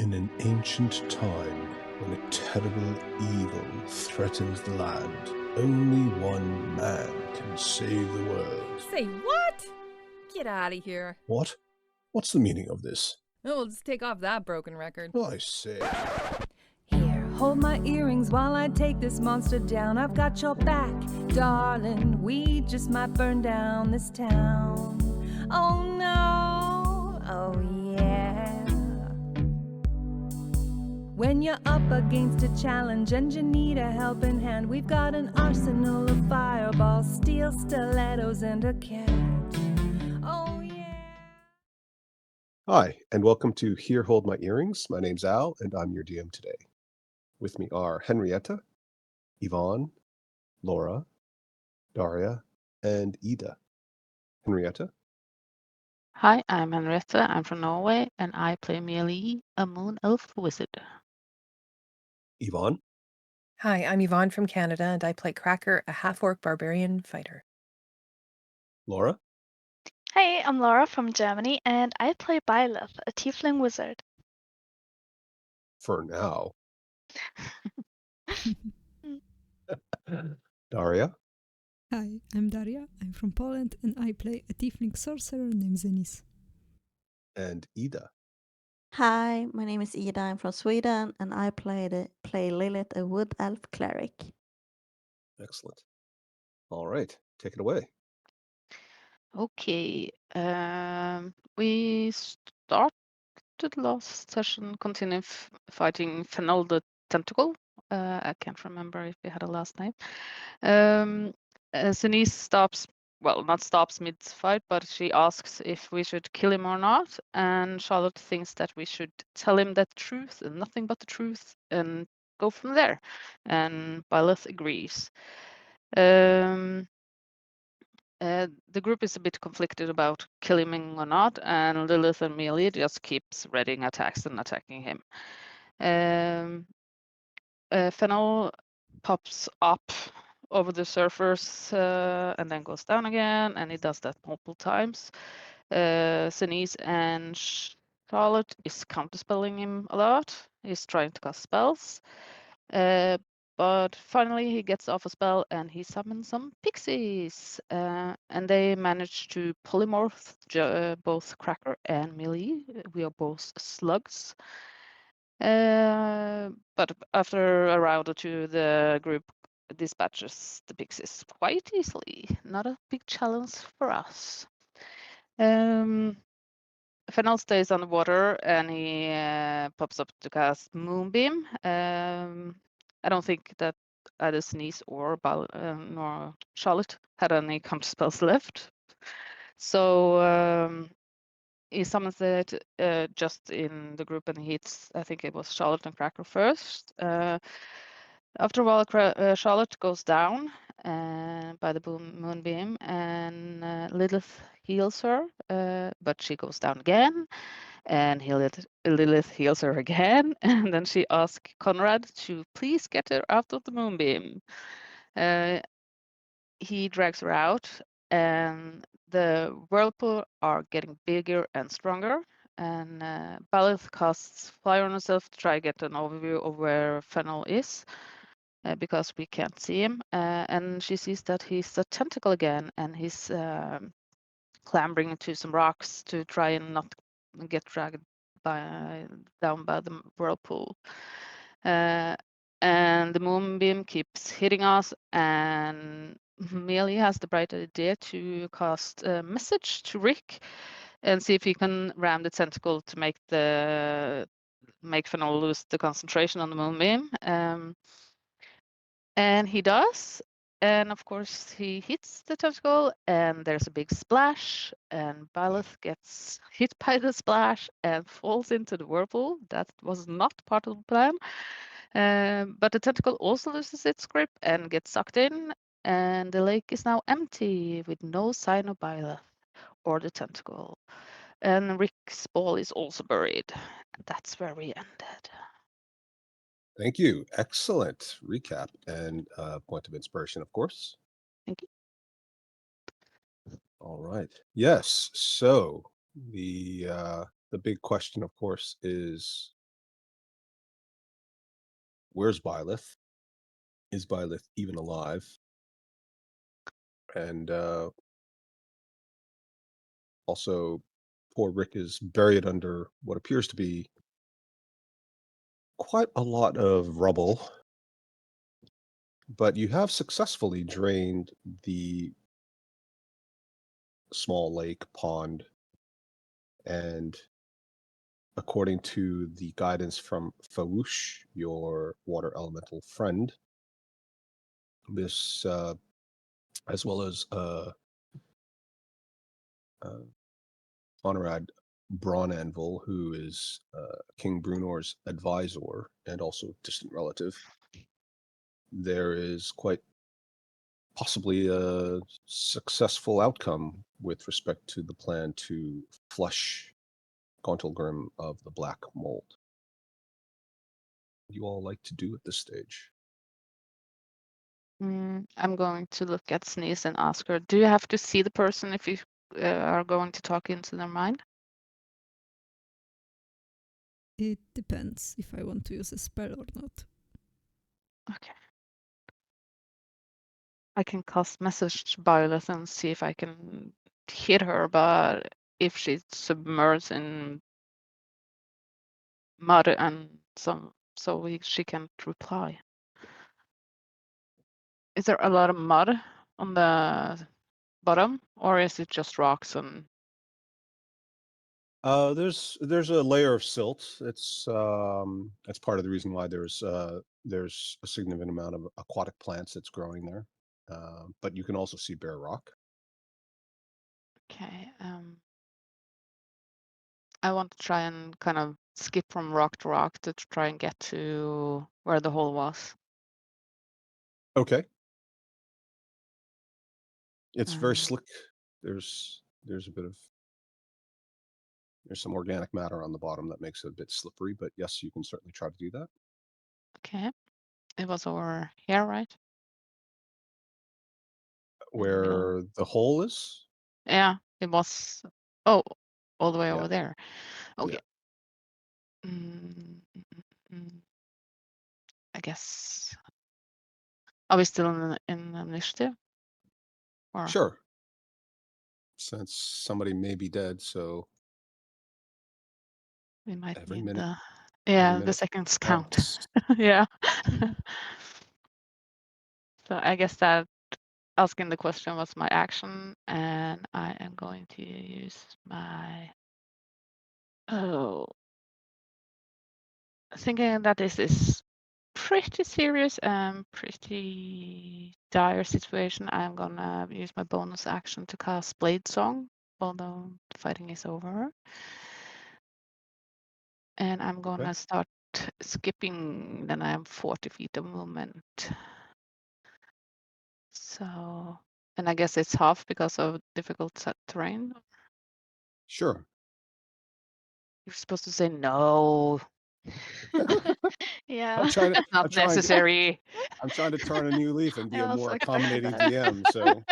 In an ancient time, when a terrible evil threatens the land, only one man can save the world. Say what? Get out of here. What? What's the meaning of this? Oh, we'll just take off that broken record. I say. Here, hold my earrings while I take this monster down. I've got your back, darling. We just might burn down this town. Oh no, oh yeah. When you're up against a challenge and you need a helping hand, we've got an arsenal of fireballs, steel stilettos, and a cat. Oh yeah. Hi, and welcome to Here Hold My Earrings. My name's Al, and I'm your DM today. With me are Henrietta, Yvonne, Laura, Daria, and Ida. Henrietta? Hi, I'm Henrietta. I'm from Norway, and I play Melee, a moon elf wizard. Yvonne? Hi, I'm Yvonne from Canada, and I play Cracker, a half-orc barbarian fighter. Laura? Hey, I'm Laura from Germany, and I play Byleth, a tiefling wizard. For now. Daria? Hi, I'm Daria. I'm from Poland and I play a tiefling sorcerer named Zenis. And Ida? Hi, my name is Ida. I'm from Sweden, and I play Lilith, a wood elf cleric. Excellent. All right, take it away. Okay, we started last session, continue fighting Fennal the Tentacle. I can't remember if we had a last name. Zenis stops, well, not stops mid-fight, but she asks if we should kill him or not, and Charlotte thinks that we should tell him the truth and nothing but the truth and go from there, and Byleth agrees. The group is a bit conflicted about killing him or not, and Lilith and Melee just keeps readying attacks and attacking him. Fennel pops up over the surface and then goes down again, and he does that multiple times. Zenis and Charlotte is counterspelling him a lot. He's trying to cast spells. But finally he gets off a spell and he summons some pixies. And they manage to polymorph both Cracker and Melee. We are both slugs. But after a round or two, the group dispatches the pixies quite easily. Not a big challenge for us. Fennel stays underwater and he pops up to cast Moonbeam. I don't think that either Sneeze or nor Charlotte had any counter spells left. So he summons it just in the group and he hits, I think it was Charlotte and Cracker first. After a while, Charlotte goes down by the moonbeam, and Lilith heals her, but she goes down again, and Lilith heals her again, and then she asks Conrad to please get her out of the moonbeam. He drags her out, and the whirlpool are getting bigger and stronger. And Byleth casts fire on herself to try to get an overview of where Fennel is. Because we can't see him, and she sees that he's a tentacle again, and he's clambering into some rocks to try and not get dragged down by the whirlpool. And the moonbeam keeps hitting us, and Melee has the bright idea to cast a message to Rick and see if he can ram the tentacle to make Fennel lose the concentration on the moonbeam. And he does. And of course, he hits the tentacle, and there's a big splash, and Byleth gets hit by the splash and falls into the whirlpool. That was not part of the plan. But the tentacle also loses its grip and gets sucked in, and the lake is now empty with no sign of Byleth or the tentacle. And Rick's ball is also buried. And that's where we ended. Thank you. Excellent recap and point of inspiration, of course. Thank you. All right. Yes. So the big question, of course, is where's Byleth? Is Byleth even alive? And also, poor Rick is buried under what appears to be quite a lot of rubble. But you have successfully drained the small lake pond, and according to the guidance from Fawoosh, your water elemental friend, this, as well as Honorad Braunanvil, who is King Bruenor's advisor and also distant relative, there is quite possibly a successful outcome with respect to the plan to flush Gauntlgrym of the Black Mold. What do you all like to do at this stage? I'm going to look at Sneeze and ask her, do you have to see the person if you are going to talk into their mind? It depends if I want to use a spell or not. Okay. I can cast message Byleth and see if I can hit her, but if she's submerged in mud and she can't reply. Is there a lot of mud on the bottom, or is it just rocks and? There's a layer of silt. It's that's part of the reason why there's a significant amount of aquatic plants that's growing there. But you can also see bare rock. Okay. I want to try and kind of skip from rock to rock to try and get to where the hole was. Okay. It's very Um, slick. There's a bit of there's some organic matter on the bottom that makes it a bit slippery, but yes, you can certainly try to do that. Okay. It was over here, right? In the middle. Where the hole is? Yeah, it was. Oh, all the way Yeah. over there. Yeah. Okay. I guess. Are we still in initiative? Or Sure. Since somebody may be dead, so we might every need minute, the seconds count. counts. Yeah. So I guess that asking the question was my action, and I am going to use my thinking that this is pretty serious and pretty dire situation. I'm gonna use my bonus action to cast Blade Song, although the fighting is over. And I'm gonna start skipping, then I have 40 feet of movement. So, and I guess it's half because of difficult terrain. Sure. You're supposed to say no. Yeah. I'm trying to, Not necessary. I'm trying to turn a new leaf and be I a was more expecting accommodating that. DM. So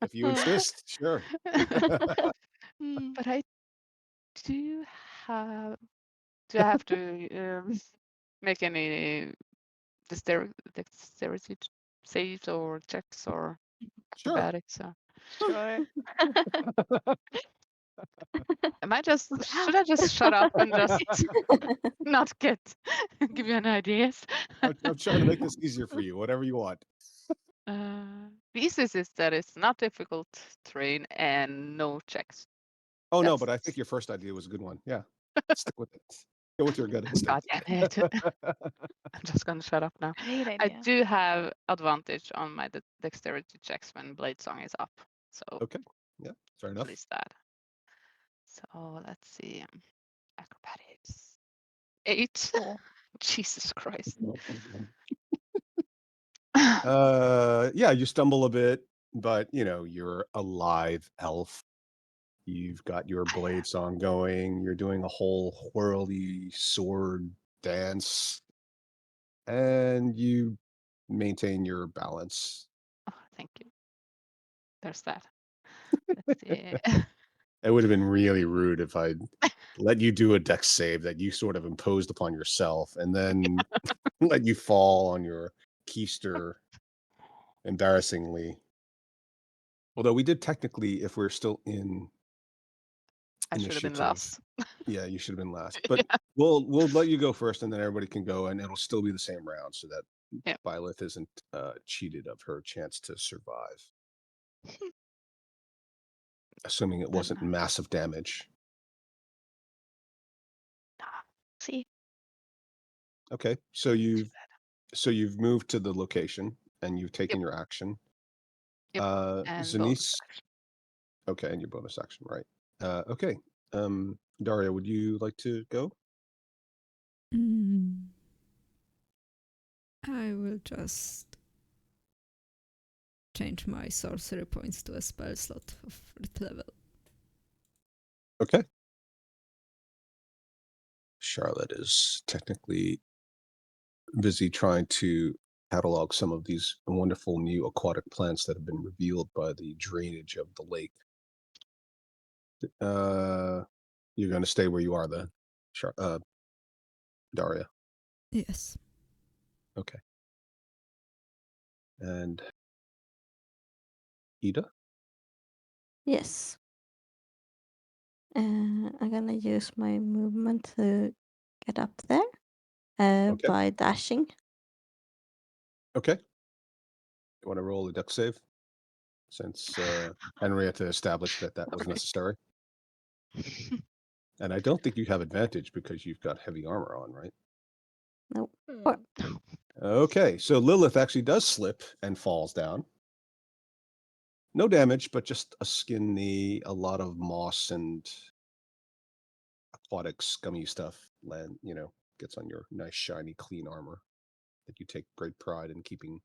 if you insist, sure. But I do have. Do I have to make any dexterity saves or checks or Sure. acrobatics? Sure. Should I just shut up and just not give you any ideas? I'm trying to make this easier for you, whatever you want. The easiest is that it's not difficult terrain and no checks. Oh, no, but I think your first idea was a good one. Yeah. Stick with it. Go with your gut instinct. God damn it. I'm just gonna shut up now. Great I idea. do have advantage on my dexterity checks when Blade Song is up. So Okay. Yeah, fair at enough. least that. So let's see. Acrobatics. 8. Cool. Jesus Christ. Yeah, you stumble a bit, but you're a live elf. You've got your blade song going. You're doing a whole whirly sword dance, and you maintain your balance. Oh, thank you. There's that. Let's see. It would have been really rude if I'd let you do a dex save that you sort of imposed upon yourself, and then Let you fall on your keister embarrassingly. Although we did technically, if we're still in I should have been initiative, last. yeah, you should have been last. Yeah. But we'll let you go first, and then everybody can go, and it'll still be the same round, so that Yeah. Byleth isn't cheated of her chance to survive. Assuming it wasn't massive damage. See. Okay, so you've moved to the location and you've taken your action. Yep, and bonus Zanice. Okay, and your bonus action, right? Okay. Daria, would you like to go? I will just change my sorcery points to a spell slot of 3rd level. Okay. Charlotte is technically busy trying to catalog some of these wonderful new aquatic plants that have been revealed by the drainage of the lake. You're going to stay where you are then, Daria. Yes. Okay. And Ida? Yes. I'm gonna use my movement to get up there Okay. by dashing. Okay. You want to roll a dex save? Since Henrietta established that was necessary. And I don't think you have advantage because you've got heavy armor on, right? Nope. Okay, so Lilith actually does slip and falls down. No damage, but just a skin knee, a lot of moss and aquatic scummy stuff gets on your nice shiny clean armor that you take great pride in keeping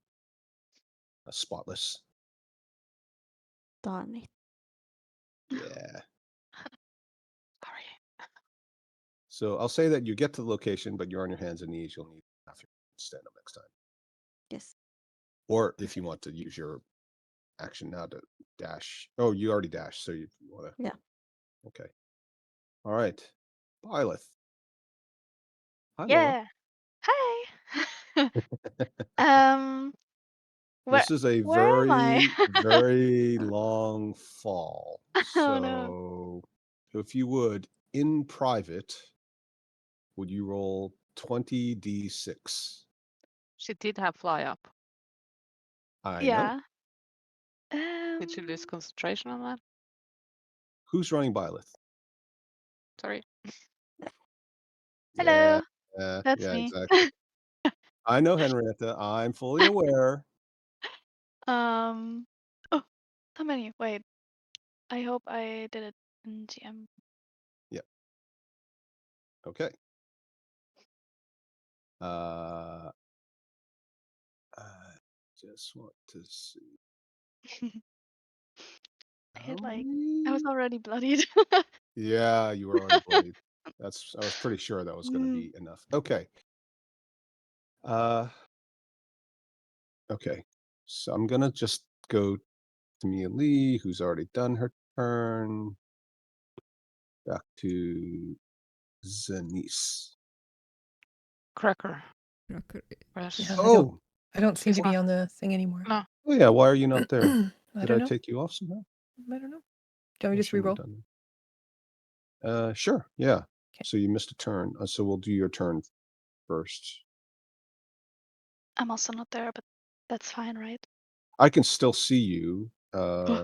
spotless. Darn it. Yeah. Sorry. So I'll say that you get to the location, but you're on your hands and knees. You'll need after stand up next time. Yes. Or if you want to use your action now to dash. Oh, you already dashed, so you want to. Yeah. Okay. All right. Byleth. Hi, Laura. Yeah. Hi. um. This is a where am I? very, very long fall. Oh no. So if you would, in private, would you roll 20d6? She did have fly up. I know. Yeah. Did she lose concentration on that? Who's running Byleth? Sorry. Hello. Yeah, That's yeah, me. exactly. I know, Henrietta. I'm fully aware. Oh, how many? Wait. I hope I did it in GM. Yep. Okay. I just want to see. I was already bloodied. Yeah, you were already bloodied. I was pretty sure that was going to be enough. Okay. Okay. So I'm gonna just go to Mia Lee, who's already done her turn. Back to Zanice. Cracker. Where's Yeah, Oh, I don't seem to be Wow. on the thing anymore. No. oh yeah. Why are you not there? I Did don't I know. take you off somehow? I don't know. Do you want me to just Shouldn't have reroll? done that. Sure. Yeah. Okay. So you missed a turn. So we'll do your turn first. I'm also not there, but that's fine, right? I can still see you.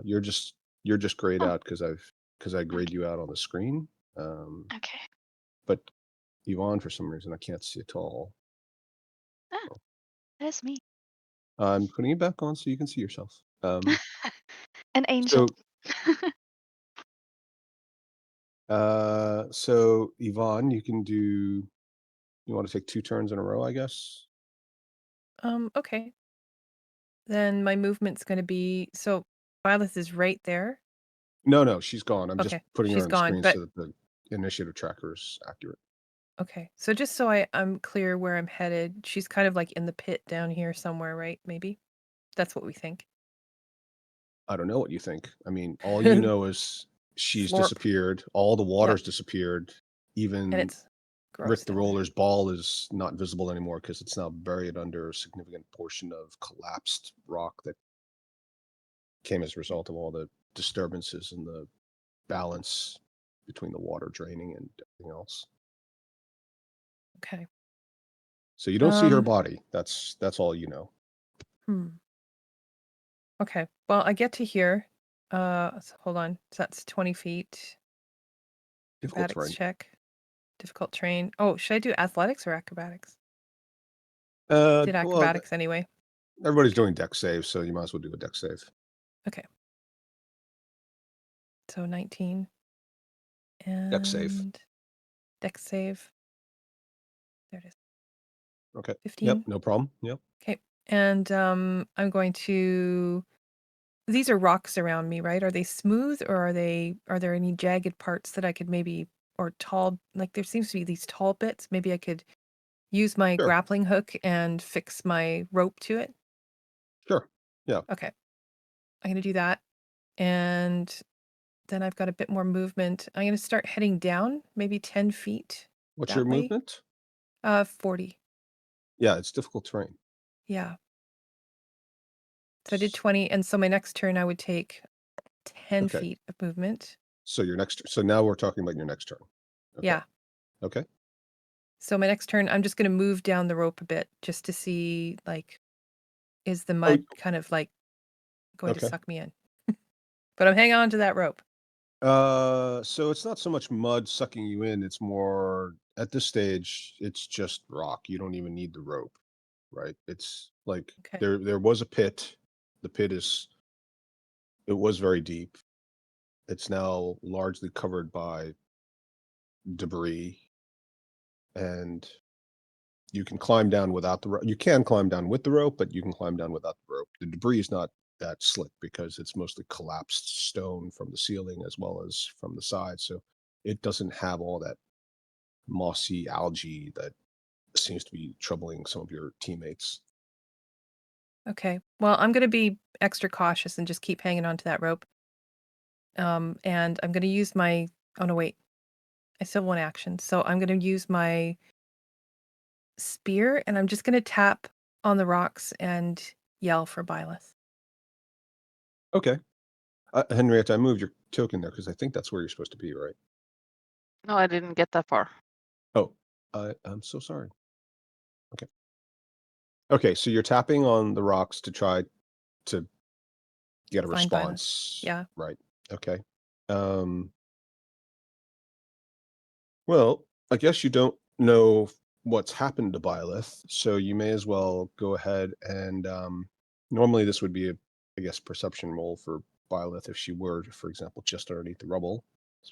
You're just grayed Oh. out because I grayed you out on the screen. Okay. But Yvonne, for some reason, I can't see at all. That's me. I'm putting it back on so you can see yourself. An angel. So Yvonne, you can do. You want to take 2 turns in a row, I guess. Okay. Then my movement's going to be so Byleth is right there. No, she's gone. I'm just Okay, putting her she's on the gone, screen but so that the initiative tracker is accurate. okay. So just so I'm clear where I'm headed, she's kind of like in the pit down here somewhere, right? Maybe that's what we think. I don't know what you think. I mean, all you know is she's Florp. disappeared. All the water's disappeared. And Even it's gross. the Roller's ball is not visible anymore because it's now buried under a significant portion of collapsed rock that came as a result of all the disturbances in the balance between the water draining and everything else. Okay. So you don't see her body. That's all you know. Okay. Well, I get to here. So hold on. So that's 20 feet. Difficult Acrobatics terrain. check. Difficult terrain. Oh, should I do athletics or acrobatics? Did Well, acrobatics anyway. everybody's doing deck saves, so you might as well do a deck save. Okay. So 19. And Deck save. Dex save. There it is. Okay. 15. Yep, no problem. Yep. Okay. And I'm going to. These are rocks around me, right? Are they smooth, or are there any jagged parts that I could maybe, or tall, like there seems to be these tall bits. Maybe I could use my Sure. grappling hook and fix my rope to it. Sure. Yeah. Okay. I'm going to do that. And then I've got a bit more movement. I'm going to start heading down, maybe 10 feet. What's that your way. movement? 40. Yeah, it's difficult terrain. Yeah. So I did 20, and so my next turn I would take 10 Okay. feet of movement. So now we're talking about your next turn. Okay. Yeah. Okay. So my next turn, I'm just going to move down the rope a bit just to see, like, is the mud kind of like going to Okay. suck me in? But I'm hanging on to that rope. So it's not so much mud sucking you in, it's more at this stage, it's just rock. You don't even need the rope, right? It's like Okay. there was a pit. The pit it was very deep. It's now largely covered by debris, and you can climb down without the rope. You can climb down with the rope, but you can climb down without the rope. The debris is not that slick because it's mostly collapsed stone from the ceiling as well as from the side. So it doesn't have all that mossy algae that seems to be troubling some of your teammates. Okay. Well, I'm going to be extra cautious and just keep hanging on to that rope. And I'm going to use my. Oh, no, wait. I still have one action. So I'm going to use my spear, and I'm just going to tap on the rocks and yell for Byleth. Okay. Henrietta, I moved your token there because I think that's where you're supposed to be, right? No, I didn't get that far. Oh, I'm so sorry. Okay. Okay, so you're tapping on the rocks to try to get a Find Byleth. response. Yeah. Right. Okay. Well, I guess you don't know what's happened to Byleth, so you may as well go ahead and normally this would be I guess, perception roll for Byleth if she were, for example, just underneath the rubble.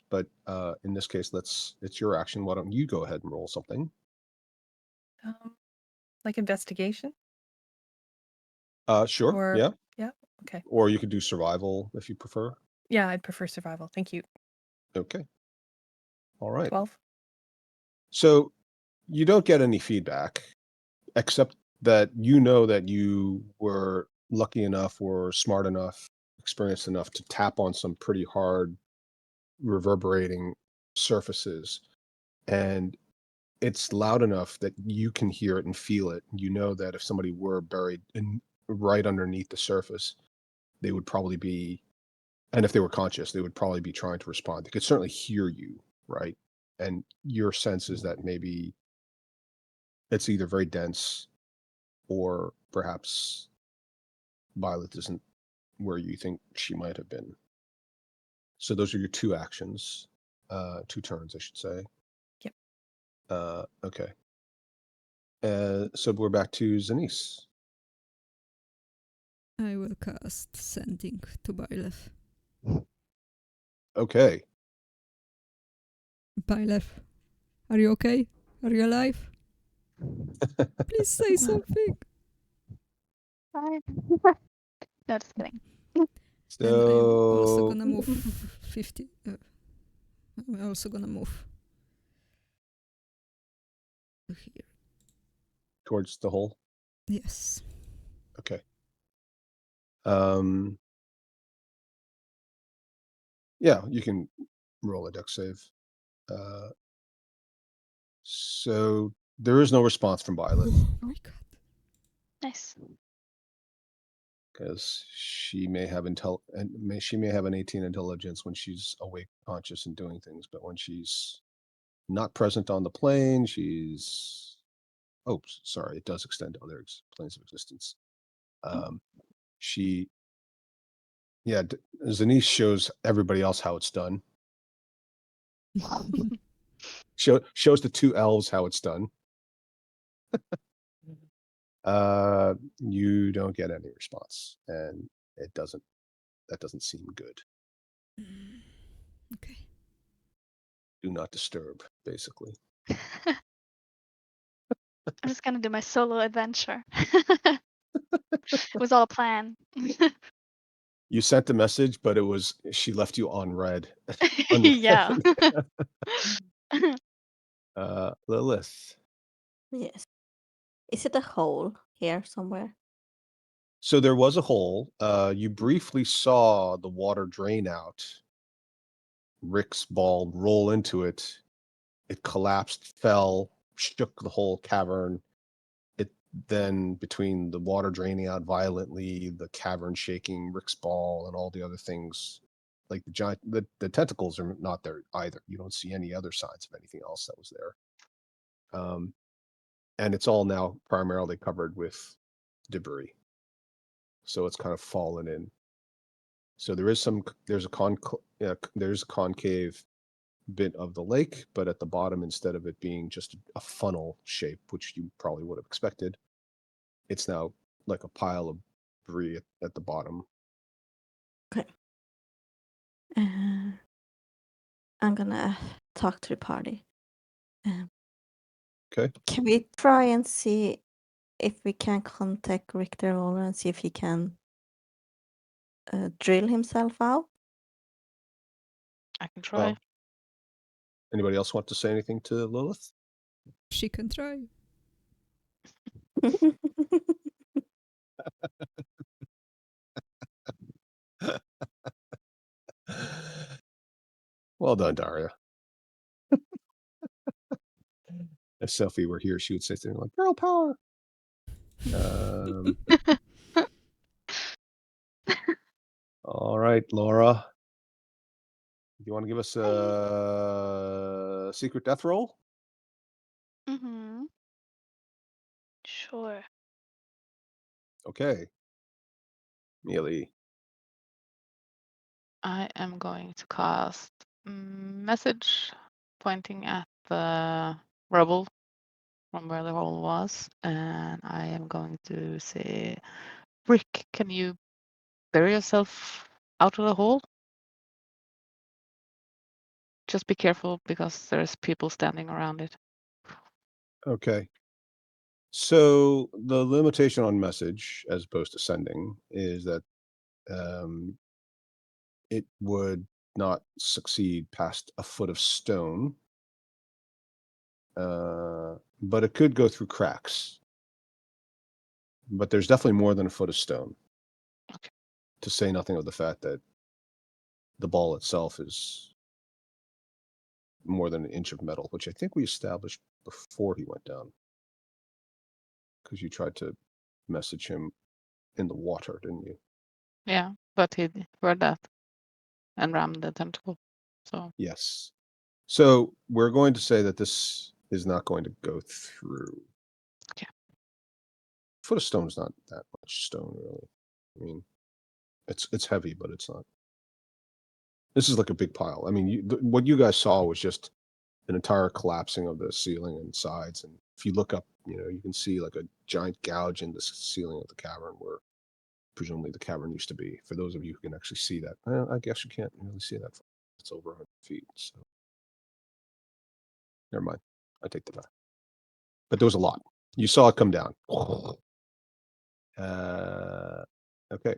But in this case, it's your action. Why don't you go ahead and roll something? Like investigation? Sure. Or Yeah. yeah. Okay. Or you could do survival if you prefer. Yeah, I'd prefer survival. Thank you. Okay. All right. 12. So you don't get any feedback, except that you know that you were lucky enough or smart enough, experienced enough to tap on some pretty hard reverberating surfaces. And it's loud enough that you can hear it and feel it. You know that if somebody were buried right underneath the surface, they would probably be, and if they were conscious, they would probably be trying to respond. They could certainly hear you, right? And your sense is that maybe it's either very dense or perhaps Byleth isn't where you think she might have been. So those are your two actions, 2 turns, I should say. Yep. Okay. So we're back to Zanice. I will cast Sending to Byleth. Okay. Byleth, are you okay? Are you alive? Please say something. Fine. No, just kidding. And I'm also So gonna move 50. I'm also gonna move here. towards the hole. Yes. Okay. Yeah, you can roll a dex save. So there is no response from Byleth Oh my god. Nice. because she may have she may have an 18 intelligence when she's awake, conscious, and doing things, but when she's not present on the plane, she's sorry, it does extend to other planes of existence. Zanice shows everybody else how it's done. Shows the two elves how it's done. You don't get any response, and that doesn't seem good. Okay. Do not disturb, basically. I'm just gonna do my solo adventure. It was all a plan. You sent a message, but she left you on red. Yeah. Lilith. Yes. Is it a hole here somewhere? So there was a hole. You briefly saw the water drain out. Rick's ball roll into it. It collapsed, fell, shook the whole cavern. It then, between the water draining out violently, the cavern shaking, Rick's ball, and all the other things, like the tentacles are not there either. You don't see any other signs of anything else that was there. And it's all now primarily covered with debris. So it's kind of fallen in. So there's a concave bit of the lake, but at the bottom, instead of it being just a funnel shape, which you probably would have expected, it's now like a pile of debris at the bottom. Okay. I'm gonna talk to the party. Okay. Can we try and see if we can contact Richter Roller and see if he can drill himself out? I can try. Anybody else want to say anything to Lilith? She can try. Well done, Daria. If Sophie were here, she would say something like "Girl power." All right, Laura. Do you want to give us a secret death roll? Sure. Okay. Mealy. I am going to cast message pointing at the rubble from where the hole was, and I am going to say, Rick, can you bury yourself out of the hole? Just be careful because there's people standing around it. Okay. So the limitation on message, as opposed to sending, is that it would not succeed past a foot of stone, but it could go through cracks. But there's definitely more than a foot of stone. Okay. To say nothing of the fact that the ball itself is more than an inch of metal, which I think we established before he went down. Because you tried to message him in the water, didn't you? Yeah, but he heard that and rammed the tentacle. So Yes. So we're going to say that this is not going to go through. Okay. Foot of stone is not that much stone, really. I mean, it's heavy, but it's not. This is like a big pile. I mean, what you guys saw was just an entire collapsing of the ceiling and sides. And if you look up, you can see like a giant gouge in the ceiling of the cavern where presumably the cavern used to be. For those of you who can actually see that, I guess you can't really see that. It's over 100 feet. So never mind. I take that back. But there was a lot. You saw it come down. Okay.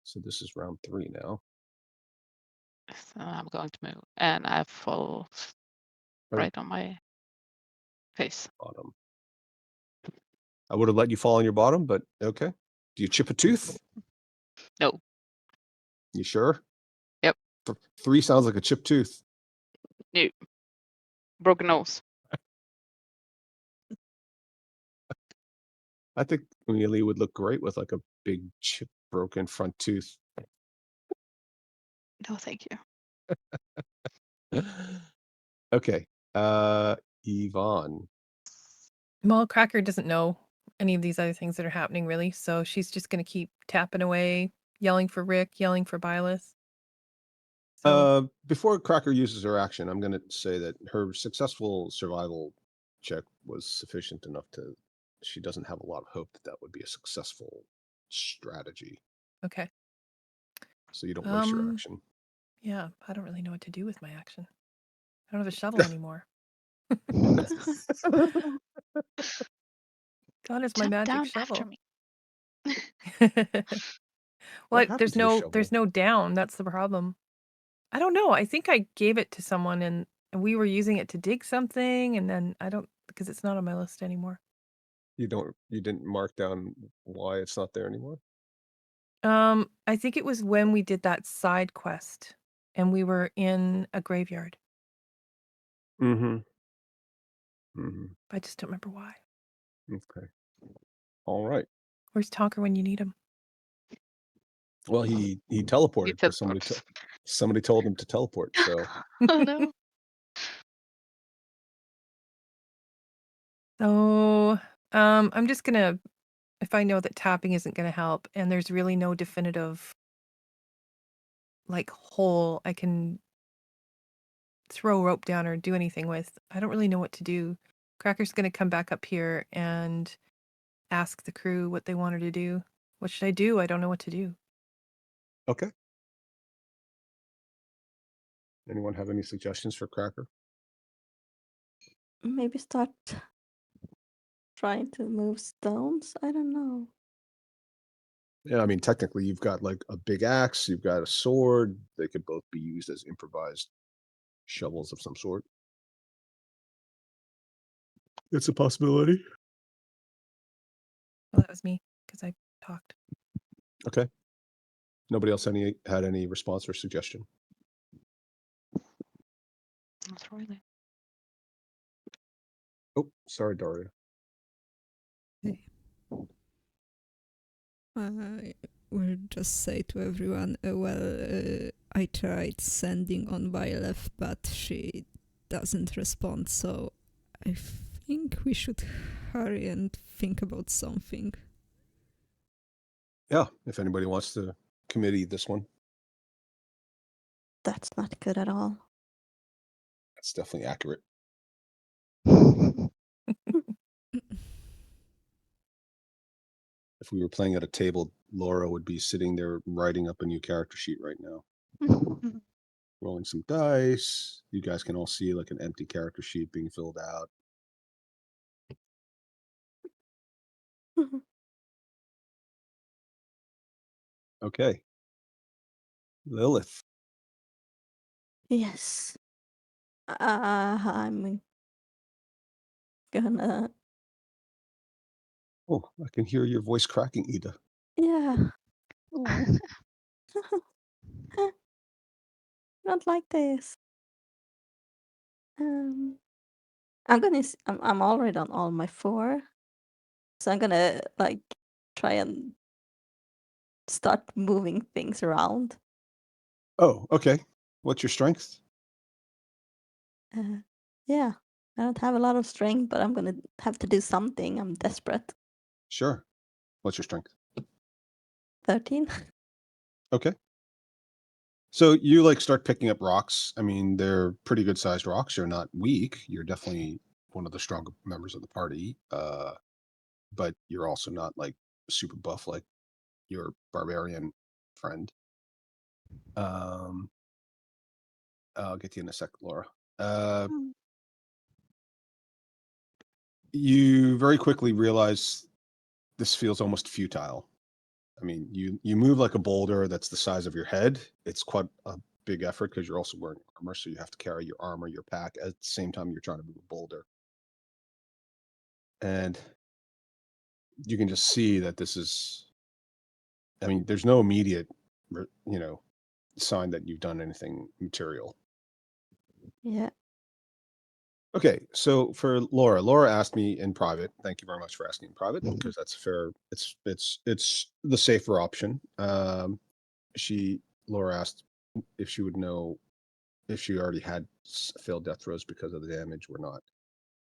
So this is round 3 now. So I'm going to move, and I fall right on my face. Bottom. I would have let you fall on your bottom, but okay. Do you chip a tooth? No. You sure? Yep. 3 sounds like a chipped tooth. No. Broken nose. I think Mealy would look great with like a big broken front tooth. No, thank you. Okay. Yvonne. Well, Cracker doesn't know any of these other things that are happening, really. So she's just going to keep tapping away, yelling for Rick, yelling for Byleth. So, Before Cracker uses her action, I'm going to say that her successful survival check was sufficient enough to. She doesn't have a lot of hope that that would be a successful strategy. okay. So you don't waste your action. Yeah, I don't really know what to do with my action. I don't have a shovel anymore. Gone is my Jump magic down shovel. after me. What Well, happened to your there's shovel? no down. That's the problem. I don't know. I think I gave it to someone and we were using it to dig something, and then I don't, because it's not on my list anymore. You didn't mark down why it's not there anymore? I think it was when we did that side quest and we were in a graveyard. Mm-hmm. I just don't remember why. Okay. All right. Where's Tonker when you need him? Well, he teleported because teleports. somebody told him to teleport. So Oh no. So, I'm just gonna, if I know that tapping isn't gonna help and there's really no definitive like hole I can throw rope down or do anything with, I don't really know what to do. Cracker's gonna come back up here and ask the crew what they want her to do. What should I do? I don't know what to do. okay. Anyone have any suggestions for Cracker? Maybe start trying to move stones. I don't know. Yeah, I mean, technically, you've got like a big axe, you've got a sword. They could both be used as improvised shovels of some sort. It's a possibility. Well, that was me because I talked. Okay. Nobody else had any response or suggestion? Not really. Oh, sorry, Daria. Hey. I will just say to everyone, I tried sending on Byleth, but she doesn't respond, so I think we should hurry and think about something. Yeah, if anybody wants to committee this one, That's not good at all. that's definitely accurate. If we were playing at a table, Laura would be sitting there writing up a new character sheet right now. Rolling some dice. You guys can all see like an empty character sheet being filled out. Okay. Lilith. Yes. I'm gonna. Oh, I can hear your voice cracking, Ida. Yeah. Ooh. Not like this. I'm already on all my 4, so I'm gonna like try and start moving things around. Oh, okay. What's your strength? Yeah, I don't have a lot of strength, but I'm gonna have to do something. I'm desperate. Sure. What's your strength? 13. Okay. So you like start picking up rocks. I mean, they're pretty good sized rocks. You're not weak. You're definitely one of the stronger members of the party. But you're also not like super buff like your barbarian friend. I'll get you in a sec, Laura. You very quickly realize this feels almost futile. I mean, you move like a boulder that's the size of your head. It's quite a big effort because you're also wearing armor, so you have to carry your armor, your pack at the same time you're trying to move a boulder. And you can just see that this is, I mean, there's no immediate, sign that you've done anything material. Yeah. Okay, so for Laura asked me in private. Thank you very much for asking in private, because that's fair. It's the safer option. Laura asked if she would know if she already had failed death throws because of the damage or not.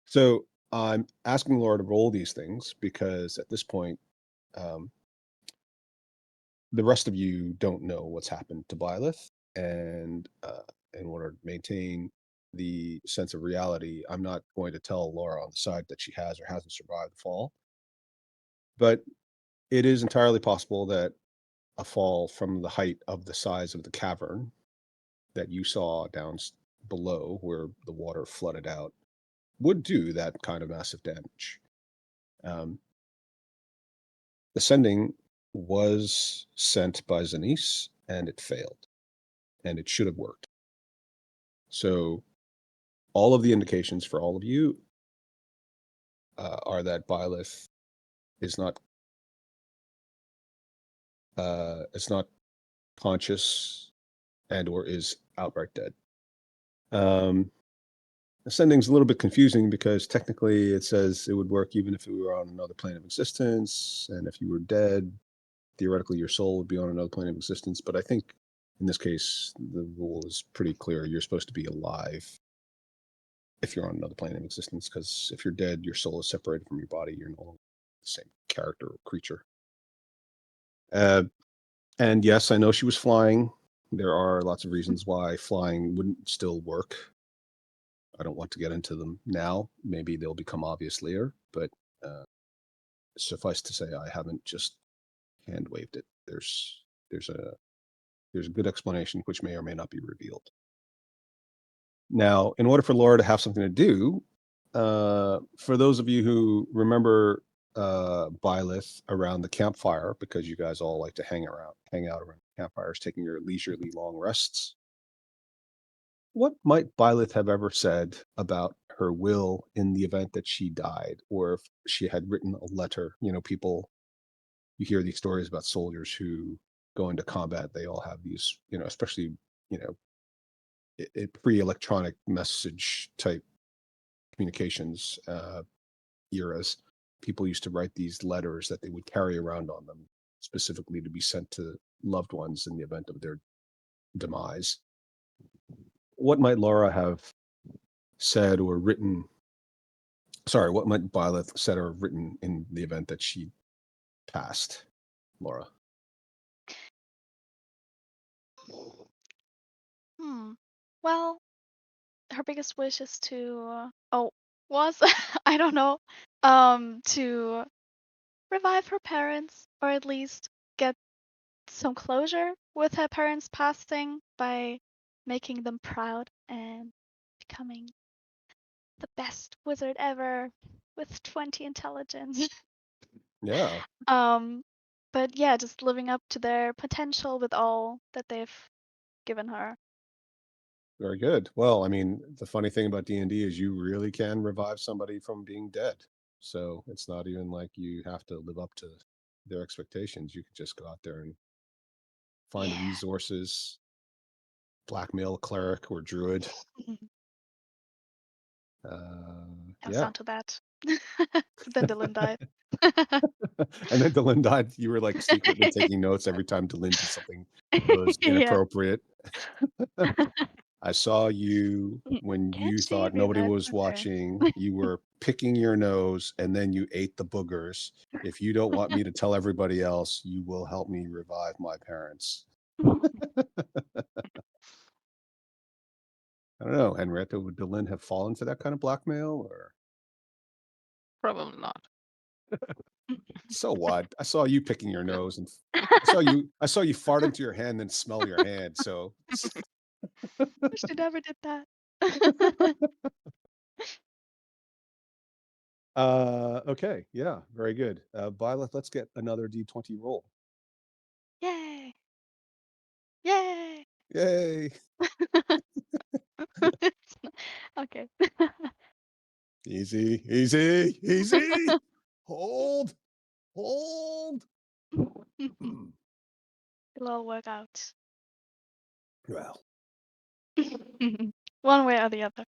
So I'm asking Laura to roll these things because at this point, the rest of you don't know what's happened to Byleth, and in order to maintain the sense of reality, I'm not going to tell Laura on the side that she has or hasn't survived the fall. But it is entirely possible that a fall from the height of the size of the cavern that you saw down below, where the water flooded out, would do that kind of massive damage. The sending was sent by Zanice, and it failed, and it should have worked. So all of the indications for all of you are that Byleth is not conscious and or is outright dead. The sending's a little bit confusing because technically it says it would work even if we were on another plane of existence, and if you were dead, theoretically your soul would be on another plane of existence. But I think in this case the rule is pretty clear. You're supposed to be alive if you're on another plane of existence, because if you're dead, your soul is separated from your body. You're no longer the same character or creature. And yes, I know she was flying. There are lots of reasons why flying wouldn't still work. I don't want to get into them now. Maybe they'll become obvious later, but suffice to say, I haven't just hand waved it. There's a good explanation which may or may not be revealed. Now, in order for Laura to have something to do, for those of you who remember Byleth around the campfire, because you guys all like to hang out around campfires, taking your leisurely long rests, what might Byleth have ever said about her will in the event that she died, or if she had written a letter? You hear these stories about soldiers who go into combat. They all have these, especially, pre-electronic message type communications eras. People used to write these letters that they would carry around on them, specifically to be sent to loved ones in the event of their demise. What might Laura have said or written? Sorry, what might Byleth said or written in the event that she passed, Laura? Well, her biggest wish is to was I don't know, to revive her parents, or at least get some closure with her parents passing by making them proud and becoming the best wizard ever with 20 intelligence. Yeah, But yeah, just living up to their potential with all that they've given her. very good. Well, I mean, the funny thing about D&D is you really can revive somebody from being dead. So it's not even like you have to live up to their expectations. You could just go out there and find the Yeah. resources, blackmail a cleric or druid. I was Yeah. down to that. Then Dylan died. And then Delin died. You were like secretly taking notes every time Delin did something that was Yeah. inappropriate. I saw you when Can't you she thought nobody revive was my watching. You were picking your nose and then you ate the boogers. If you don't want me to tell everybody else, you will help me revive my parents. I don't know, Henrietta, would Delin have fallen for that kind of blackmail, or Probably not. so what? I saw you picking your nose and I saw you fart into your hand and smell your hand. So She never did that. okay, yeah, very good. Byleth, let's get another D20 roll. Yay! Yay! Yay! Okay. Easy, easy, easy. Hold. It'll all work out. Well, One way or the other.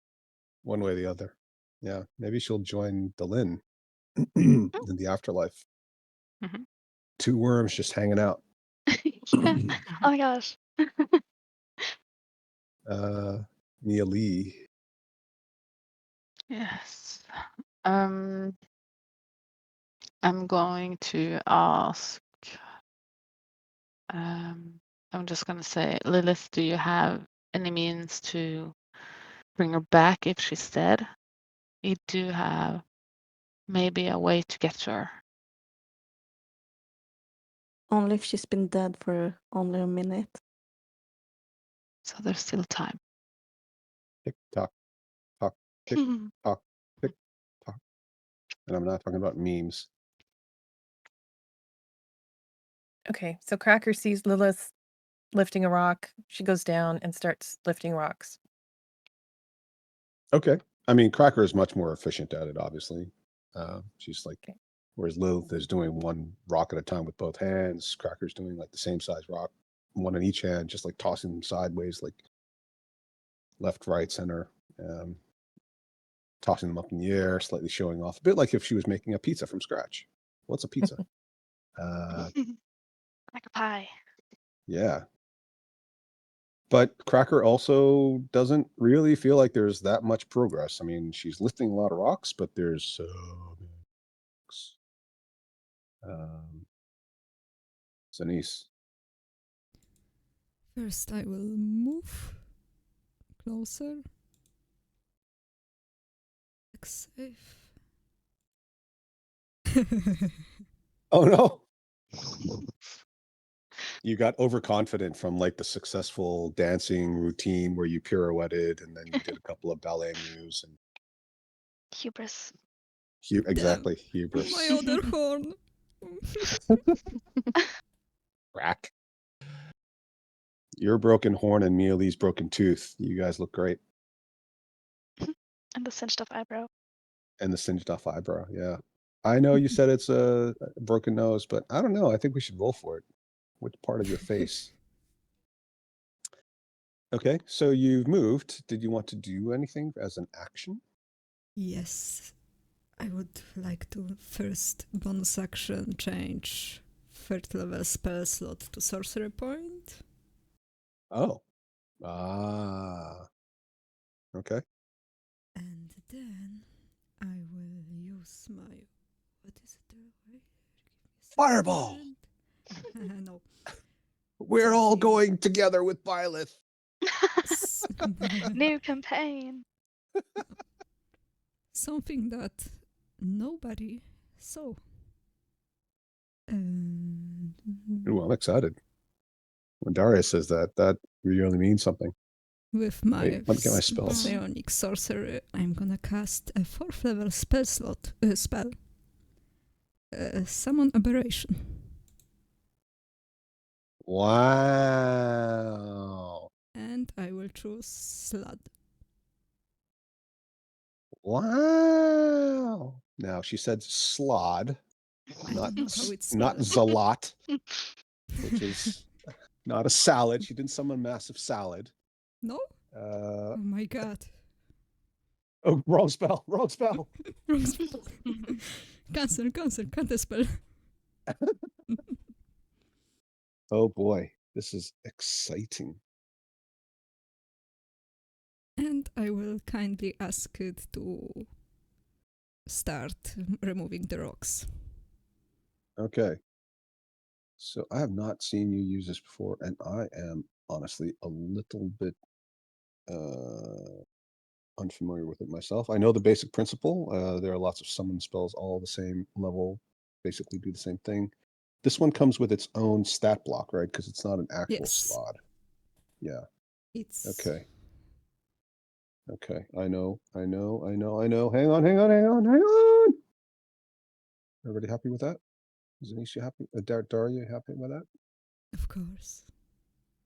one way or the other. Yeah, maybe she'll join Delin in the afterlife. Mhm. 2 worms just hanging out. Yeah. Oh my gosh. Mia Lee. Yes. I'm going to ask. I'm just gonna say, Lilith, do you have any means to bring her back if she's dead? You do have maybe a way to get to her. Only if she's been dead for only a minute. So there's still time. Tick tock, tock, tick tock, tick tock. And I'm not talking about memes. Okay, so Cracker sees Lilith lifting a rock. She goes down and starts lifting rocks. Okay. I mean, Cracker is much more efficient at it, obviously. She's like, Okay. whereas Lilith is doing 1 rock at a time with both hands. Cracker's doing like the same size rock, 1 in each hand, just like tossing them sideways, like left, right, center, tossing them up in the air, slightly showing off, a bit like if she was making a pizza from scratch. What's a pizza? Like a pie. Yeah. But Cracker also doesn't really feel like there's that much progress. I mean, she's lifting a lot of rocks, but there's so many rocks. Zanice. First, I will move closer. Like safe. Oh no. You got overconfident from like the successful dancing routine where you pirouetted and then you did a couple of ballet moves and Hubris. exactly Damn, hubris. my other horn. Crack. Your broken horn and Mia Lee's broken tooth. You guys look great. And the cinched up eyebrow. And the singed off eyebrow. Yeah. I know you said it's a broken nose, but I don't know. I think we should roll for it. Which part of your face? Okay, so you've moved. Did you want to do anything as an action? Yes, I would like to first bonus action change 3rd level spell slot to sorcery point. Oh. Ah. Okay. And then I will use my. What is it? Fireball! No. We're all Something- going together with Byleth. New campaign. Something that nobody saw. Ooh, I'm excited. When Daria says that, that really means something. With my Wait, let me get my spells. psionic sorcery, I'm gonna cast a 4th level spell slot spell. Summon aberration. Wow. And I will choose Slud. Wow. Now she said slod, I not don't know how it's not spelled. zalot, which is not a salad. She didn't summon a massive salad. No? Oh my god. Oh, wrong spell. Wrong spell. Wrong spell. Cancel, can't spell. Oh boy, this is exciting. And I will kindly ask it to start removing the rocks. Okay. So I have not seen you use this before, and I am honestly a little bit unfamiliar with it myself. I know the basic principle. There are lots of summon spells all the same level, basically do the same thing. This one comes with its own stat block, right? Because it's not an actual Yes. slot. Yeah. It's Okay. Okay. I know. Hang on. Everybody happy with that? Is Anisha happy? Daria, happy with that? Of course.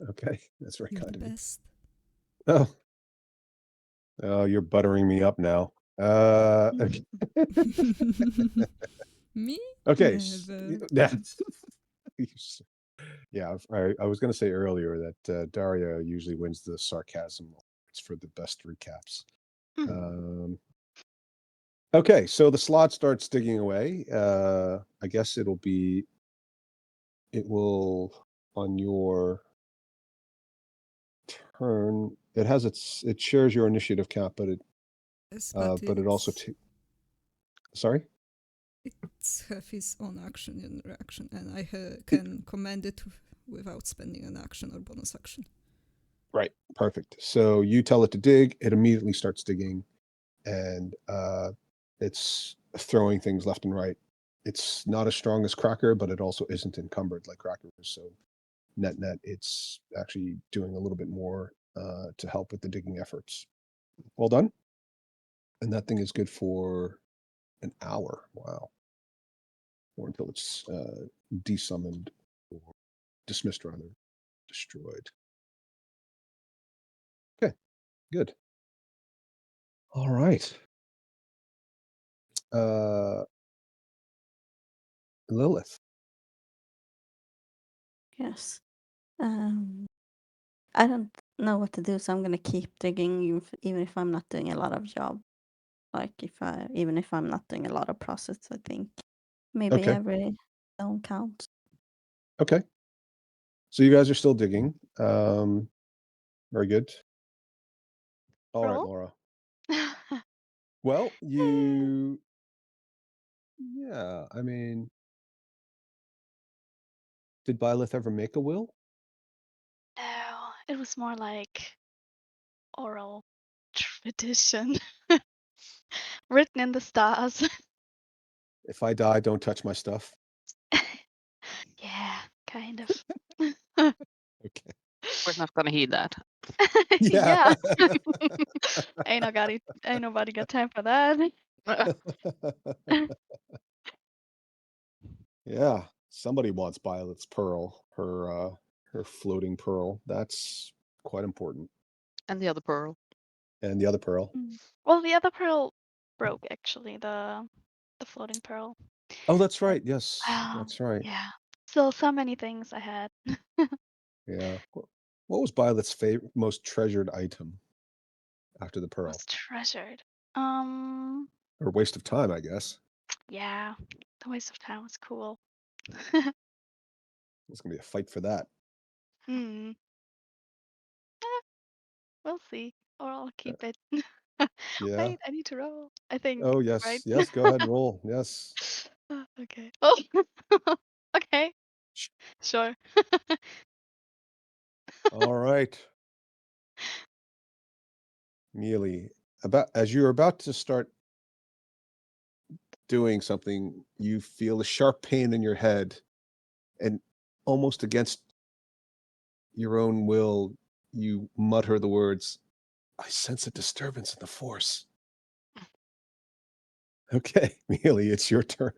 Okay. That's very You're kind the of you. best. Oh, you're buttering me up now. Okay. Me? Okay. Never. Yeah, I was going to say earlier that Daria usually wins the sarcasm awards for the best recaps. Okay, so the slot starts digging away. I guess it will on your turn. It shares your initiative count, but Yes, but it also sorry? it's have its own action and reaction, and I can command it without spending an action or bonus action. Right, perfect. So you tell it to dig, it immediately starts digging, and it's throwing things left and right. It's not as strong as Cracker, but it also isn't encumbered like Cracker is. So net, it's actually doing a little bit more to help with the digging efforts. Well done. And that thing is good for an hour. Wow. Or until it's desummoned or dismissed, rather, destroyed. Okay, good. All right. Lilith. Yes. I don't know what to do, so I'm gonna keep digging, even if I'm not doing a lot of job. Like even if I'm not doing a lot of process, I think maybe Okay. every stone counts. Okay. So you guys are still digging. Very good. All right, Roll? Laura. Well, yeah, I mean, did Byleth ever make a will? No, it was more like oral tradition. Written in the stars. If I die, don't touch my stuff. Yeah, kind of. Okay. We're not gonna heed that. Yeah. Ain't nobody got time for that. Yeah, somebody wants Byleth's pearl, her floating pearl. That's quite important. And the other pearl. And the other pearl. Well, the other pearl broke actually, the floating pearl. Oh, that's But, right. Yes, that's right. yeah. Still so many things I had. Yeah. What was Byleth's most treasured item after the pearl? Most treasured. Or waste of time, I guess. Yeah. The waste of time was cool. It's gonna be a fight for that. Hmm. We'll see. Or I'll keep it. Yeah. Wait, I need to roll. I think, Oh, right? yes. Yes, go ahead, roll. Yes. Okay. Oh. Okay. Sure. All right. Mealy, as you're about to start doing something, you feel a sharp pain in your head, and almost against your own will, you mutter the words, "I sense a disturbance in the force." Okay, Mealy, it's your turn.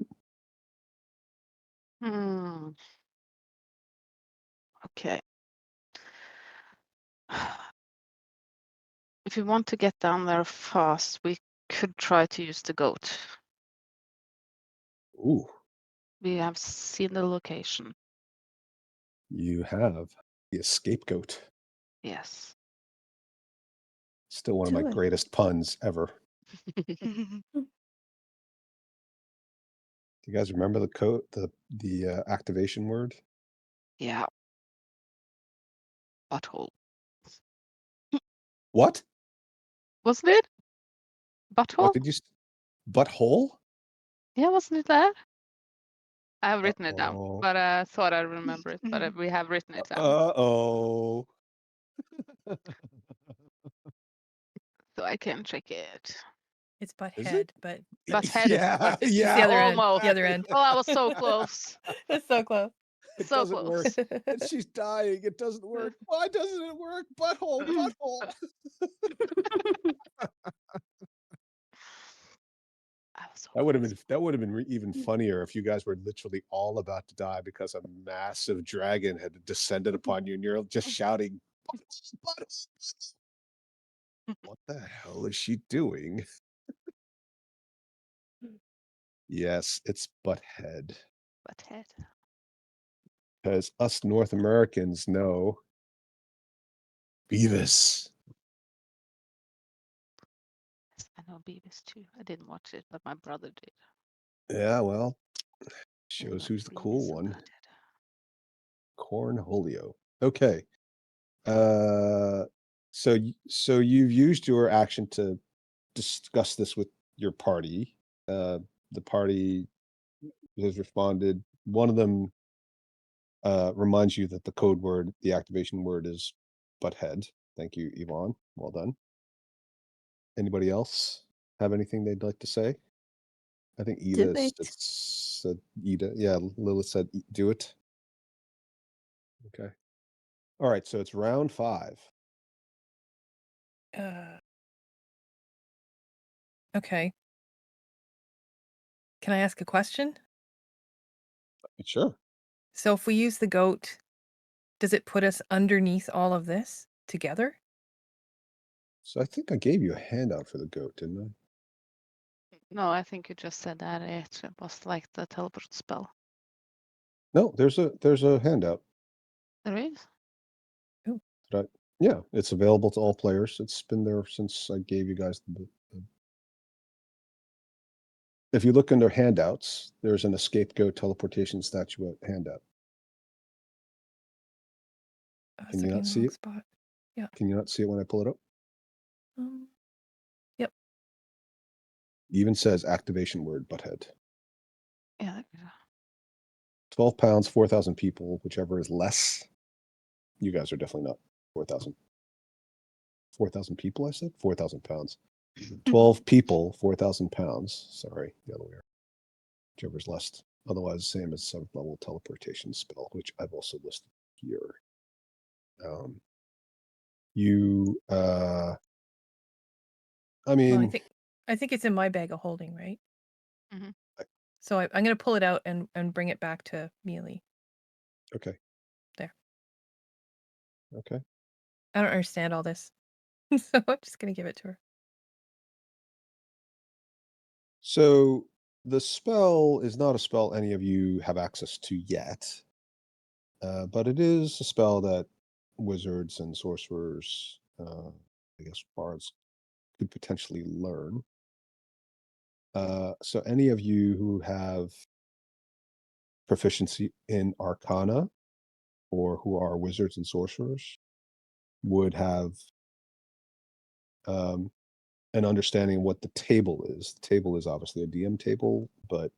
Okay. If you want to get down there fast, we could try to use the goat. Ooh, We have seen the location. you have the scapegoat. Yes. Still one of Do my it. greatest puns ever. Do you guys remember the code, the activation word? Yeah. Butthole. What? Wasn't it? What Butthole? did you? Butthole? Yeah, wasn't it that? I have written it down, Uh-oh. but I thought I remember it, but we have written it down. Uh-oh. So I can check it. It's butt Is head, it? but Butthead. Yeah, it's yeah. the other end. Almost. The other end. Oh, I was so close. That's so close. It So doesn't work. close. And she's dying. It doesn't work. Why doesn't it work? Butthole, butthole. I was so That would have close. been even funnier if you guys were literally all about to die because a massive dragon had descended upon you and you're just shouting, "Butthole, butthole, butthole." What the hell is she doing? Yes, it's butthead. Butthead. Because us North Americans know Beavis. Yes, I know Beavis too. I didn't watch it, but my brother did. Yeah, well, I shows love who's the Beavis cool and one. Butthead. Cornholio. Okay. So you've used your action to discuss this with your party. The party has responded. One of them reminds you that the code word, the activation word, is butthead. Thank you, Yvonne. Well done. Anybody else have anything they'd like to say? I think Do Ida it. said Ida. Yeah, Lilith said do it. Okay. All right, so it's round 5. Okay. Can I ask a question? Sure. So if we use the goat, does it put us underneath all of this together? So I think I gave you a handout for the goat, didn't I? No, I think you just said that it was like the teleport spell. No, there's a handout. There is? Yeah, it's available to all players. It's been there since I gave you guys the If you look under handouts, there's an escape goat teleportation statuette handout. I was Can you looking not in the see wrong it? spot. Yeah. Can you not see it when I pull it up? Yep. It even says activation word butthead. Yeah. 12 pounds, 4,000 people, whichever is less. You guys are definitely not 4,000. 4,000 people, I said? 4,000 pounds. 12 people, 4,000 pounds. Sorry, the other way around. Whichever's less. Otherwise, same as 7th level teleportation spell, which I've also listed here. I mean, Well, I think it's in my bag of holding, right? Mm-hmm. So I'm going to pull it out and bring it back to Mealy. Okay. There. Okay. I don't understand all this, so I'm just going to give it to her. So the spell is not a spell any of you have access to yet, but it is a spell that wizards and sorcerers, I guess bards, could potentially learn. So any of you who have proficiency in Arcana or who are wizards and sorcerers would have an understanding of what the table is. The table is obviously a DM table, but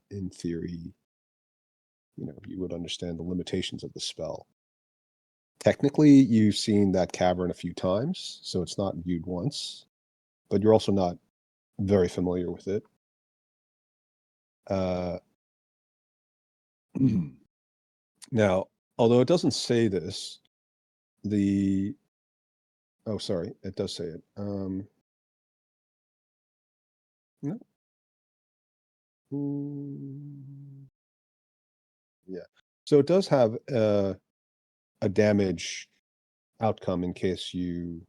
in theory, you would understand the limitations of the spell. Technically, you've seen that cavern a few times, so it's not viewed once, but you're also not very familiar with it. Now, although it doesn't say this, oh, sorry, it does say it. No. Yeah. So it does have a damage outcome in case you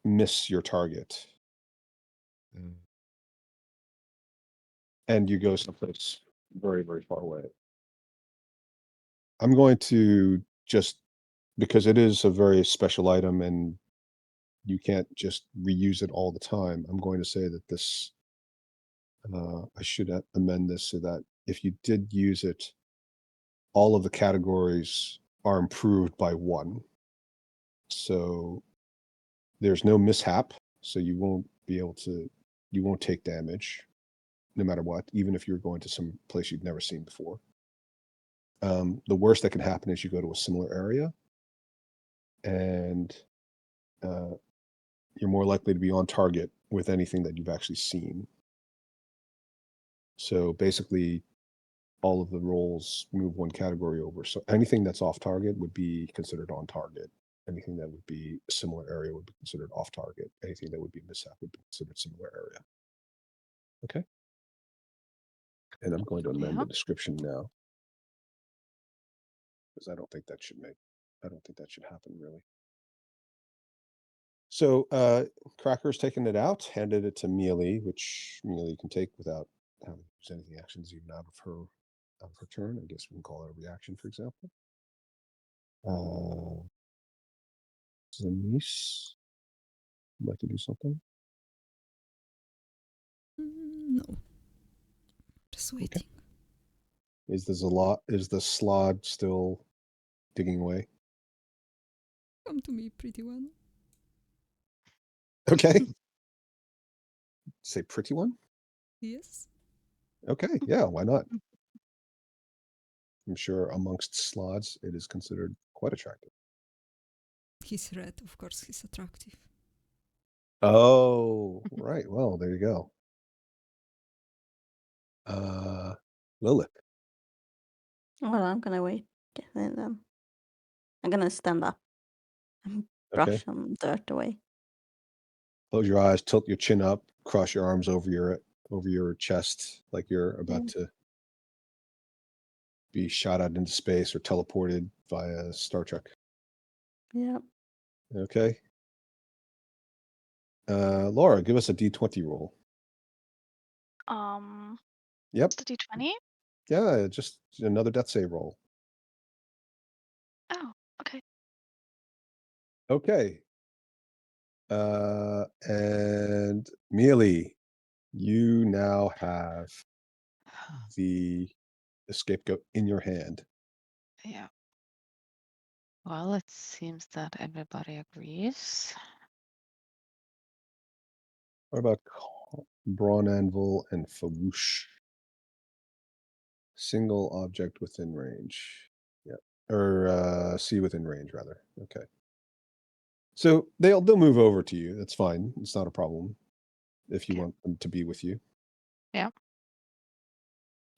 miss your target. And you go someplace very, very far away. I'm going to just, because it is a very special item and you can't just reuse it all the time, I'm going to say that this, I should amend this so that if you did use it, all of the categories are improved by 1. So there's no mishap, so you won't take damage no matter what, even if you're going to some place you've never seen before. The worst that can happen is you go to a similar area and you're more likely to be on target with anything that you've actually seen. So basically, all of the rolls move 1 category over. So anything that's off target would be considered on target. Anything that would be a similar area would be considered off target. Anything that would be mishap would be considered similar area. Okay. And I'm going to amend the description now, because I don't think that should happen really. So Cracker's taken it out, handed it to Mealy, which Mealy can take without having to use any actions even out of her turn. I guess we can call it a reaction, for example. Zanice. Would like to do something? No. Just waiting. Is the slod still digging away? Come to me, pretty one. Okay. Say pretty one? Yes. Okay, yeah, why not? I'm sure amongst slods it is considered quite attractive. He's red, of course he's attractive. Oh, right. Well, there you go. Lilith. Well, I'm gonna wait. And then I'm gonna stand up and brush Okay. some dirt away. Close your eyes, tilt your chin up, cross your arms over your chest like you're about to be shot out into space or teleported via Star Trek. Yeah. Okay. Laura, give us a D20 roll. Yep. The D20? Yeah, just another death save roll. Oh, okay. Okay. And Mealy, you now have the scapegoat in your hand. Yeah. Well, it seems that everybody agrees. What about Brawn Anvil and Fawoosh? Single object within range. Yeah. Or see within range, rather. Okay. So they'll move over to you. That's fine. It's not a problem if you Okay. want them to be with you. Yeah.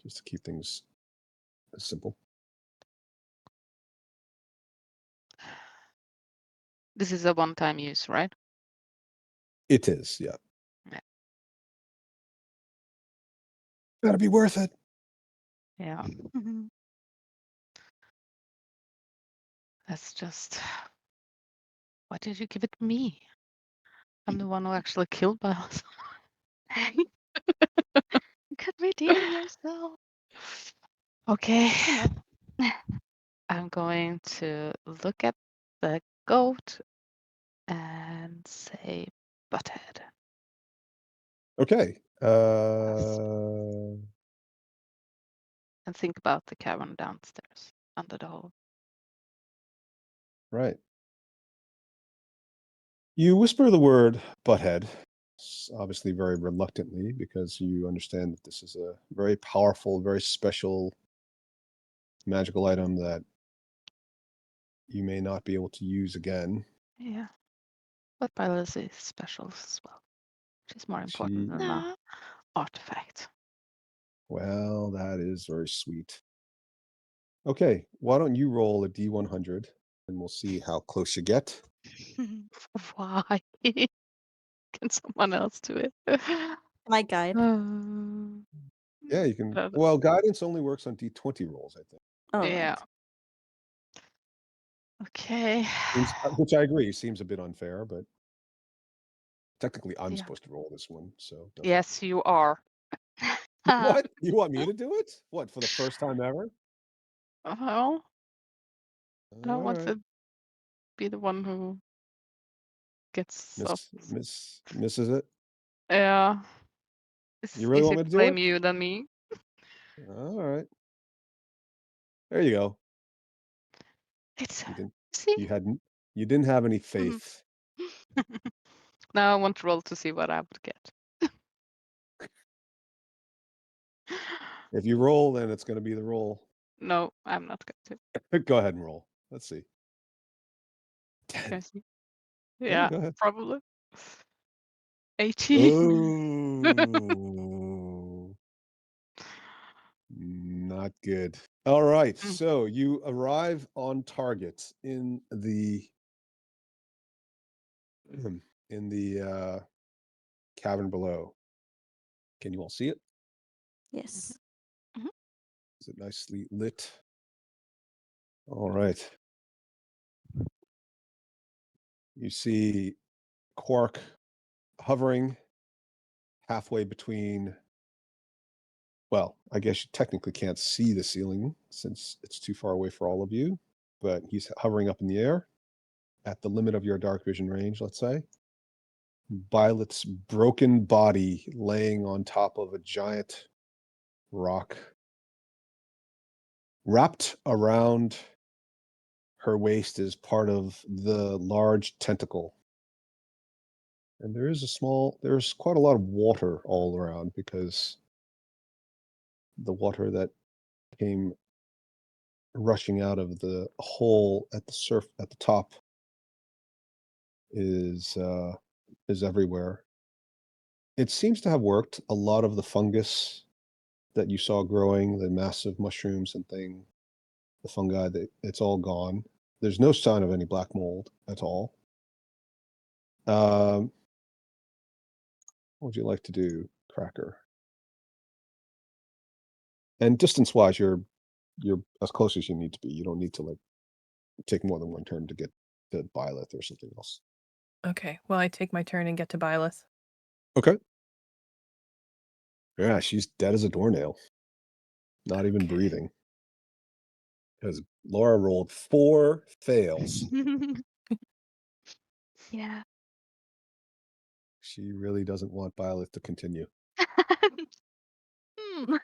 Just to keep things simple. This is a one-time use, right? It is, yeah. Yeah. Gotta be worth it. Yeah. That's just. Why did you give it me? I'm the one who actually killed Byleth. You could redeem yourself. Okay. You know. I'm going to look at the goat and say butthead. Okay. And think about the cavern downstairs under the hole. Right. You whisper the word butthead, obviously very reluctantly, because you understand that this is a very powerful, very special magical item that you may not be able to use again. Yeah. But Byleth is special as well. She's more important She, than the artifact. well, that is very sweet. Okay, why don't you roll a D100 and we'll see how close you get. Why? Can someone else do it? Can I guide? Yeah, you can. But, Well, guidance only works on D20 rolls, I think. All yeah. right. Okay. Which I agree seems a bit unfair, but technically I'm Yeah. supposed to roll this one, so. Yes, you are. What? You want me to do it? What, for the first time ever? Well, I don't want Alright. to be the one who gets up. Misses it? Yeah. It's You really want easier me to to do blame it? you than me. Alright. There you go. It's You didn't see. you didn't have any faith. Now I want to roll to see what I would get. If you roll, then it's gonna be the roll. No, I'm not going to. Go ahead and roll. Let's see. Can I 10. see? Yeah, Yeah, go ahead. probably. 18. Oh. Not good. All right. So you arrive on target in the cavern below. Can you all see it? Yes. Is it nicely lit? All right. You see Quark hovering halfway between. Well, I guess you technically can't see the ceiling since it's too far away for all of you, but he's hovering up in the air at the limit of your dark vision range, let's say. Byleth's broken body laying on top of a giant rock. Wrapped around her waist is part of the large tentacle. And there's quite a lot of water all around because the water that came rushing out of the hole at the top is everywhere. It seems to have worked. A lot of the fungus that you saw growing, the massive mushrooms and the fungi, it's all gone. There's no sign of any black mold at all. What would you like to do, Cracker? And distance-wise, you're as close as you need to be. You don't need to like take more than one turn to get to Byleth or something else. Okay. Well, I take my turn and get to Byleth. Okay. Yeah, she's dead as a doornail. Not even Okay. breathing. Because Laura rolled 4 fails. Yeah. She really doesn't want Byleth to continue. Hmm.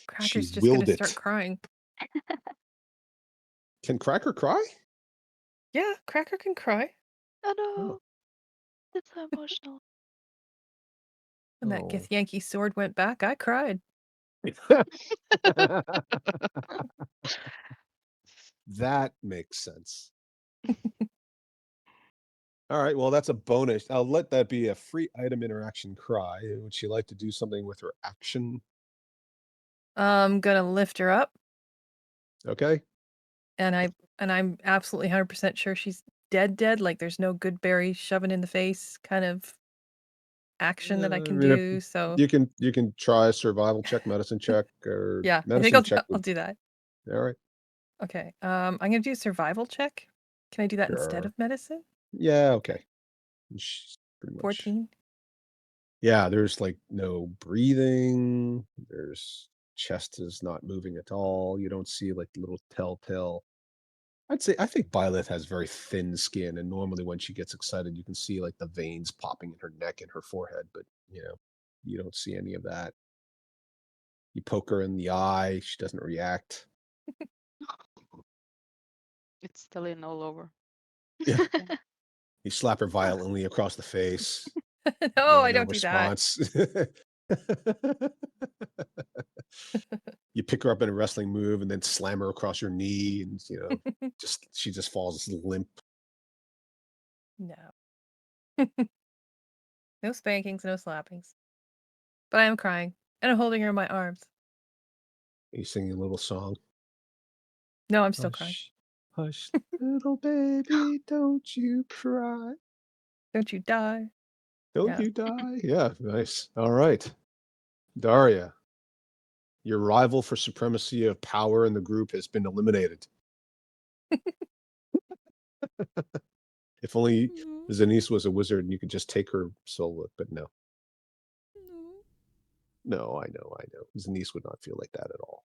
Cracker's She just gonna willed start it. crying. Can Cracker cry? Yeah, Cracker can cry. Oh no. Oh. It's so emotional. When that Oh. Githyanki sword went back, I cried. That makes sense. All right, well, that's a bonus. I'll let that be a free item interaction cry. Would she like to do something with her action? I'm gonna lift her up, Okay. and I'm absolutely 100% sure she's dead. Like there's no good berry shoving in the face kind of action that I can mean, do. So you can try a survival check, medicine check, or yeah, I think medicine check. I'll do that. All right. Okay. I'm gonna do survival check. Can I do that instead Sure. of medicine? Yeah, okay. She's pretty much 14. Yeah, there's like no breathing. There's chest is not moving at all. You don't see like little telltale. I think Byleth has very thin skin, and normally when she gets excited, you can see like the veins popping in her neck and her forehead, but you don't see any of that. You poke her in the eye, she doesn't react. It's still in all over. Yeah. You slap her violently across the face. No, I don't do that. response. You pick her up in a wrestling move and then slam her across your knee, and she just falls limp. No. No spankings, no slappings. But I am crying, and I'm holding her in my arms. You singing a little song. No, I'm still crying. Hush, little baby, don't you cry. Don't you die. Don't Yeah. you die. Yeah, nice. All right. Daria, your rival for supremacy of power in the group has been eliminated. If only No, Zanice was a wizard and you could just take her soul, but no. no. No, I know. Zanice would not feel like that at all.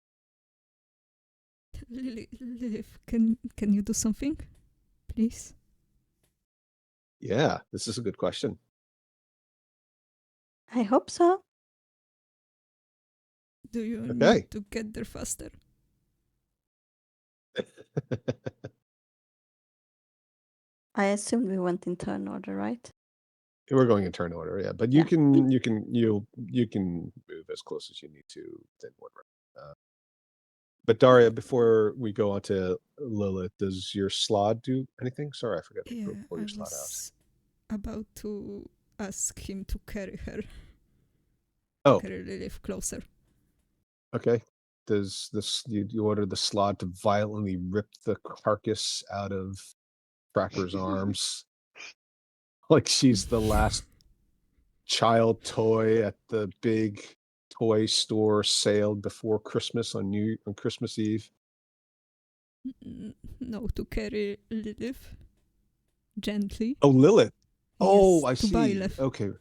Lilith, can you do something, please? Yeah, this is a good question. I hope so. Do you Okay. need to get there faster? I assumed we went in turn order, right? We're going in turn order, yeah. But you Yeah. can move as close as you need to within one round. But Daria, before we go on to Lilith, does your slot do anything? Sorry, I forgot to Yeah, pull I your slot out. was about to ask him to carry her. Oh, Carry Lilith closer. okay. Does you order the slot to violently rip the carcass out of Cracker's arms, like she's the last child toy at the big toy store sale before Christmas on Christmas Eve? No, to carry Lilith gently. Oh, Lilith. Oh, Yes, I to see. Byleth. Okay.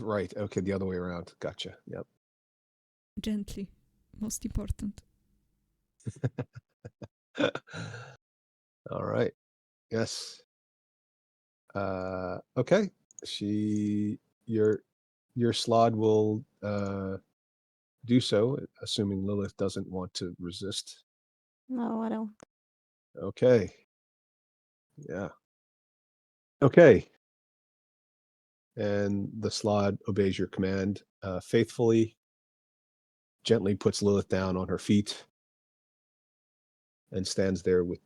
Right. Okay, the other way around. Gotcha. Yep. Gently, most important. All right. Yes. Okay. Your slod will do so, assuming Lilith doesn't want to resist. No, I don't. Okay. Yeah. Okay. And the slod obeys your command faithfully, gently puts Lilith down on her feet, and stands there with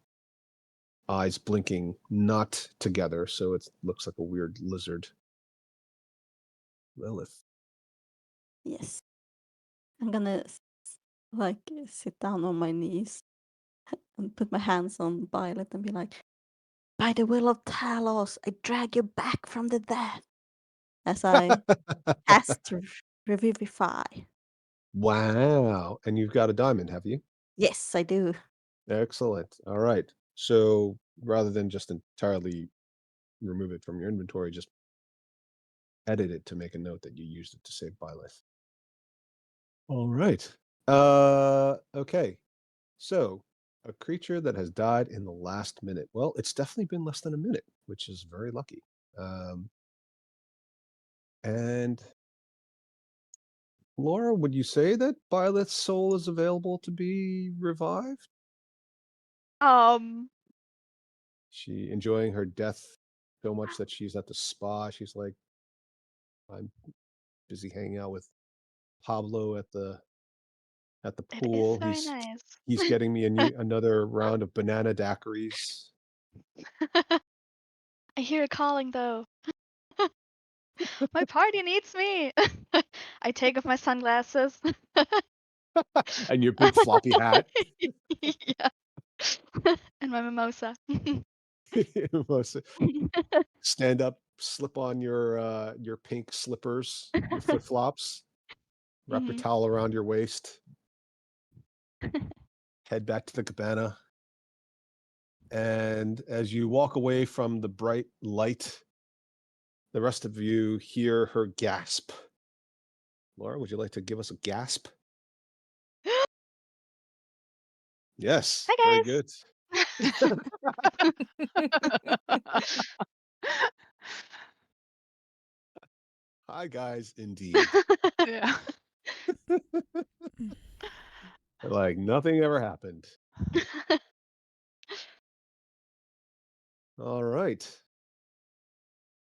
eyes blinking, not together, so it looks like a weird lizard. Lilith. Yes. I'm gonna like sit down on my knees and put my hands on Byleth and be like, by the will of Talos, I drag you back from the dead. As I cast to revivify. Wow. And you've got a diamond, have you? Yes, I do. Excellent. All right. So rather than just entirely remove it from your inventory, just edit it to make a note that you used it to save Byleth. All right. Okay. So a creature that has died in the last minute. Well, it's definitely been less than a minute, which is very lucky. And Laura, would you say that Byleth's soul is available to be revived? She enjoying her death so much that she's at the spa. She's like, I'm busy hanging out with Pablo at the It is pool. very nice. He's getting me another round of banana daiquiris. I hear it calling though. My party needs me. I take off my sunglasses. And your big floppy hat. Yeah. And my mimosa. Stand up, slip on your pink slippers, your flip flops, wrap your Mhm. towel around your waist, head back to the cabana. And as you walk away from the bright light, the rest of you hear her gasp. Laura, would you like to give us a gasp? Yes, very Hi good. guys. Hi, guys, indeed. Yeah. Like nothing ever happened. All right.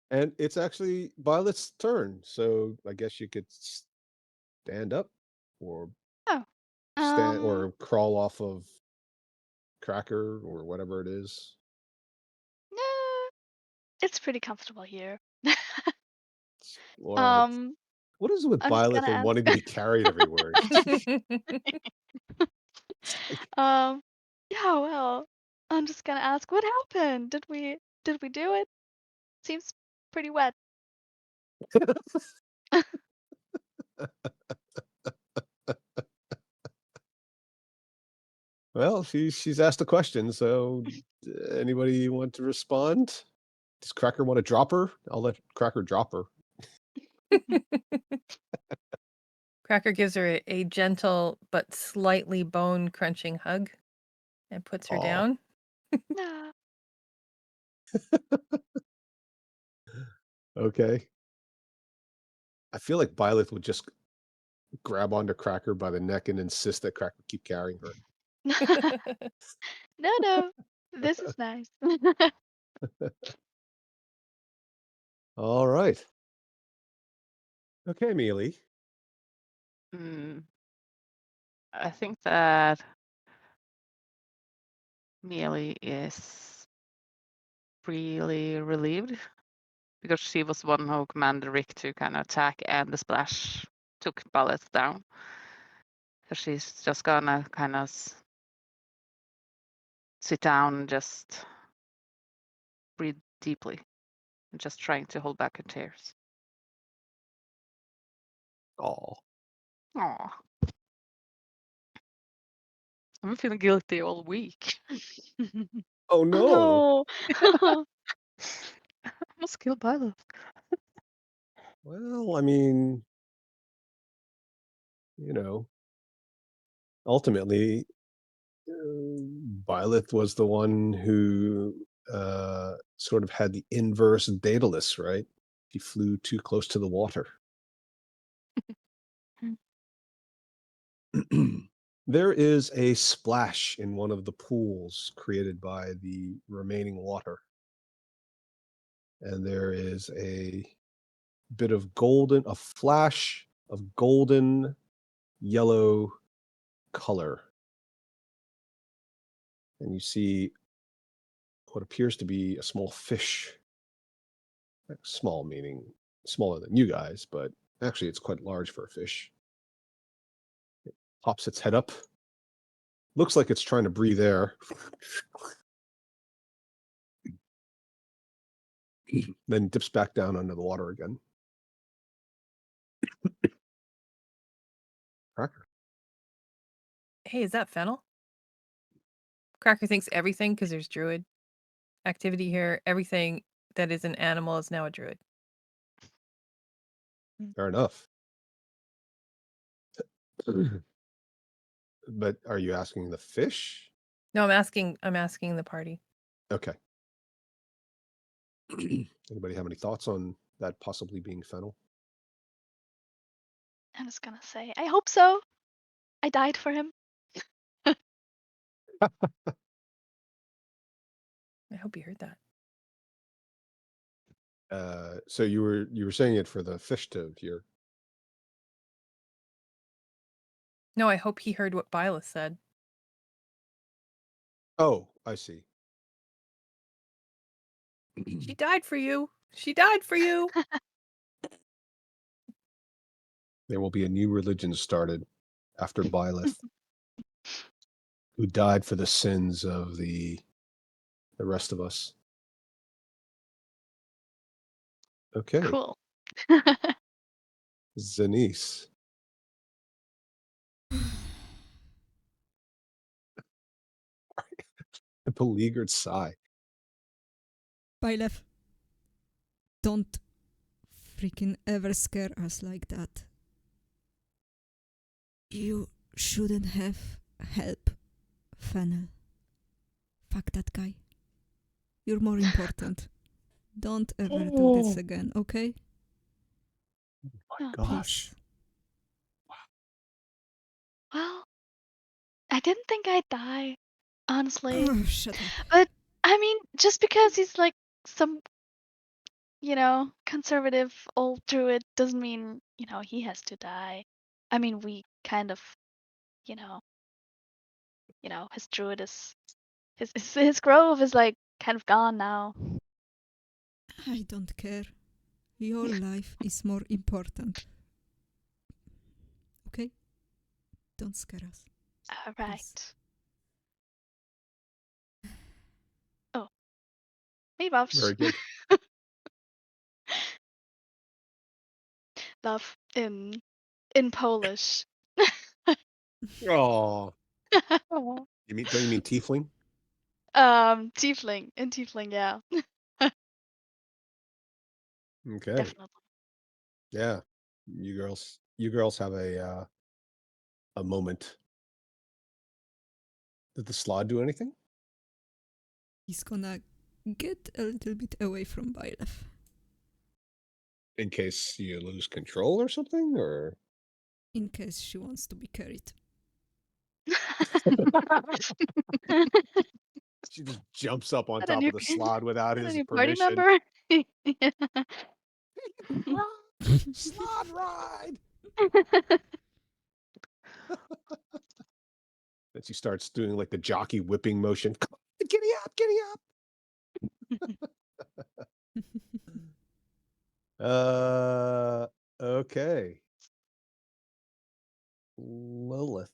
And it's actually Violet's turn, so I guess you could stand up or Oh. stand or crawl off of Cracker or whatever it is. No, it's pretty comfortable here. Laura, what is it with I'm just Byleth gonna and ask. wanting to be carried everywhere? It's like, Yeah, well, I'm just gonna ask, what happened? Did we do it? Seems pretty wet. well, she's asked a question, so anybody want to respond? Does Cracker want to drop her? I'll let Cracker drop her. Cracker gives her a gentle but slightly bone crunching hug and puts her Aw. down. No. Okay. I feel like Byleth would just grab onto Cracker by the neck and insist that Cracker keep carrying her. No. This is nice. All right. Okay, Mealy. I think that Mealy is really relieved because she was the one who commanded Rick to kind of attack, and the splash took Byleth down. So she's just gonna kind of sit down and just breathe deeply and just trying to hold back her tears. Oh. Aw. I've been feeling guilty all week. Oh no. Oh I must kill Byleth. Well, I mean, ultimately, Byleth was the one who sort of had the inverse Daedalus, right? He flew too close to the water. There is a splash in one of the pools created by the remaining water. And there is a bit of a flash of golden yellow color. And you see what appears to be a small fish. Small meaning smaller than you guys, but actually it's quite large for a fish. It pops its head up. Looks like it's trying to breathe air. Then dips back down under the water again. Cracker. Hey, is that Fennal? Cracker thinks everything, because there's druid activity here. Everything that is an animal is now a druid. Fair enough. But are you asking the fish? No, I'm asking the party. Okay. Anybody have any thoughts on that possibly being Fennel? I'm just gonna say, I hope so. I died for him. I hope you heard that. So you were saying it for the fish to hear. No, I hope he heard what Byleth said. Oh, I see. She died for you. She died for you. There will be a new religion started after Byleth, who died for the sins of the rest of us. Okay. Cool. Zanice. A beleaguered sigh. Byleth, don't freaking ever scare us like that. You shouldn't have help, Fennel. Fuck that guy. You're more important. Don't ever do this again, okay? My Oh, gosh. Please. Well, I didn't think I'd die, honestly. Oh, shut up. But I mean, just because he's like some, conservative old druid doesn't mean, he has to die. I mean, we kind of, you know, his druid is his grove is like kind of gone now. I don't care. Your life is more important. Okay? Don't scare us. All Please. right. Oh, hey, Bobs. Very good. Love in Polish. Oh, don't you mean tiefling? Tiefling, yeah. Okay. Definitely. Yeah. You girls have a moment. Did the slot do anything? He's gonna get a little bit away from Byleth. In case you lose control or something, or In case she wants to be carried. she just jumps up on Is that a top new of the slot without is that a his new party permission. member? Slot ride. Then she starts doing like the jockey whipping motion. Come on, giddy up. Okay. Lilith.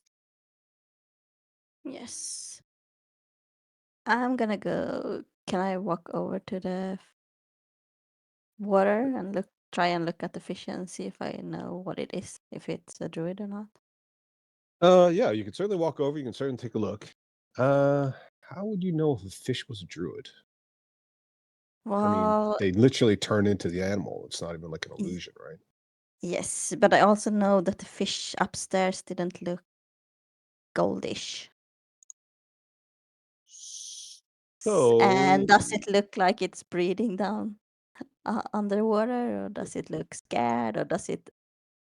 Yes. I'm gonna go. Can I walk over to the water and try and look at the fish and see if I know what it is, if it's a druid or not? Yeah, you can certainly walk over. You can certainly take a look. How would you know if a fish was a druid? I mean, Well, they literally turn into the animal. It's not even like an illusion, right? yes, but I also know that the fish upstairs didn't look goldish. And does So it look like it's breathing down underwater, or does it look scared, or does it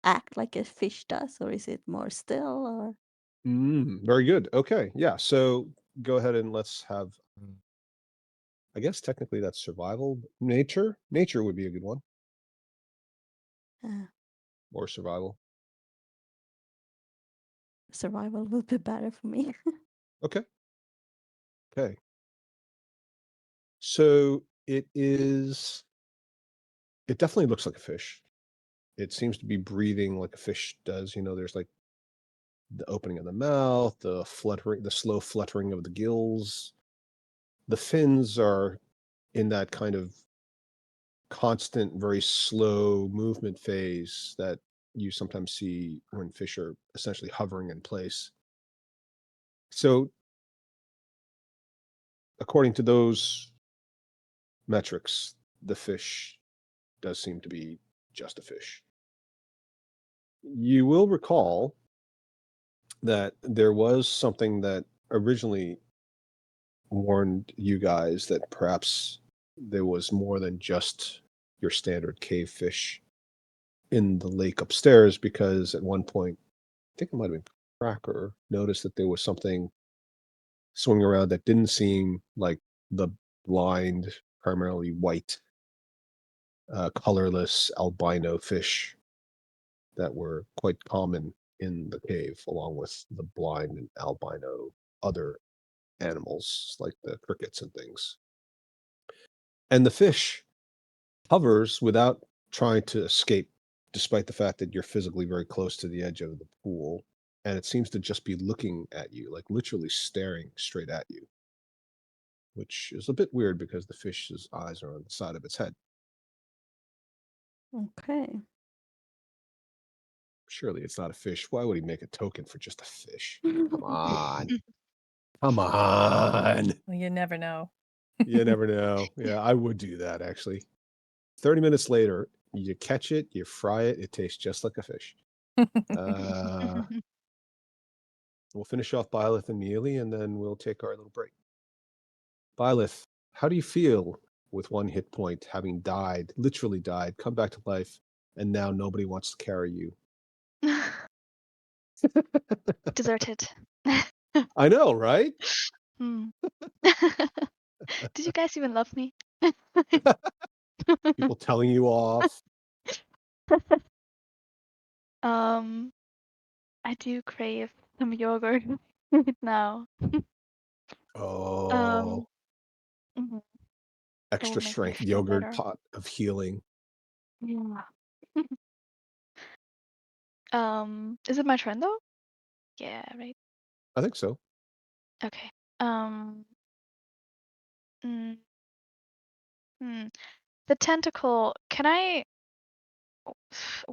act like a fish does, or is it more still, or very good. Okay, yeah. So go ahead and let's have. I guess technically that's survival. Nature. Nature would be a good one. uh, Or survival. survival will be better for me? Okay. Okay. So it is. It definitely looks like a fish. It seems to be breathing like a fish does. There's like the opening of the mouth, the fluttering, the slow fluttering of the gills. The fins are in that kind of constant, very slow movement phase that you sometimes see when fish are essentially hovering in place. So, according to those metrics, the fish does seem to be just a fish. You will recall that there was something that originally warned you guys that perhaps there was more than just your standard cave fish in the lake upstairs, because at one point, I think it might have been Cracker, noticed that there was something swimming around that didn't seem like the blind, primarily white, colorless albino fish that were quite common in the cave, along with the blind and albino other animals like the crickets and things. And the fish hovers without trying to escape, despite the fact that you're physically very close to the edge of the pool. And it seems to just be looking at you, like literally staring straight at you, which is a bit weird because the fish's eyes are on the side of its head. Okay. Surely it's not a fish. Why would he make a token for just a fish? Come on. Come on. Well, you never know. You never know. Yeah, I would do that actually. 30 minutes later, you catch it, you fry it, it tastes just like a fish. We'll finish off Byleth and Mealy, and then we'll take our little break. Byleth, how do you feel with one hit point, having died, literally died, come back to life, and now nobody wants to carry you? Deserted. I know, right? Hmm. Did you guys even love me? People telling you off. I do crave some yogurt right now. Oh, Um, mhm, it will extra make me strength feel yogurt better. pot of healing. Yeah. Is it my turn though? Yeah, right. I think so. Okay. Um, mm, hmm. The tentacle,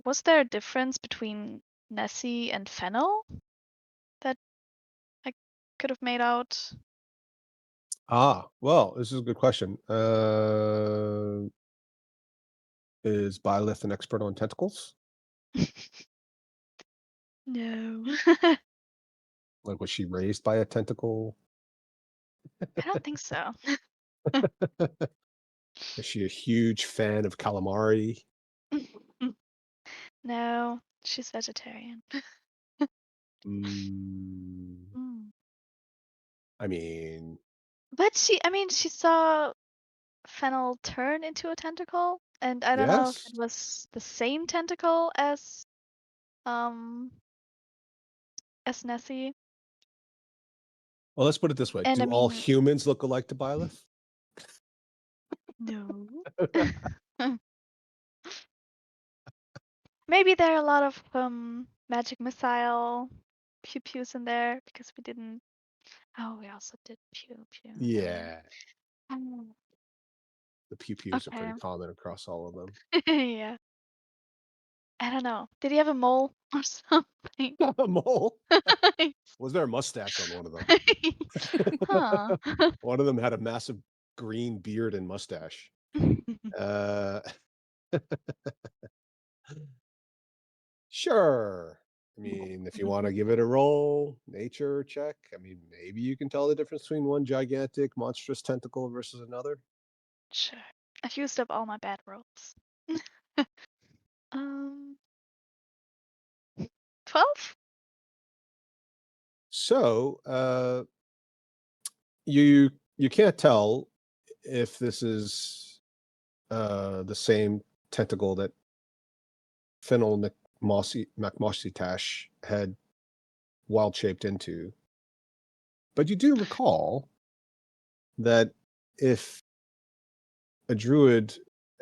was there a difference between Nessie and Fennel that I could have made out? Well, this is a good question. Is Byleth an expert on tentacles? No. Like, was she raised by a tentacle? I don't think so. Is she a huge fan of calamari? No, she's vegetarian. Mm, Mm. I mean, But she saw Fennel turn into a tentacle, and I don't know if yes. it was the same tentacle um as Nessie. Well, let's put it this way. And I Do all mean, humans look alike to Byleth? no. Maybe there are a lot of magic missile pew pews in there because we didn't. Oh, we also did pew pew. Yeah. Mm. The pew pews are Okay. pretty common across all of them. Yeah. I don't know. Did he have a mole or something? A mole. Was there a mustache on one of them? Huh. One of them had a massive green beard and mustache. Uh, sure. I mean, if you want to give it a roll, nature check, I mean, maybe you can tell the difference between one gigantic, monstrous tentacle versus another. Sure. I've used up all my bad rolls. um, 12? So, you can't tell if this is the same tentacle that Fennal McMossitash had wild shaped into. But you do recall that if a druid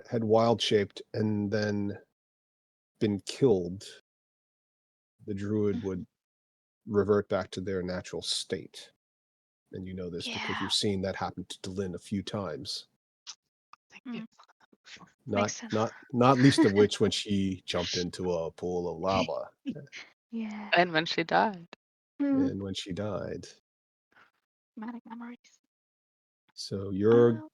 had wild shaped and then been killed, the druid would revert back to their natural state. And you know this because Yeah. you've seen that happen to Delin a few times. Thank you. Not Makes sense. not least of which when she jumped into a pool of lava Yeah. And when she died. and when she died. Traumatic memories. So your Well,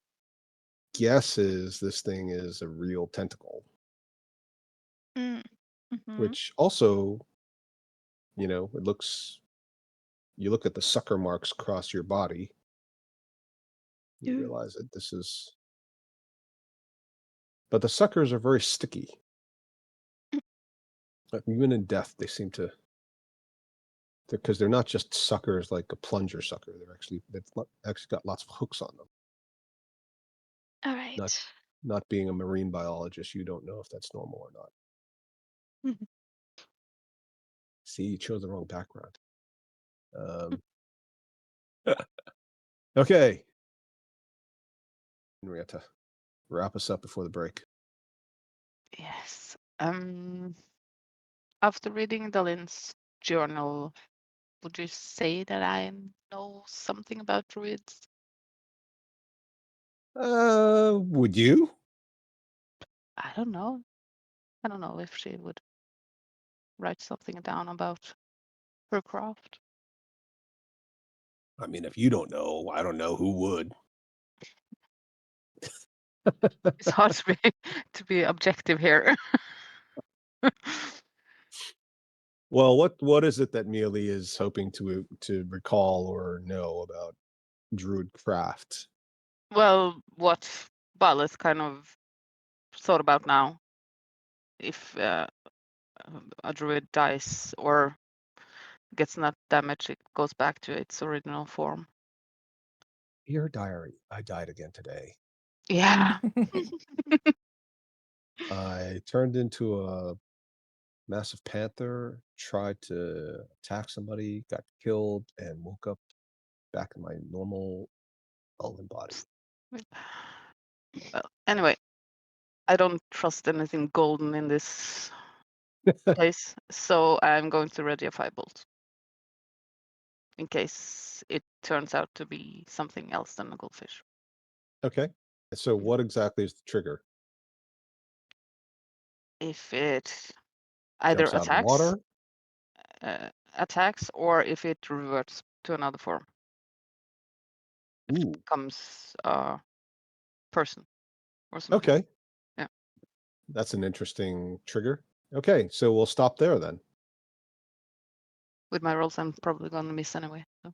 guess is this thing is a real tentacle, mhm. which also, it looks, you look at the sucker marks across your body, you Ooh. realize that this is, but the suckers are very sticky. Like, even in death, they seem to, because they're not just suckers like a plunger sucker. They've actually got lots of hooks on them. All right. Not being a marine biologist, you don't know if that's normal or not. Mhm. See, you chose the wrong background. Okay. Henrietta, wrap us up before the break. Yes. After reading Dalin's journal, would you say that I know something about druids? Would you? I don't know. I don't know if she would write something down about her craft. I mean, if you don't know, I don't know who would. It's hard to be objective here. Well, what is it that Mealy is hoping to recall or know about druid craft? Well, what Byleth kind of thought about now, if a druid dies or gets not damaged, it goes back to its original form. Dear diary, I died again today. Yeah. I turned into a massive panther, tried to attack somebody, got killed, and woke up back in my normal elven body. Well, anyway, I don't trust anything golden in this place, so I'm going to ready a firebolt in case it turns out to be something else than a goldfish. Okay. So what exactly is the trigger? If it either Jumps out of the water? attacks or if it reverts to another form. If it Ooh. becomes a person or something. Okay. Yeah. That's an interesting trigger. Okay, so we'll stop there then. With my rolls, I'm probably going to miss anyway. So.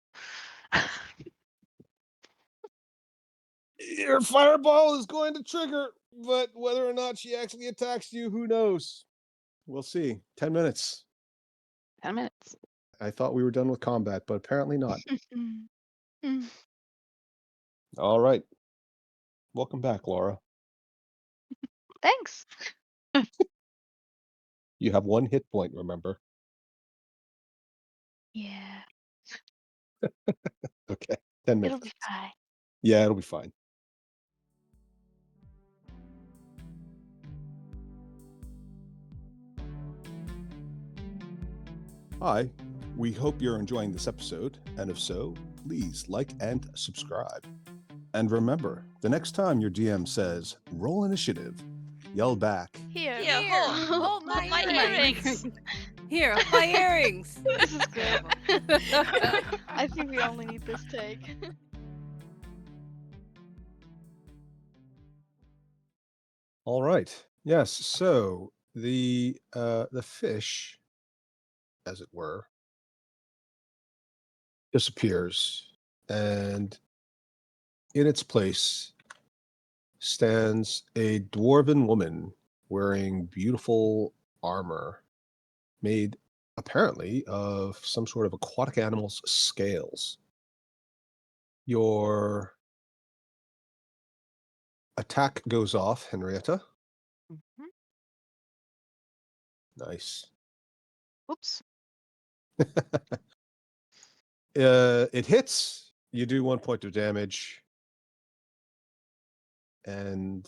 Your fireball is going to trigger, but whether or not she actually attacks you, who knows? We'll see. 10 minutes. 10 minutes. I thought we were done with combat, but apparently not. Mm. All right. Welcome back, Laura. Thanks. You have 1 hit point, remember? Yeah. Okay. 10 It'll minutes. be fine. Yeah, it'll be fine. Hi, we hope you're enjoying this episode, and if so, please like and subscribe. And remember, the next time your DM says, roll initiative, yell back, Here, hold my earrings. Here, hold my earrings. This is good. I think we only need this take. All right. Yes. So the fish as it were, disappears, and in its place stands a dwarven woman wearing beautiful armor made apparently of some sort of aquatic animal's scales. Your attack goes off, Henrietta. Mhm. Nice. Oops. It hits. You do 1 point of damage. And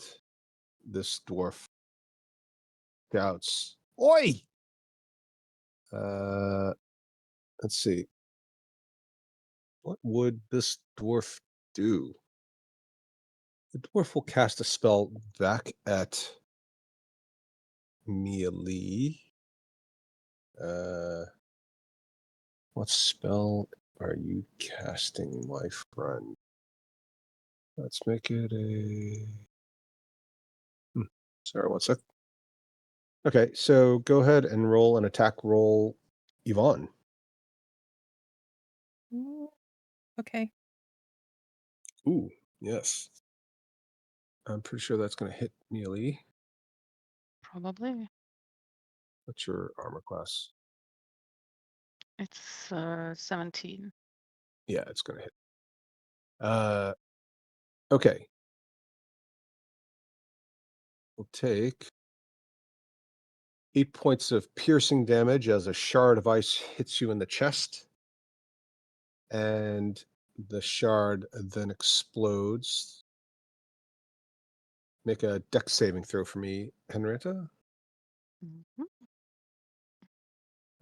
this dwarf shouts, "Oi!" Let's see. What would this dwarf do? The dwarf will cast a spell back at Mealy. What spell are you casting, my friend? Let's make it a... Sorry, 1 sec. Okay, so go ahead and roll an attack roll, Yvonne. Okay. Ooh, yes. I'm pretty sure that's going to hit Mealy. Probably. What's your armor class? It's 17. Yeah, it's going to hit. Okay. We'll take 8 points of piercing damage as a shard of ice hits you in the chest. And the shard then explodes. Make a dex saving throw for me, Henrietta. Mhm.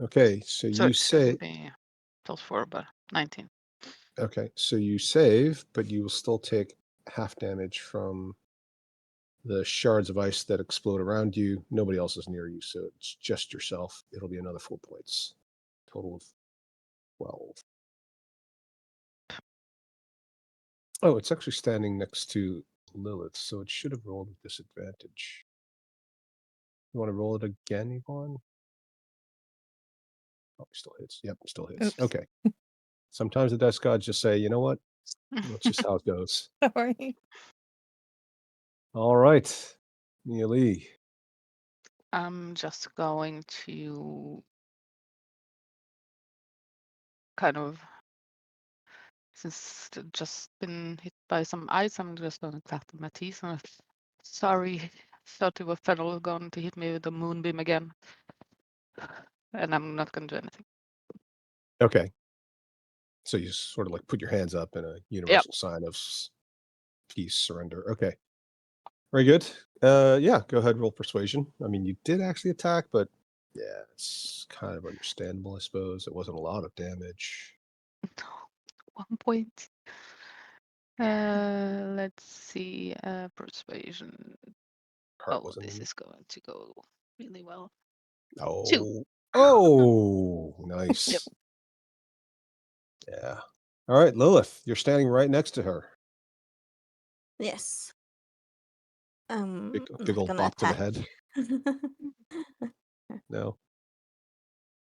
Okay, so So you it say... shouldn't be +4, but 19. Okay, so you save, but you will still take half damage from the shards of ice that explode around you. Nobody else is near you, so it's just yourself. It'll be another 4 points. Total of 12. Oh, it's actually standing next to Lilith, so it should have rolled with disadvantage. You want to roll it again, Yvonne? Oh, still hits. Yep, still hits. Oops. Okay. Sometimes the dice gods just say, you know what? That's just how it goes. Sorry. All right. Mealy. I'm just going to kind of, since I've just been hit by some ice, I'm just going to clatter my teeth. And sorry, thought you were Fennal going to hit me with the moonbeam again. And I'm not going to do anything. Okay. So you sort of like put your hands up in a universal sign of peace, surrender. Okay. Very good. Yeah, go ahead, roll persuasion. I mean, you did actually attack, but yeah, it's kind of understandable, I suppose. It wasn't a lot of damage. 1 point. Let's see. Persuasion. Heart Oh, wasn't this in it. is going to go really well. Oh. Oh, nice. Yep. Yeah. All right, Lilith, you're standing right next to her. Yes. Big I'm big not old gonna bop to the attack. head. No.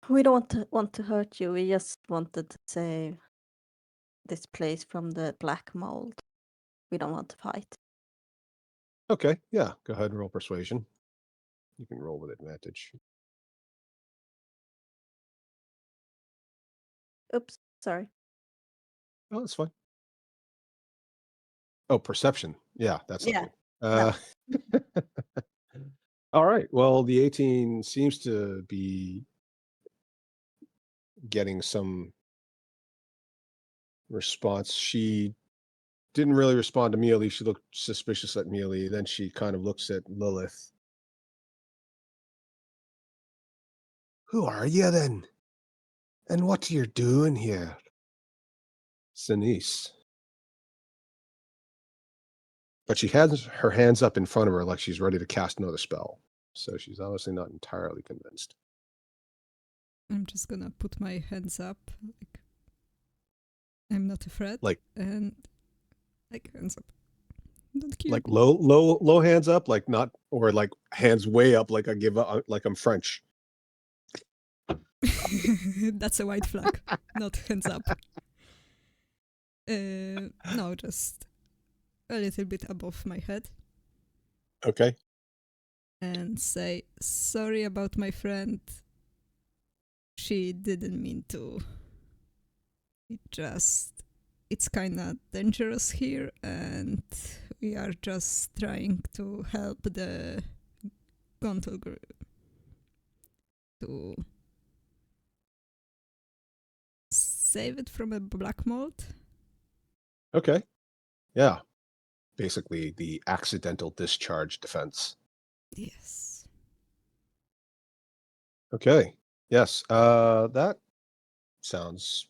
We don't want to hurt you. We just wanted to save this place from the black mold. We don't want to fight. Okay, yeah, go ahead and roll persuasion. You can roll with advantage. Oops, sorry. Oh, that's fine. Oh, perception. Yeah, that's not Yeah, good. All right. Well, the 18 seems to be getting some response. She didn't really respond to Mealy. She looked suspicious at Mealy. Then she kind of looks at Lilith. Who are you then? And what are you doing here? Sinise. But she has her hands up in front of her like she's ready to cast another spell. So she's obviously not entirely convinced. I'm just gonna put my hands up, like I'm not afraid, Like- and like hands up. Don't kill Like me. low hands up, like not, or like hands way up, like I give up, like I'm French. That's a white flag, not hands up. No, just a little bit above my head. Okay. And say, sorry about my friend. She didn't mean to. It's kind of dangerous here, and we are just trying to help the Gauntlgrym to save it from a black mold. Okay. Yeah. Basically the accidental discharge defense. Yes. Okay. Yes. That sounds,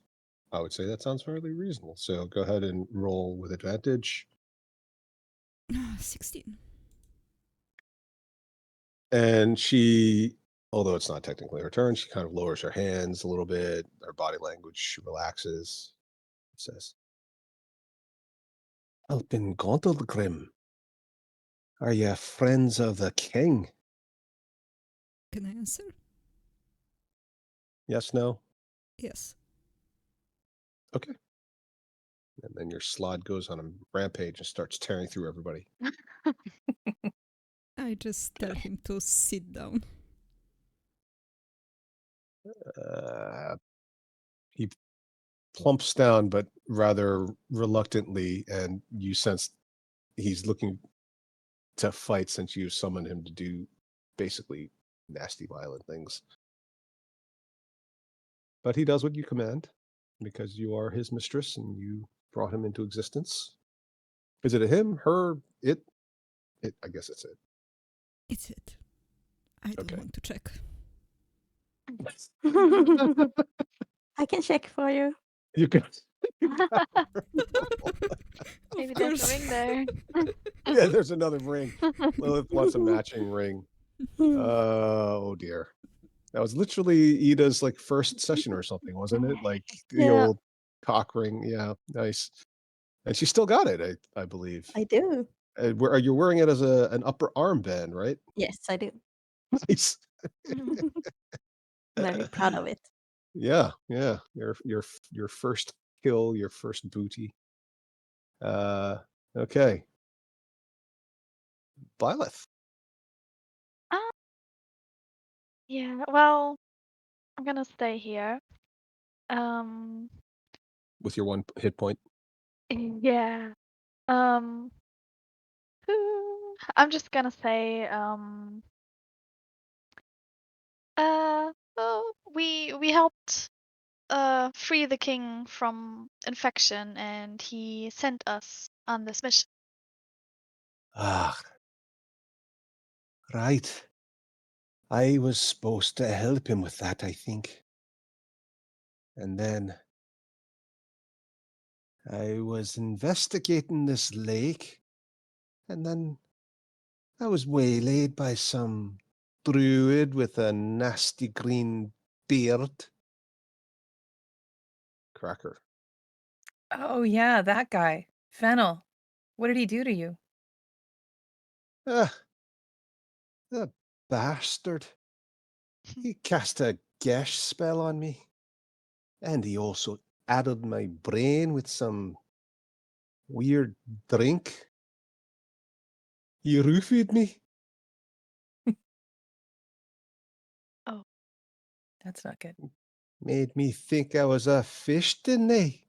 I would say that sounds fairly reasonable. So go ahead and roll with advantage. 16. And she, although it's not technically her turn, she kind of lowers her hands a little bit. Her body language relaxes. It says, Helpin Gauntlgrym. Are you friends of the king? Can I answer? Yes, no? Yes. Okay. And then your slod goes on a rampage and starts tearing through everybody. I just tell him to sit down. He plumps down, but rather reluctantly, and you sense he's looking to fight since you summoned him to do basically nasty, violent things. But he does what you command because you are his mistress and you brought him into existence. Is it a him, her, it? I guess it's it. It's it. I don't Okay. want to check. I can check for you. You can. Maybe Of there's a course. ring there. Yeah, there's another ring. Lilith wants a matching ring. Oh dear. That was literally Ida's like first session or something, wasn't it? Like the Yeah. old cock ring. Yeah, nice. And she still got it, I believe. I do. Where are you wearing it as an upper armband, right? Yes, I do. Nice. Very proud of it. Yeah, yeah. Your first kill, your first booty. Okay. Byleth. Um, yeah, well, I'm gonna stay here. Um, With your one hit point. yeah. Um, I'm just gonna say, oh, we helped free the king from infection, and he sent us on this mission. Ah, right. I was supposed to help him with that, I think. And then I was investigating this lake, and then I was waylaid by some druid with a nasty green beard. Cracker. Oh yeah, that guy. Fennal. What did he do to you? Ah, the bastard. He cast a gash spell on me. And he also addled my brain with some weird drink. He roofied me. Oh, That's not good. Made me think I was a fish, didn't he?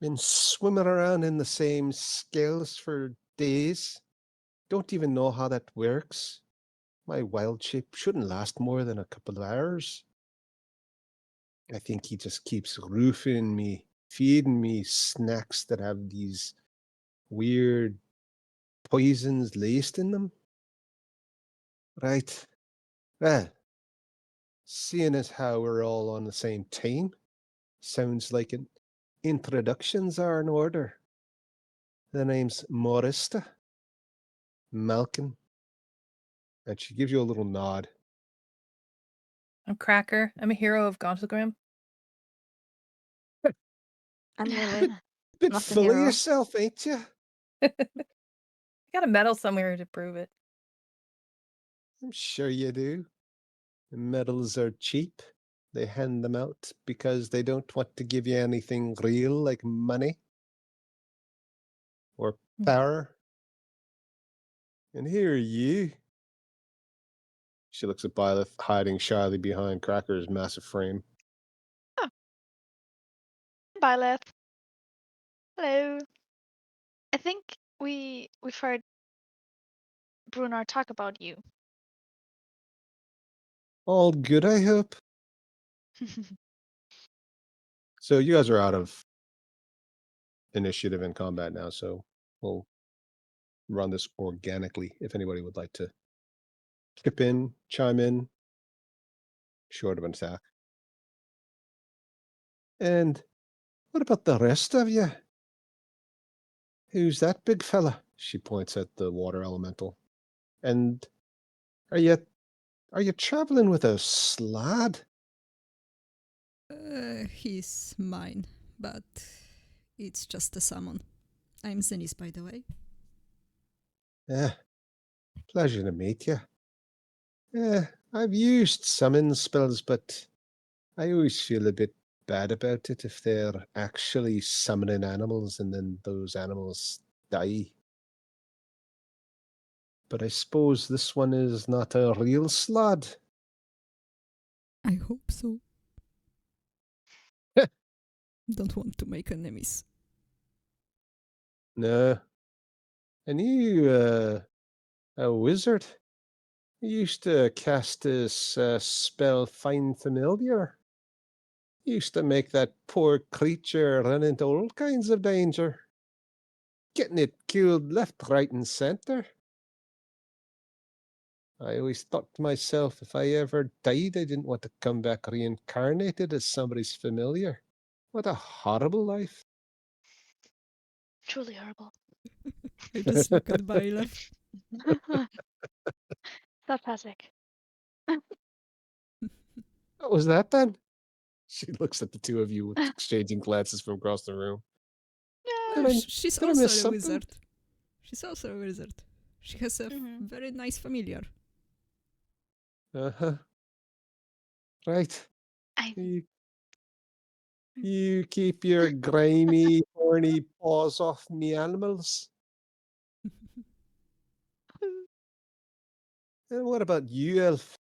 Been swimming around in the same scales for days. Don't even know how that works. My wild shape shouldn't last more than a couple of hours. I think he just keeps roofing me, feeding me snacks that have these weird poisons laced in them. Right. Well, seeing as how we're all on the same team, sounds like introductions are in order. The name's Morista Malkin. And she gives you a little nod. I'm Cracker. I'm a hero of Gauntlgrym. I'm Lilith. Bit Not the full of hero. yourself, ain't you? I got a medal somewhere to prove it. I'm sure you do. The medals are cheap. They hand them out because they don't want to give you anything real like money or power. And here are you. She looks at Byleth, hiding shyly behind Cracker's massive frame. Byleth. Hello. I think we've heard Bruenor talk about you. All good, I hope. So you guys are out of initiative and combat now, so we'll run this organically. If anybody would like to chip in, chime in, short of an attack. And what about the rest of you? Who's that big fella? She points at the water elemental. And are you traveling with a slad? He's mine, but it's just a summon. I'm Zenis, by the way. Yeah, pleasure to meet you. Yeah, I've used summon spells, but I always feel a bit bad about it if they're actually summoning animals and then those animals die. But I suppose this one is not a real slad. I hope so. Don't want to make enemies. No. And you, a wizard? You used to cast this spell Find Familiar. You used to make that poor creature run into all kinds of danger. Getting it killed left, right, and centre. I always thought to myself, if I ever died, I didn't want to come back reincarnated as somebody's familiar. What a horrible life. Truly horrible. I just look at Byleth. Not Patrick. What was that then? She looks at the two of you with exchanging glances from across the room. Yeah. She's did I miss also a something? wizard. She's also a wizard. She has a very nice familiar. Uh-huh. Right. I You keep your grimy, horny paws off me animals. And what about you, Elf?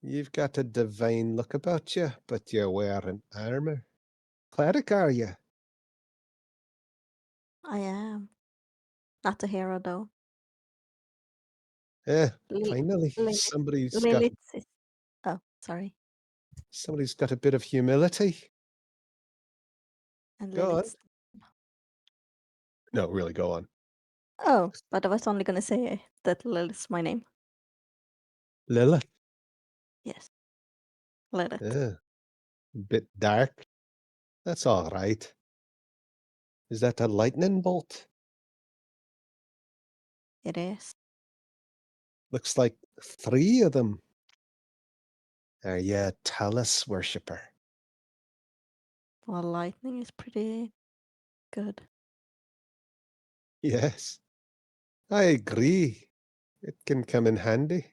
You've got a divine look about you, but you're wearing armor. Cleric, are you? I am. Not a hero, though. Li- Finally, Lilith. somebody's Lilith is... Oh, sorry. got a bit of humility. And Go on. Lilith's... No, really, go on. Oh, but I was only gonna say that Lilith's my name. Lilith. Yes. Lilith. A bit dark. That's all right. Is that a lightning bolt? It is. Looks like 3 of them. Are you a Talus worshipper? Well, lightning is pretty good. Yes, I agree. It can come in handy.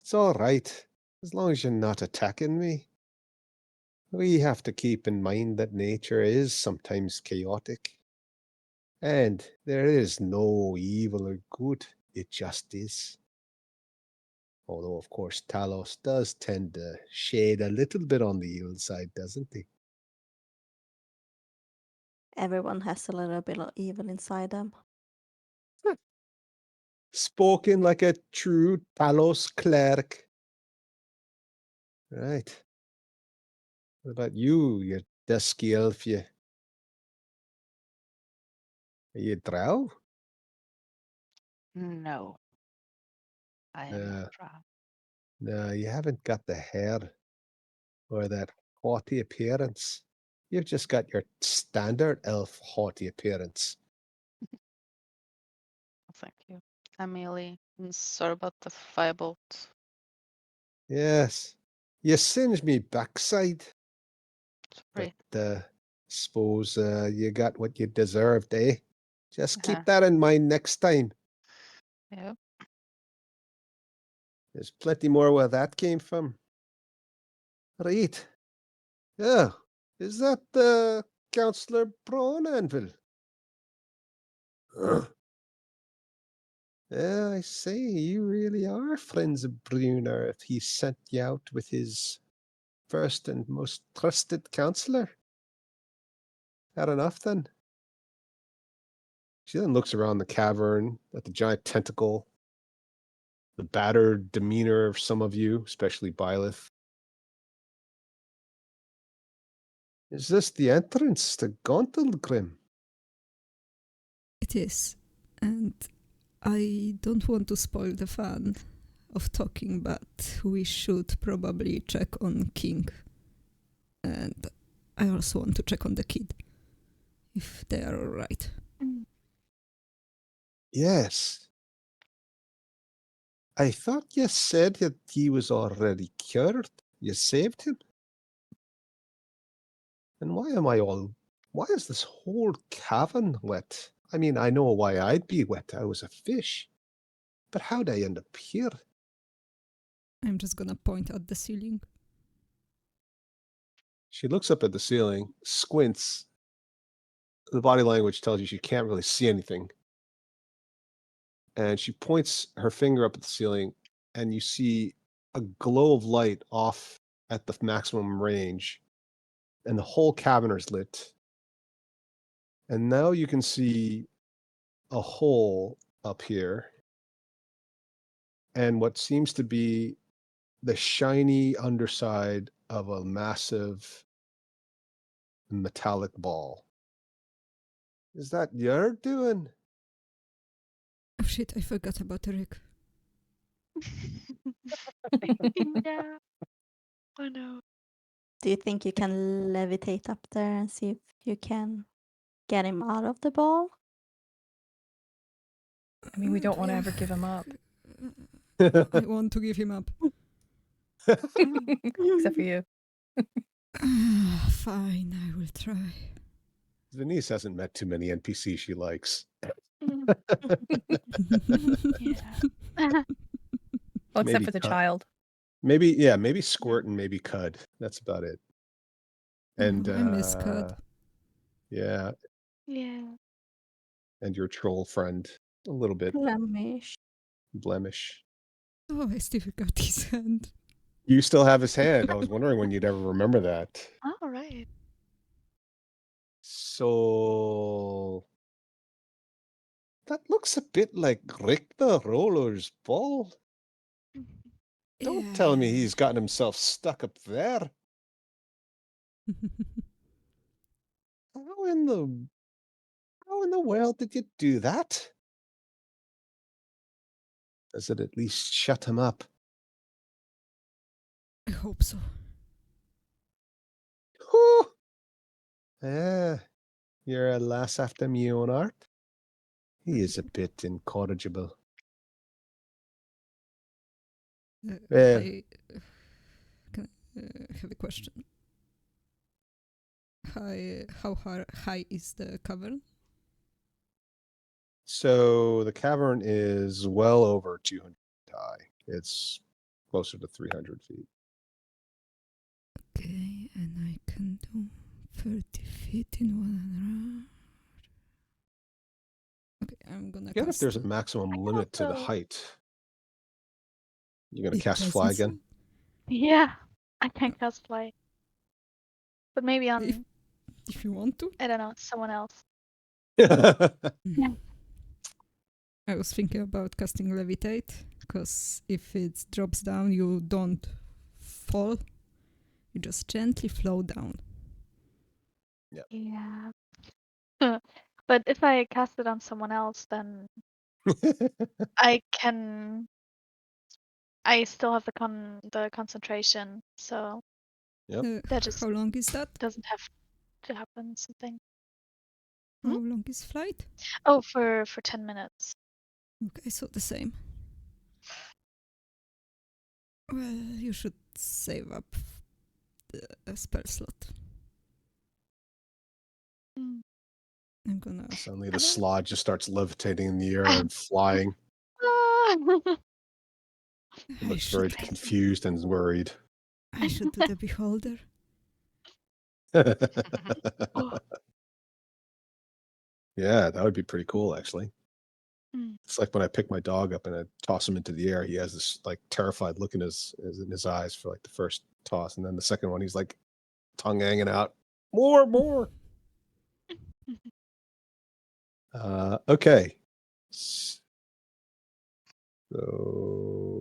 It's all right, as long as you're not attacking me. We have to keep in mind that nature is sometimes chaotic. And there is no evil or good, it just is. Although, of course, Talos does tend to shade a little bit on the evil side, doesn't he? Everyone has a little bit of evil inside them. Spoken like a true Talos cleric. Right. What about you dusky elf? Are you drow? No, I am not drow. No, you haven't got the hair or that haughty appearance. You've just got your standard elf haughty appearance. Thank you. I'm merely sorry about the firebolt. Yes. You singed me backside. Sorry. But suppose you got what you deserved, eh? Just Uh-huh. keep that in mind next time. Yeah. There's plenty more where that came from. Right. Yeah. Is that Councillor Bronanville? Yeah, I say, you really are friends of Bruenor if he sent you out with his first and most trusted councillor. Had enough then? She then looks around the cavern at the giant tentacle, the battered demeanor of some of you, especially Byleth. Is this the entrance to Gauntlgrym? It is. And I don't want to spoil the fun of talking, but we should probably check on King. And I also want to check on the kid, if they are alright. Yes. I thought you said that he was already cured. You saved him? And why is this whole cavern wet? I mean, I know why I'd be wet. I was a fish. But how'd I end up here? I'm just gonna point at the ceiling. She looks up at the ceiling, squints. The body language tells you she can't really see anything. And she points her finger up at the ceiling, and you see a glow of light off at the maximum range, and the whole cavern is lit. And now you can see a hole up here, and what seems to be the shiny underside of a massive metallic ball. Is that your doing? Oh shit, I forgot about Rick. Yeah. I know. Do you think you can levitate up there and see if you can get him out of the ball? I mean, we don't want to ever give him up. I want to give him up. Except for you. Fine, I will try. Denise hasn't met too many NPCs she likes. Yeah. Well, except Maybe for the Cud. child. Maybe Squirt and maybe Cud. That's about it. And I miss Cud. Yeah, Yeah. and your troll friend a little bit blemish. Oh, I still got his hand. You still have his hand. I was wondering when you'd ever remember that. All right. So that looks a bit like Rick the Roller's ball. Don't tell me he's gotten himself stuck up there. How in the world did you do that? Does it at least shut him up? I hope so. Whew. Yeah, you're a lass after me own art. He is a bit incorrigible. I can have a question. How high is the cavern? So the cavern is well over 200 feet high. It's closer to 300 feet. Okay, and I can do 30 feet in 1 round. Okay, I'm gonna Again, if cast. there's a maximum limit to the also- height, you're gonna It cast fly doesn't again. Yeah. I can cast fly. But maybe on, If- If you want to. I don't know, someone else. I was thinking about casting levitate, because if it drops down, you don't fall. You just gently flow down. Yeah. But if I cast it on someone else, then I still have the concentration, so that just How long is that? doesn't have to happen something. How long is flight? Oh, for 10 minutes. Okay, so the same. Well, you should save up a spell slot. Mm. I'm gonna. Suddenly the slod just starts levitating in the air and flying. Ah. He looks very confused and worried. I should do the beholder. Oh. Yeah, that would be pretty cool, actually. Mm. It's like when I pick my dog up and I toss him into the air, he has this like terrified look in his eyes for like the first toss, and then the second one he's like tongue hanging out. More. Okay. So,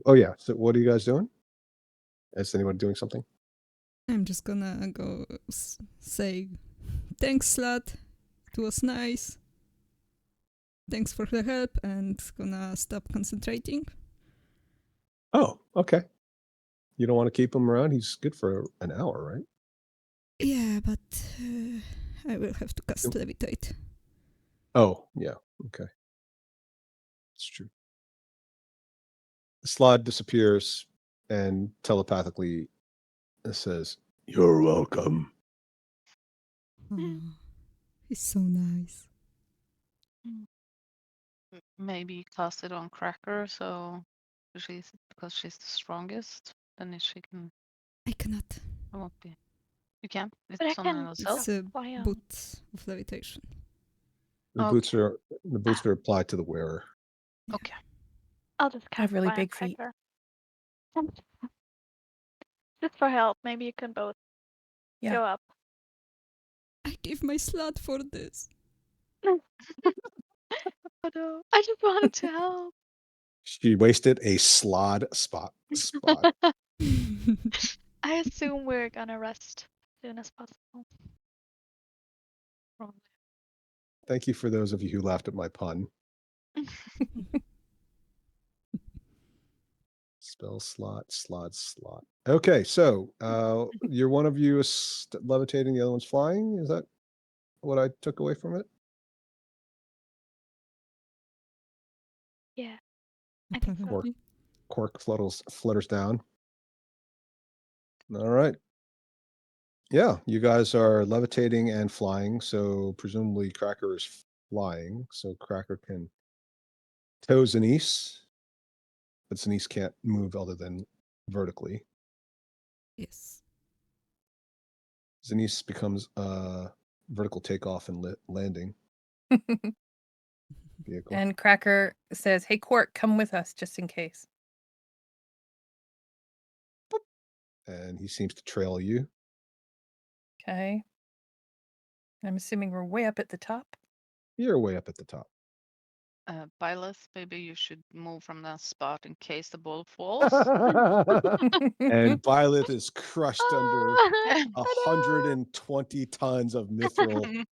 oh yeah. So what are you guys doing? Is anyone doing something? I'm just gonna go say, thanks, lad. It was nice. Thanks for the help, and gonna stop concentrating. Oh, okay. You don't want to keep him around? He's good for an hour, right? Yeah, but I will have to cast levitate. Oh, yeah. Okay. It's true. The slot disappears and telepathically it says, "You're welcome." Oh, he's so nice. Maybe cast it on Cracker, so because she's the strongest, then she can. I cannot. It won't be. You can. But I It's on can herself. It's a fly on. boot of levitation. The boots are applied to the wearer. Okay. I'll just I have cast really fly on big feet. Cracker. Just for help, maybe you can both Yeah. go up. I give my slut for this. Oh no, I just wanted to help. She wasted a slod spot. I assume we're gonna rest as soon as possible. Probably. Thank you for those of you who laughed at my pun. Spell slot. Okay, so you're one of you is levitating, the other one's flying. Is that what I took away from it? Yeah, I think so. Apparently. Cork flutters down. All right. Yeah, you guys are levitating and flying, so presumably Cracker is flying, so Cracker can tow Zanice, but Zanice can't move other than vertically. Yes. Zanice becomes vertical takeoff and landing vehicle. And Cracker says, "Hey, Quark, come with us just in case." And he seems to trail you. Okay. I'm assuming we're way up at the top. You're way up at the top. Byleth, maybe you should move from that spot in case the ball falls. And Byleth is crushed under Ah, 120 tons of mithril.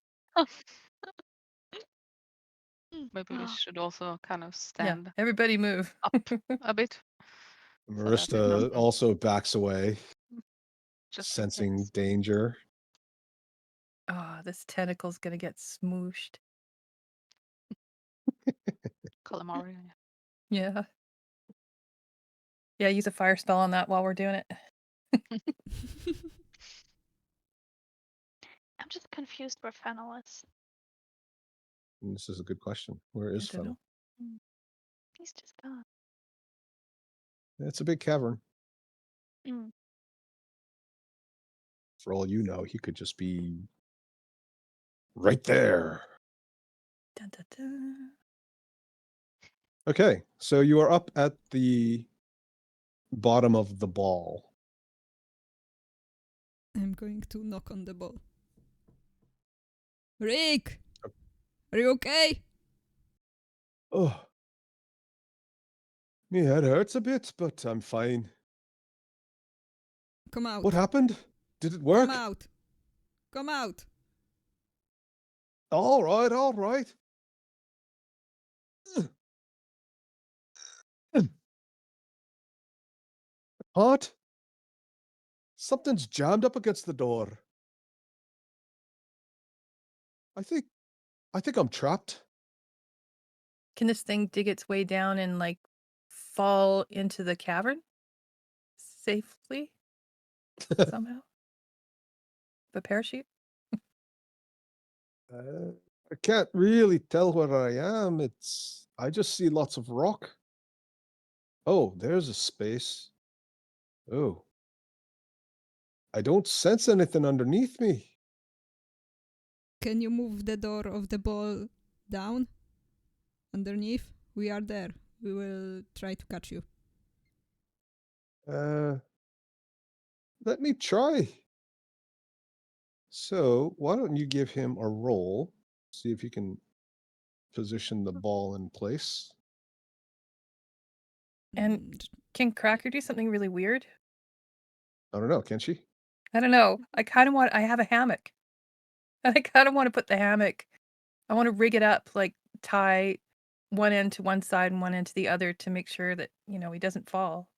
Maybe we should also kind of Yeah, stand everybody move. up a bit. So that Morista doesn't- also backs away, just in sensing case. danger. Oh, this tentacle's gonna get smooshed. Calamari. Yeah. Yeah, use a fire spell on that while we're doing it. I'm just confused where Fennal is. And this is a good question. Where is I don't Fennel? know. He's just gone. It's a big cavern. Mm. For all you know, he could just be right there. Dun, dun, dun. Okay, so you are up at the bottom of the ball. I'm going to knock on the ball. Rick! Are you okay? Oh, my head hurts a bit, but I'm fine. Come out. What happened? Did it work? Come out. Come out. All right, all right. What? Something's jammed up against the door. I think I'm trapped. Can this thing dig its way down and like fall into the cavern safely somehow? The parachute? I can't really tell where I am. I just see lots of rock. Oh, there's a space. Oh. I don't sense anything underneath me. Can you move the door of the ball down? Underneath? We are there. We will try to catch you. Let me try. So why don't you give him a roll? See if you can position the ball in place. And can Cracker do something really weird? I don't know, can she? I don't know. I have a hammock. And I kind of want to put the hammock, I want to rig it up, like tie one end to one side and one end to the other to make sure that, he doesn't fall.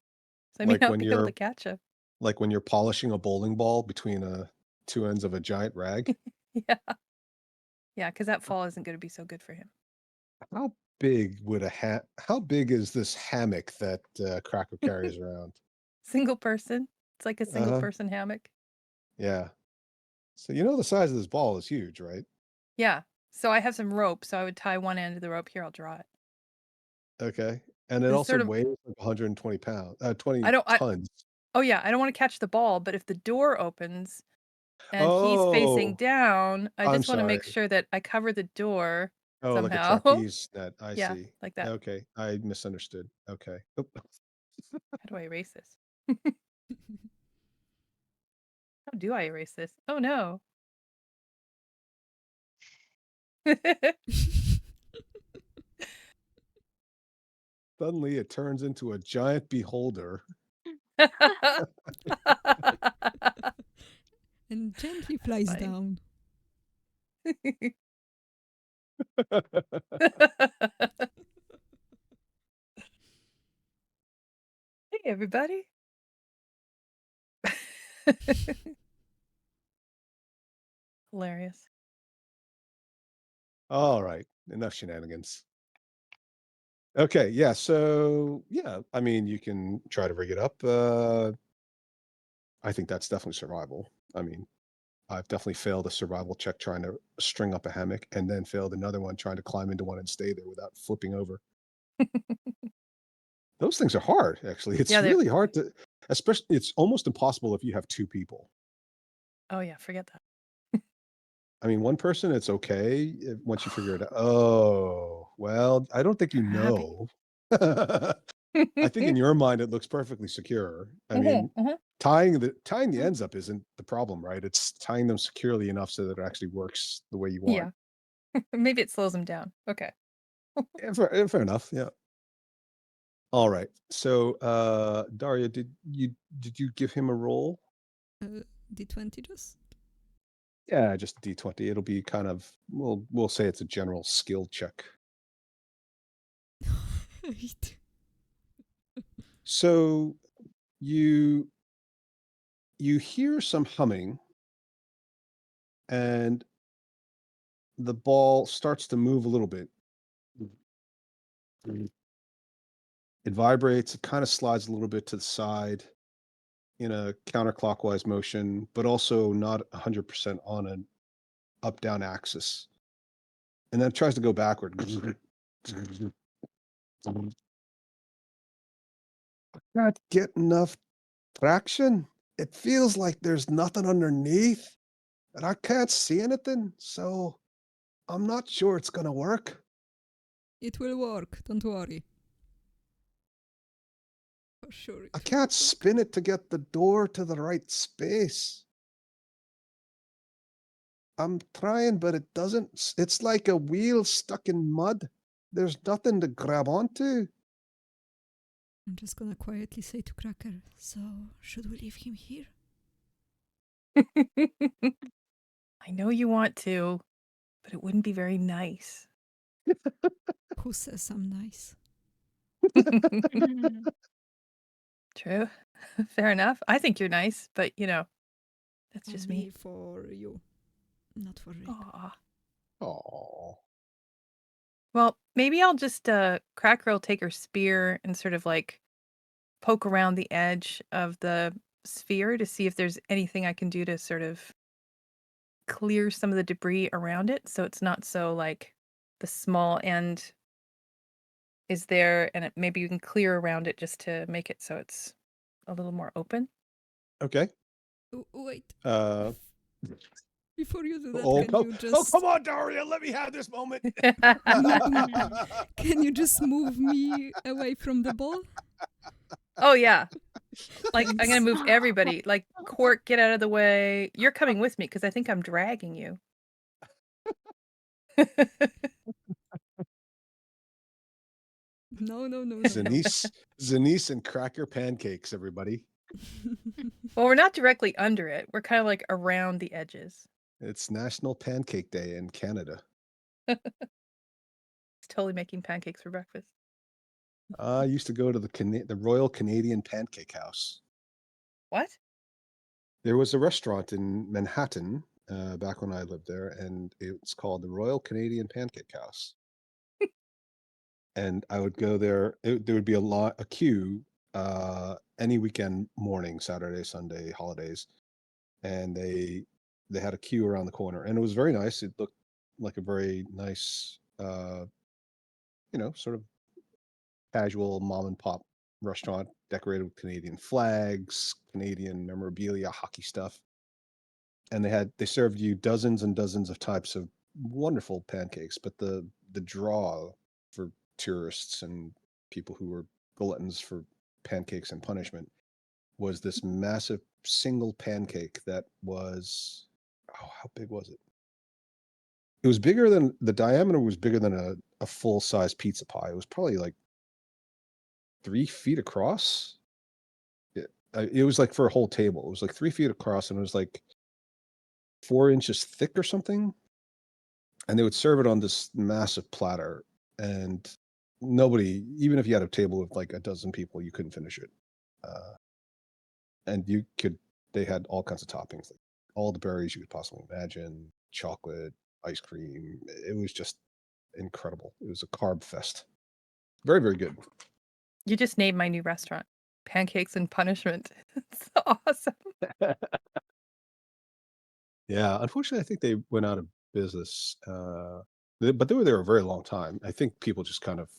So I may Like not when be able you're to catch him. like when you're polishing a bowling ball between two ends of a giant rag. Yeah. Yeah, because that fall isn't going to be so good for him. How big would how big is this hammock that Cracker carries around? Single person. It's like a single person hammock. Yeah. So you know the size of this ball is huge, right? Yeah. So I have some rope, so I would tie one end of the rope. Here, I'll draw it. Okay. And it It's also sort of, weighs like 120 pounds, 20 I don't, tons. oh yeah, I don't want to catch the ball, but if the door opens and he's facing Oh, down, I I'm just want to make sorry. sure that I cover the door Oh, like a somehow. trapeze net. I Yeah, see. like that. Okay. I misunderstood. Okay. Oop. How do I erase this? How do I erase this? Oh no. Suddenly it turns into a giant beholder. And gently flies Funny. down. Hey, everybody. Hilarious. All right. Enough shenanigans. Okay. Yeah. So, yeah, I mean, you can try to rig it up. I think that's definitely survival. I mean, I've definitely failed a survival check trying to string up a hammock and then failed another one trying to climb into one and stay there without flipping over. Those things are hard, actually. It's Yeah, really hard to, especially, it's almost impossible if you have two people. oh yeah, forget that. I mean, one person, it's okay once you figure it out. Oh, well, I don't think you Crabby. know. I think in your mind it looks perfectly secure. I mean, tying the ends up isn't the problem, right? It's tying them securely enough so that it actually works the way you want. Yeah. Maybe it slows him down. Okay. Yeah, fair enough. Yeah. All right. So, Daria, did you give him a roll? D20 just? Yeah, just D20. It'll be kind of we'll say it's a general skill check. Right. So you hear some humming and the ball starts to move a little bit. It vibrates, it kind of slides a little bit to the side in a counterclockwise motion, but also not 100% on an up-down axis. And then it tries to go backward. Not get enough traction. It feels like there's nothing underneath, and I can't see anything, so I'm not sure it's gonna work. It will work, don't worry. For sure I it will can't work. spin it to get the door to the right space. I'm trying, but it doesn't. It's like a wheel stuck in mud. There's nothing to grab onto. I'm just gonna quietly say to Cracker, so should we leave him here? I know you want to, but it wouldn't be very nice. Who says I'm nice? True. Fair enough. I think you're nice, but that's just Only me. for you, not for Rick. Aw. Oh, Well, maybe I'll just Cracker will take her spear and sort of like poke around the edge of the sphere to see if there's anything I can do to sort of clear some of the debris around it so it's not so like the small end is there and maybe you can clear around it just to make it so it's a little more open. okay. Wait. Uh, Before you do that, oh, can you just come on, Daria, let me have this moment. can you just move me away from the ball? Oh yeah. Like I'm gonna Thanks. move everybody. Like Quark, get out of the way. You're coming with me because I think I'm dragging you. No. Zanice and cracker pancakes, everybody. Well, we're not directly under it. We're kind of like around the edges. It's National Pancake Day in Canada. It's totally making pancakes for breakfast. I used to go to the Royal Canadian Pancake House. What? There was a restaurant in Manhattan back when I lived there, and it's called the Royal Canadian Pancake House. And I would go there. There would be a queue any weekend morning, Saturday, Sunday, holidays, and they had a queue around the corner, and it was very nice. It looked like a very nice, sort of casual mom and pop restaurant, decorated with Canadian flags, Canadian memorabilia, hockey stuff. And they served you dozens and dozens of types of wonderful pancakes, but the draw for tourists and people who were gluttons for pancakes and punishment was this massive single pancake that was, how big was it? It was bigger than, the diameter was bigger than a full size pizza pie. It was probably like 3 feet across. It was like for a whole table. It was like 3 feet across, and it was like 4 inches thick or something. And they would serve it on this massive platter, and nobody, even if you had a table with like a dozen people, you couldn't finish it. And they had all kinds of toppings, like all the berries you could possibly imagine, chocolate, ice cream. It was just incredible. It was a carb fest. Very, very good. You just named my new restaurant, Pancakes and Punishment. It's awesome. Yeah, unfortunately, I think they went out of business. But they were there a very long time. I think people just kind of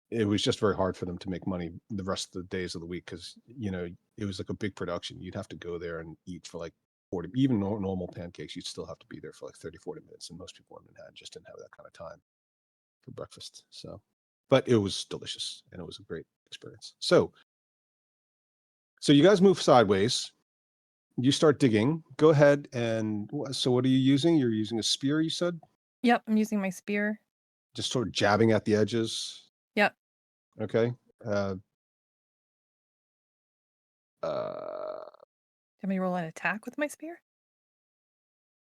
it was just very hard for them to make money the rest of the days of the week, because it was like a big production. You'd have to go there and eat for like 40, even normal pancakes. You'd still have to be there for like 30-40 minutes, and most people in Manhattan just didn't have that kind of time for breakfast. So, but it was delicious, and it was a great experience. So you guys move sideways. You start digging. Go ahead. And so what are you using? You're using a spear, you said? Yep, I'm using my spear. Just sort of jabbing at the edges. Yep. Okay. Want me to roll an attack with my spear?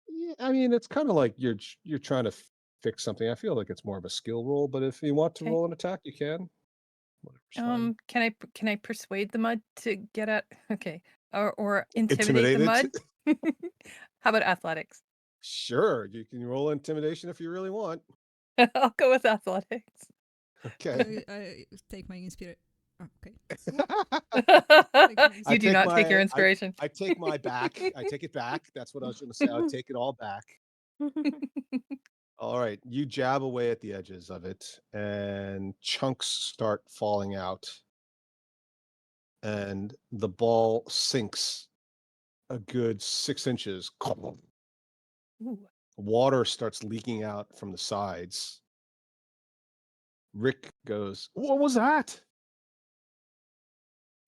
Yeah, I mean, it's kind of like you're trying to fix something. I feel like it's more of a skill roll, but if you want to roll an attack, you can. Whatever's fine. Can I persuade the mud to get at? Okay, or intimidate the mud? How about athletics? Sure, you can roll intimidation if you really want. I'll go with athletics. Okay. I take my inspiration. Oh, okay. You do not take your inspiration. I take my back. I take it back. That's what I was going to say. I'll take it all back. All right. You jab away at the edges of it, and chunks start falling out. And the ball sinks a good 6 inches. Ooh. Water starts leaking out from the sides. Rick goes, "What was that?"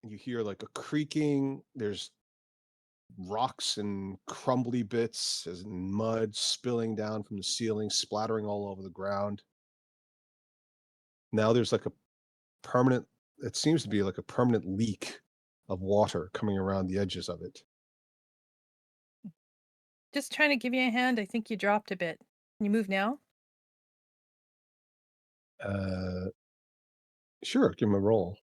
And you hear like a creaking. There's rocks and crumbly bits and mud spilling down from the ceiling, splattering all over the ground. Now there's like it seems to be like a permanent leak of water coming around the edges of it. Just trying to give you a hand. I think you dropped a bit. Can you move now? Sure, give him a roll.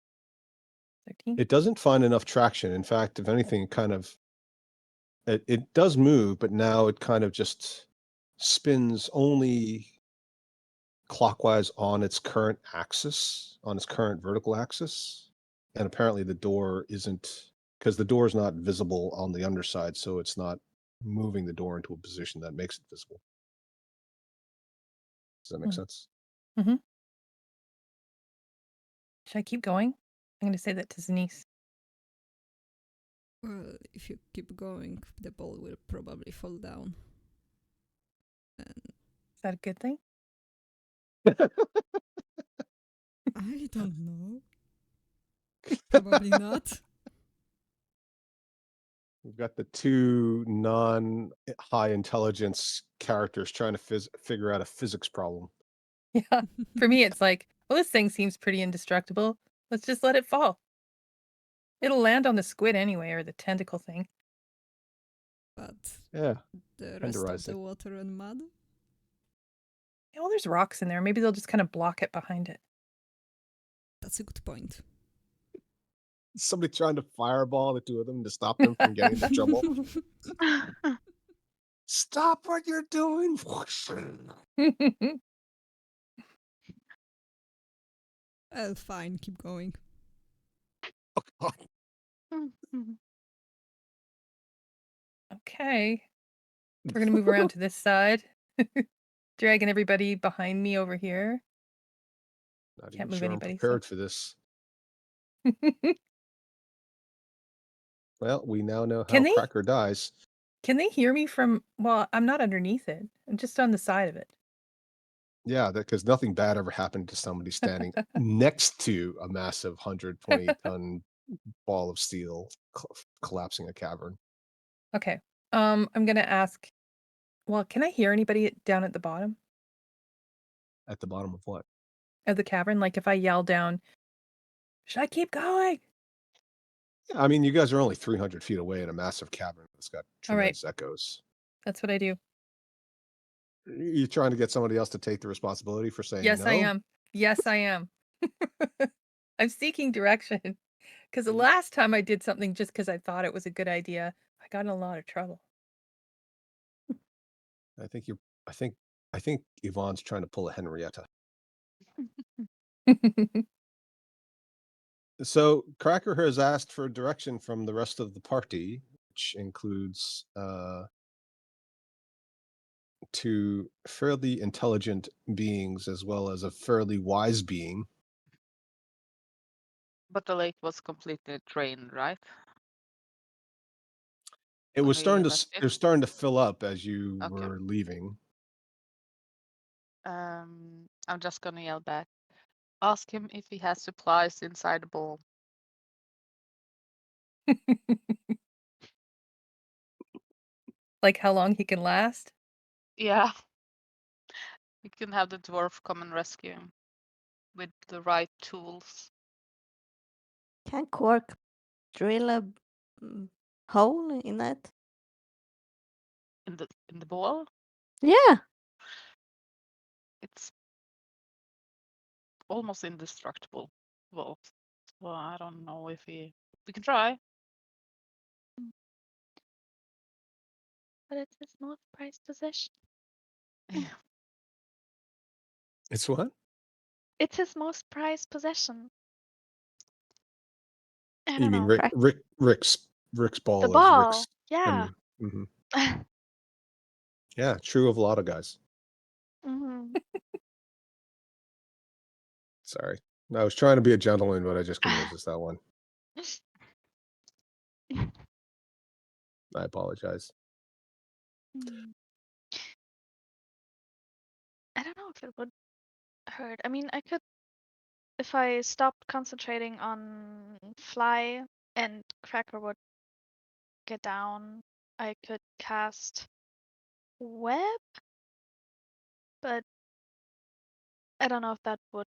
13. It doesn't find enough traction. In fact, if anything, it does move, but now it kind of just spins only clockwise on its current axis, on its current vertical axis. And apparently the door isn't, because the door is not visible on the underside, so it's not moving the door into a position that makes it visible. Does that make sense? Mm-hmm. Should I keep going? I'm going to say that to Zanice. Well, if you keep going, the ball will probably fall down. And Is that a good thing? I don't know. Probably not. We've got the two non-high intelligence characters trying to figure out a physics problem. Yeah. For me, it's like, well, this thing seems pretty indestructible. Let's just let it fall. It'll land on the squid anyway, or the tentacle thing. But Yeah, the rest of tenderized the it. water and mud? Yeah, well, there's rocks in there. Maybe they'll just kind of block it behind it. That's a good point. Somebody trying to fireball the two of them to stop them from getting into trouble. Stop what you're doing! Well, fine, keep going. Oh, God. Okay. We're going to move around to this side. Dragging everybody behind me over here. Not Can't even move sure I'm anybody, so- prepared for this. Well, we now know how Can they- Cracker dies. Can they hear me from... Well, I'm not underneath it. I'm just on the side of it. Yeah, because nothing bad ever happened to somebody standing next to a massive 120-ton ball of steel collapsing a cavern. Okay. I'm going to ask... Well, can I hear anybody down at the bottom At the bottom of what? of the cavern? Like if I yell down, should I keep going? Yeah, I mean, you guys are only 300 feet away in a massive cavern that's got All right. tremendous echoes. That's what I do. You trying to get somebody else to take the responsibility for saying Yes, no? I am. Yes, I am. I'm seeking direction. Because the last time I did something just because I thought it was a good idea, I got in a lot of trouble. I think Yvonne's trying to pull a Henrietta. So Cracker has asked for direction from the rest of the party, which includes two fairly intelligent beings as well as a fairly wise being. But the lake was completely drained, right? It When was we starting to left it was starting to fill up as you Okay. were leaving. I'm just gonna yell back. Ask him if he has supplies inside the bowl. Like how long he can last? Yeah. We can have the dwarf come and rescue him with the right tools. Can Quark drill a hole in it? In the bowl? Yeah. It's almost indestructible. Well, I don't know if we can try. But it's his most prized possession. It's what? It's his most prized possession. I You don't mean know. Rick's ball The of ball. Rick's? Yeah. Mhm. Yeah, true of a lot of guys. Mhm. Sorry. I was trying to be a gentleman, but I just couldn't resist that one. I apologize. I don't know if it would hurt. I mean, I could, if I stopped concentrating on fly and Cracker would get down, I could cast web, but I don't know if that would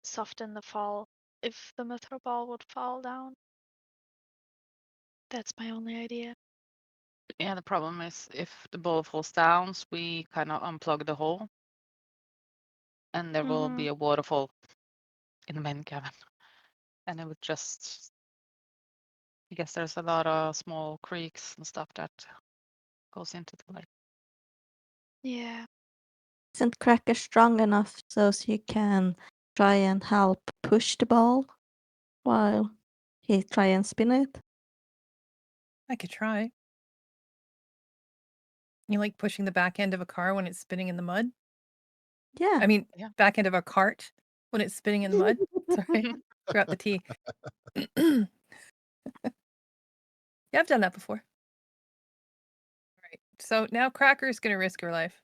soften the fall, if the mithril ball would fall down. That's my only idea. Yeah, the problem is if the ball falls down, we kind of unplug the hole, and there will be a waterfall in the main cabin, and it would just. I guess there's a lot of small creeks and stuff that goes into the lake. Yeah. Isn't Cracker strong enough so she can try and help push the ball while he try and spin it? I could try. You like pushing the back end of a car when it's spinning in the mud? Yeah. I mean, Yeah. back end of a cart when it's spinning in the mud? Sorry, forgot the T. Yeah, I've done that before. All right. So now Cracker's gonna risk her life.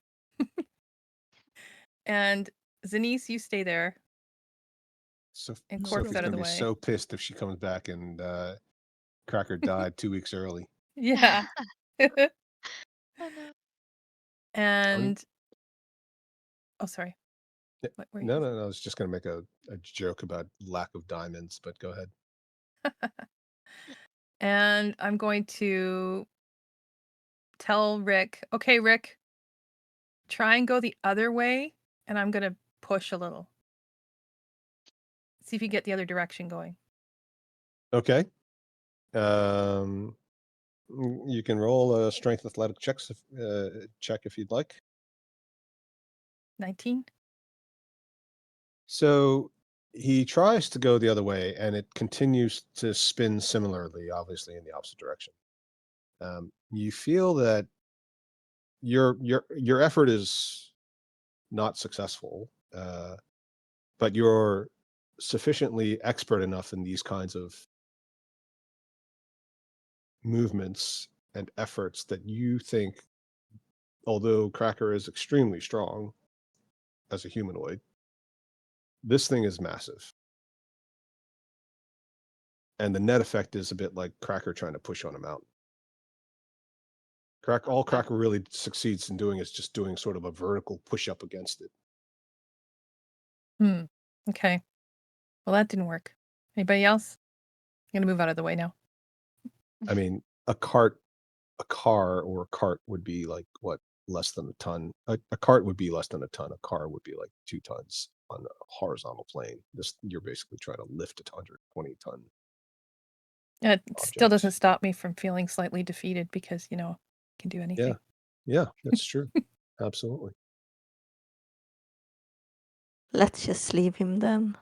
And Zanice, you stay there. So And No Corp's Sophie's out of gonna the be way. so pissed if she comes back and Cracker died 2 weeks early. Yeah. Oh no. And oh, sorry. Yeah, What were you No, gonna no, no. I was just gonna make a joke about lack of diamonds, but go ahead. And I'm going to tell Rick, okay, Rick, try and go the other way, and I'm gonna push a little. See if you get the other direction going. Okay. You can roll a strength athletic check if you'd like. 19? So he tries to go the other way, and it continues to spin similarly, obviously in the opposite direction. You feel that your effort is not successful, but you're sufficiently expert enough in these kinds of movements and efforts that you think, although Cracker is extremely strong as a humanoid, this thing is massive. And the net effect is a bit like Cracker trying to push on a mountain. All Cracker really succeeds in doing is just doing sort of a vertical push up against it. Okay. Well, that didn't work. Anybody else? I'm gonna move out of the way now. I mean, a car or a cart would be like what, less than a ton. A cart would be less than a ton. A car would be like 2 tons on a horizontal plane. You're basically trying to lift a 120-ton. It still doesn't object. stop me from feeling slightly defeated because, I can do anything. Yeah, that's true. Absolutely. Let's just leave him then.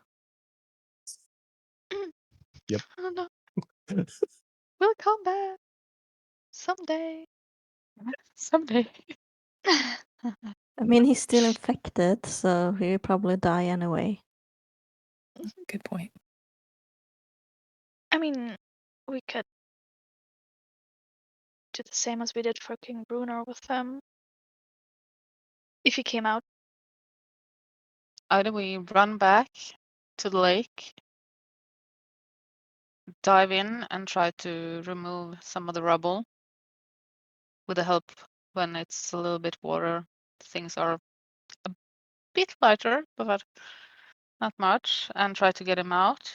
Yep. Oh no. We'll come back someday. Someday. I mean, he's still infected, so he'll probably die anyway. Good point. I mean, we could do the same as we did for King Bruenor with him. If he came out. Either we run back to the lake, dive in and try to remove some of the rubble with the help when it's a little bit water. Things are a bit lighter, but not much, and try to get him out.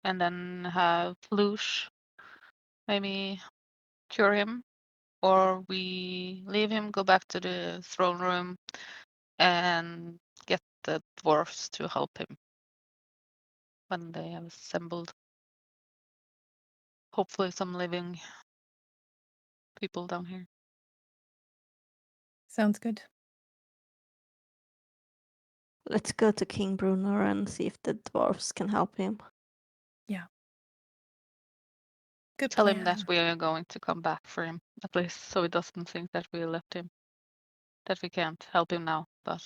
And then have Lush maybe cure him, or we leave him, go back to the throne room, and get the dwarfs to help him when they have assembled. Hopefully some living people down here. Sounds good. Let's go to King Bruenor and see if the dwarfs can help him. Good Tell plan. him that we are going to come back for him, at least, so he doesn't think that we left him. That we can't help him now, but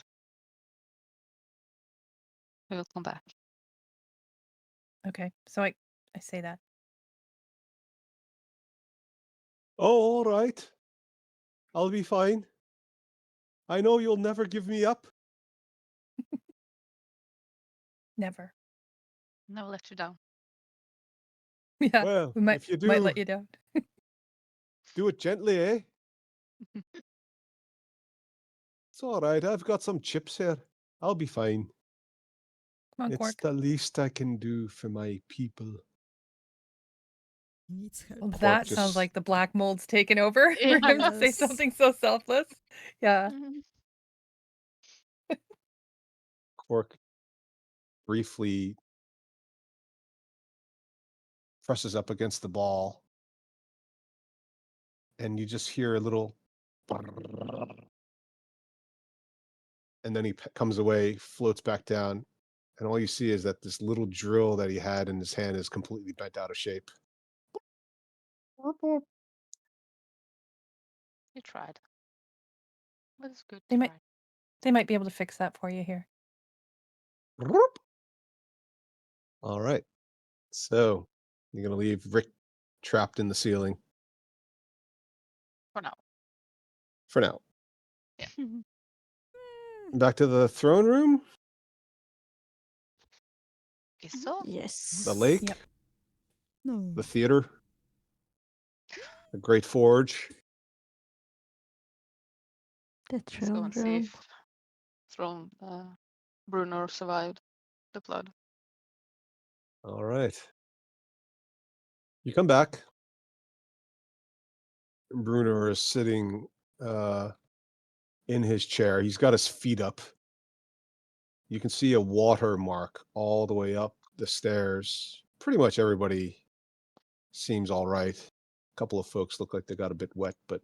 we will come back. Okay. So I say that. Oh, all right. I'll be fine. I know you'll never give me up. Never. Never let you down. Yeah. Well, we might if you might do, let you down. do it gently, eh? It's all right. I've got some chips here. I'll be fine. Come on, It's Cork. the least I can do for my people. He needs help. Well, Cork that just- sounds like the black mold's taken over for Yeah. him to say Yes. something so selfless. Yeah. Cork briefly presses up against the ball, and you just hear a little, and then he comes away, floats back down, and all you see is that this little drill that he had in his hand is completely bent out of shape. You tried. But it's good. They to might- try. They might be able to fix that for you here. All right. So you're gonna leave Rick trapped in the ceiling For now. for now. Mm, Back to the throne room, Guess so. Yes. the lake, Yep. no. the theater, the great forge. The Let's go throne and see room. if Throne Bruenor survived the flood. All right. You come back. Bruenor is sitting in his chair. He's got his feet up. You can see a water mark all the way up the stairs. Pretty much everybody seems all right. A couple of folks look like they got a bit wet, but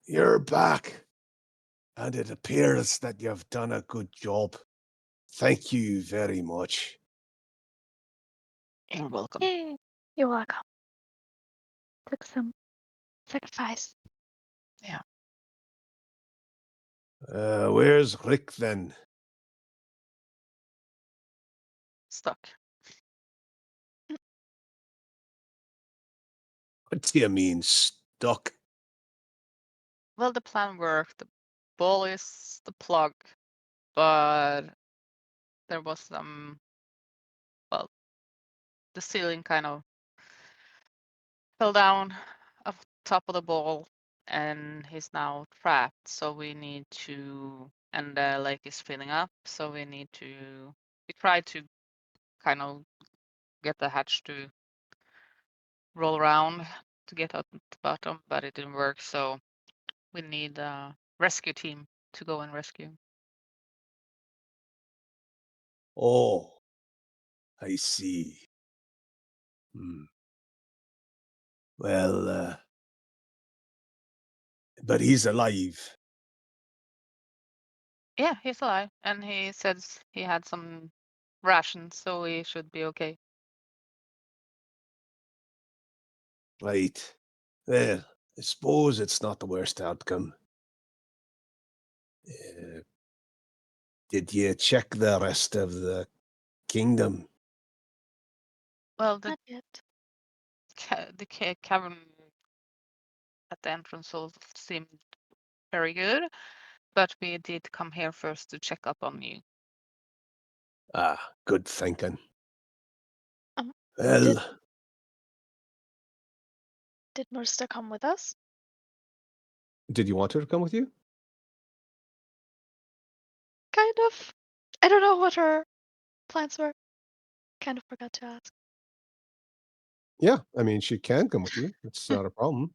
you're back. And it appears that you've done a good job. Thank you very much. You're welcome. Yay! You're welcome. Took some sacrifice. Yeah. Where's Rick then? Stuck. What do you mean, stuck? Well, the plan worked. The ball is the plug, but there was some. Well, the ceiling kind of fell down off top of the ball, and he's now trapped. So we need to, and the lake is filling up. So we need to. We tried to kind of get the hatch to roll around to get out the bottom, but it didn't work. So we need a rescue team to go and rescue. Oh, I see. Hmm. Well, but he's alive. Yeah, he's alive, and he says he had some rations, so we should be okay. Right. Well, I suppose it's not the worst outcome. Did you check the rest of the kingdom? Well, the Not yet. cavern at the entrance all seemed very good, but we did come here first to check up on you. Ah, good thinking. Um, Well, Did Morista come with us? did you want her to come with you? Kind of. I don't know what her plans were. Kind of forgot to ask. Yeah, I mean, she can come with you. It's not a problem.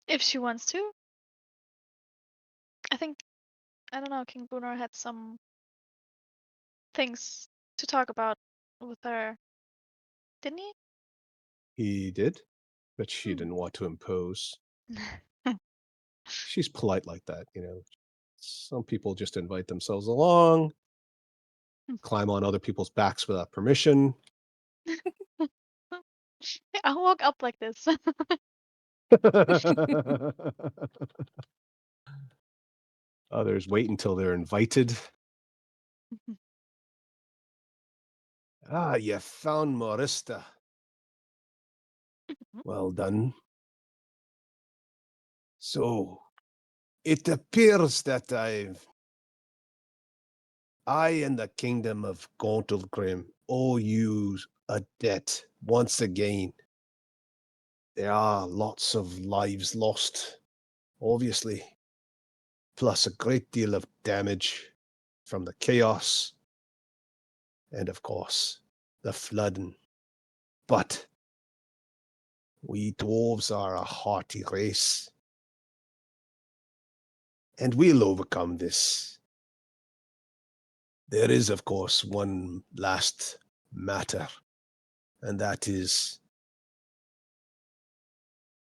If she wants to. I think, I don't know, King Bruenor had some things to talk about with her. Didn't he? He did, but she Hmm. didn't want to impose. She's polite like that, you know. Some people just invite themselves along, climb on other people's backs without permission. I'll walk up like this. Others wait until they're invited. Ah, you found Morista. Well done. So, it appears that I and the kingdom of Gauntlgrym owe you a debt once again. There are lots of lives lost, obviously, plus a great deal of damage from the chaos and, of course, the flooding. But we dwarves are a hearty race, and we'll overcome this. There is, of course, one last matter, and that is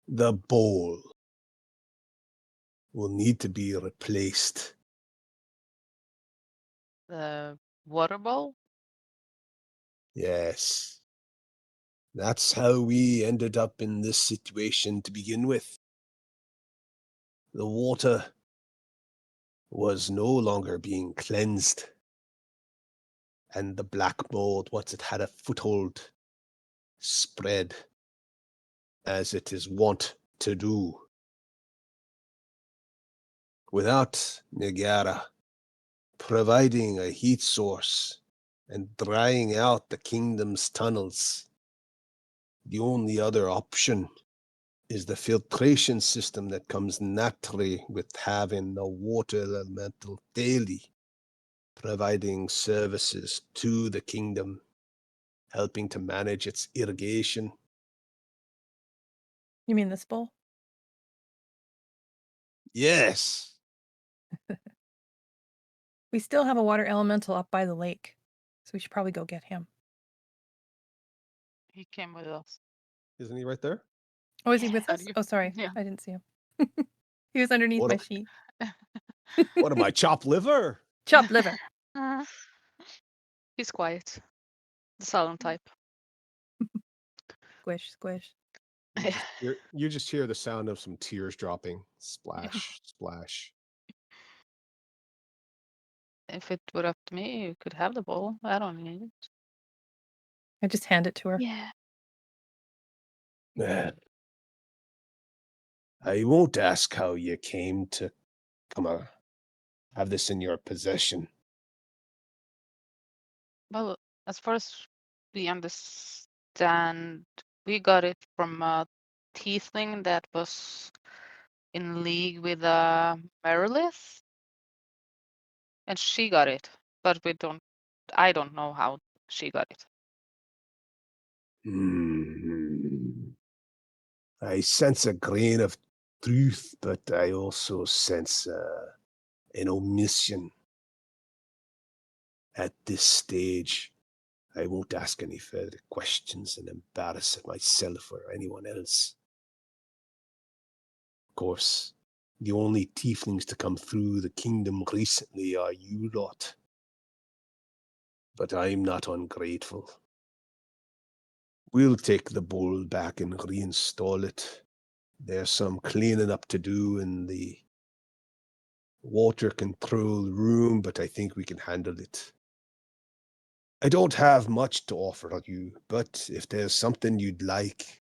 the bowl will need to be replaced. The water bowl? Yes. That's how we ended up in this situation to begin with. The water was no longer being cleansed, and the black mold, once it had a foothold, spread as it is wont to do. Without Nagara providing a heat source and drying out the kingdom's tunnels, the only other option is the filtration system that comes naturally with having the water elemental daily, providing services to the kingdom, helping to manage its irrigation. You mean this bowl? Yes. We still have a water elemental up by the lake, so we should probably go get him. He came with us. Isn't he right there? Oh, is he Yeah. with us? Oh, sorry. Yeah. I didn't see him. He was underneath What my a- sheet. What am I, chopped liver? Chopped liver. He's quiet. The silent type. Squish, squish. You just hear the sound of some tears dropping. Splash, splash. If it were up to me, you could have the ball. I don't need it. I just hand it to her. Yeah. Man, I won't ask how you came to have this in your possession. Well, as far as we understand, we got it from a tiefling that was in league with Merilith, and she got it, but I don't know how she got it. I sense a grain of truth, but I also sense an omission. At this stage, I won't ask any further questions and embarrass myself or anyone else. Of course, the only tieflings to come through the kingdom recently are you lot. But I'm not ungrateful. We'll take the bowl back and reinstall it. There's some cleaning up to do in the water control room, but I think we can handle it. I don't have much to offer you, but if there's something you'd like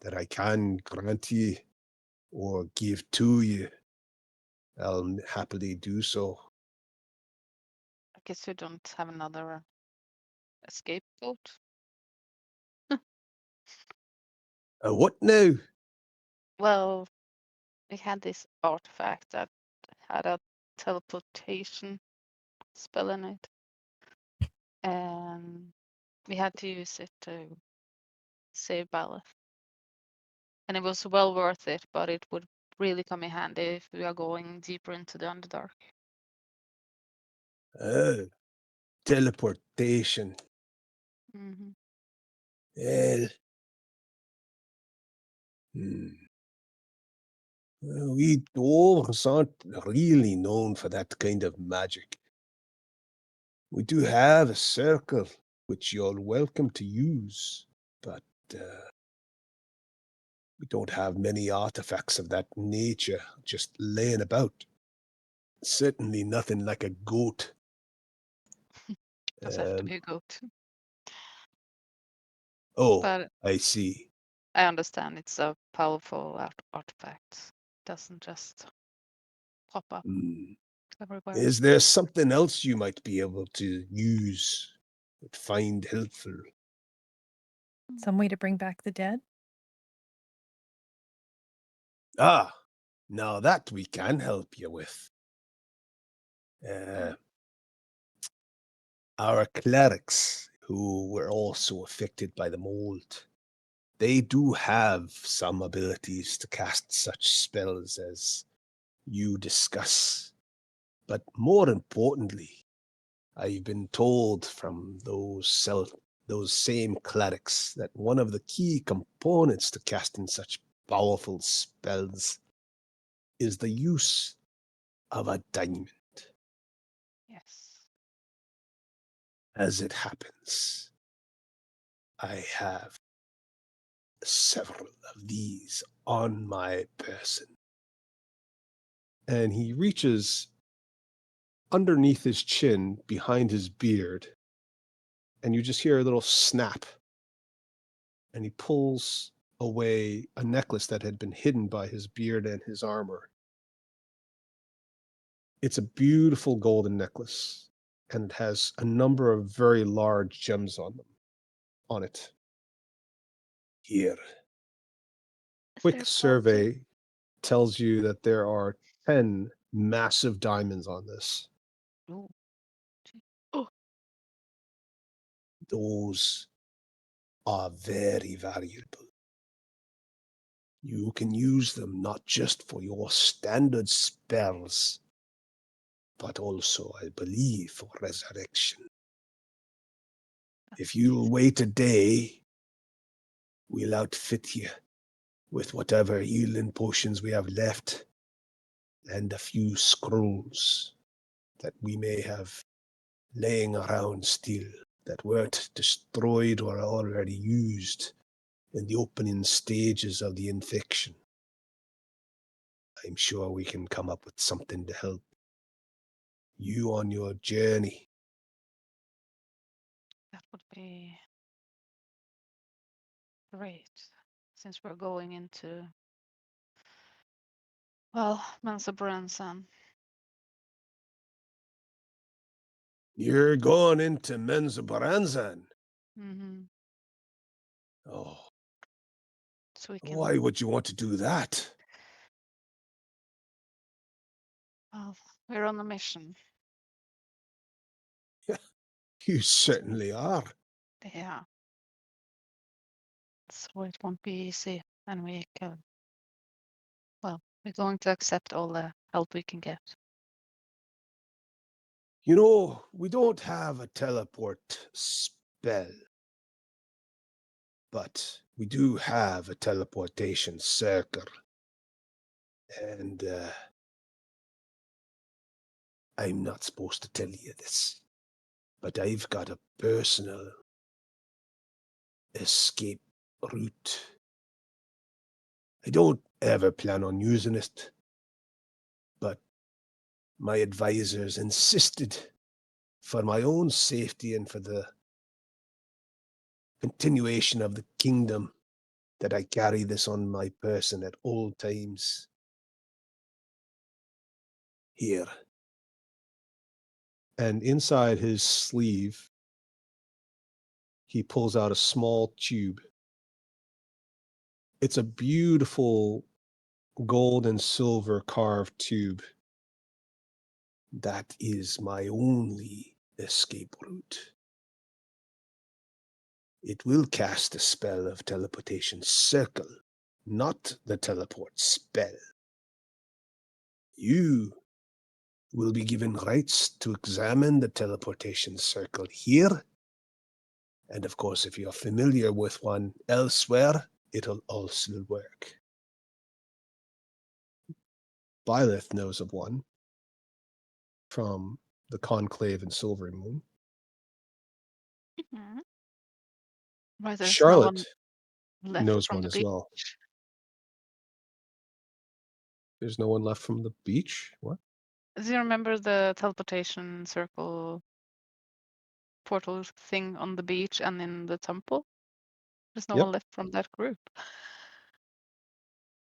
that I can grant you or give to you, I'll happily do so. I guess you don't have another escape boat. What now? Well, we had this artifact that had a teleportation spell in it, and we had to use it to save Byleth. And it was well worth it, but it would really come in handy if we are going deeper into the Underdark. Teleportation. Mm-hmm. Well, we dwarves aren't really known for that kind of magic. We do have a circle, which you're welcome to use, but we don't have many artifacts of that nature just laying about. Certainly nothing like a goat. Does have to be a goat. Oh, But I see. I understand it's a powerful artifact. It doesn't just pop up everywhere. Is there something else you might be able to use, find helpful? Some way to bring back the dead? Ah, now that we can help you with. Our clerics, who were also affected by the mold, they do have some abilities to cast such spells as you discuss. But more importantly, I've been told from those same clerics that one of the key components to casting such powerful spells is the use of a diamond. Yes. As it happens, I have several of these on my person. And he reaches underneath his chin, behind his beard, and you just hear a little snap. And he pulls away a necklace that had been hidden by his beard and his armor. It's a beautiful golden necklace, and it has a number of very large gems on it. Here. Is Quick there 12 survey tells you that there are 10 massive diamonds on this. Ooh. Oh, Those are very valuable. You can use them not just for your standard spells, but also, I believe, for resurrection. If you'll wait a day, we'll outfit you with whatever healing potions we have left and a few scrolls that we may have laying around still that weren't destroyed or already used in the opening stages of the infection. I'm sure we can come up with something to help you on your journey. That would be great, since we're going into, well, Mensa Branson. You're going into Mensa Baranzan. Mm-hmm. Oh, So we can, why would you want to do that? well, we're on a mission. You certainly are. Yeah. So it won't be easy, and we can, well, we're going to accept all the help we can get. You know, we don't have a teleport spell, but we do have a teleportation circle. And I'm not supposed to tell you this, but I've got a personal escape route. I don't ever plan on using it, but my advisors insisted, for my own safety and for the continuation of the kingdom, that I carry this on my person at all times. Here. And inside his sleeve, he pulls out a small tube. It's a beautiful gold and silver carved tube. That is my only escape route. It will cast a spell of teleportation circle, not the teleport spell. You will be given rights to examine the teleportation circle here. And of course, if you're familiar with one elsewhere, it'll also work. Byleth knows of one from the Conclave in Silver Moon. mhm. Right, there's no one Charlotte left knows from one the as beach. well. There's no one left from the beach? What? Do you remember the teleportation circle portal thing on the beach and in the temple? There's no Yep. one left from that group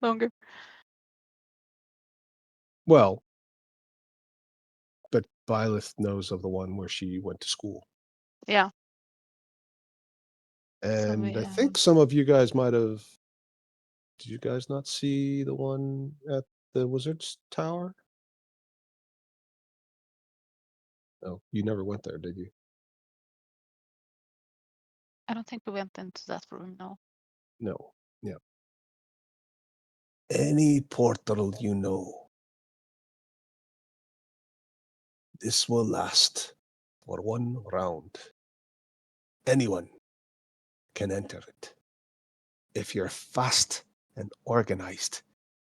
longer. Well, but Byleth knows of the one where she went to school. Yeah. And I think some of you guys might have. Did you guys not see the one at the Wizard's Tower? No, you never went there, did you? I don't think we went into that room, no. No. Yeah. Any portal you know. This will last for one round. Anyone can enter it. If you're fast and organized,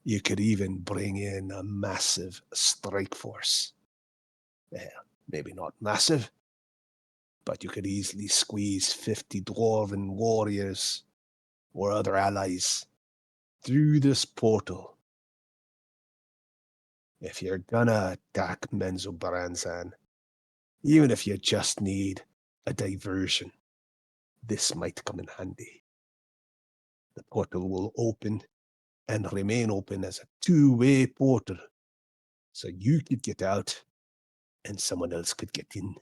you could even bring in a massive strike force. Well, maybe not massive, but you could easily squeeze 50 dwarven warriors or other allies through this portal. If you're gonna attack Menzo Baranzan, even if you just need a diversion. This might come in handy. The portal will open and remain open as a two-way portal. So you could get out and someone else could get in.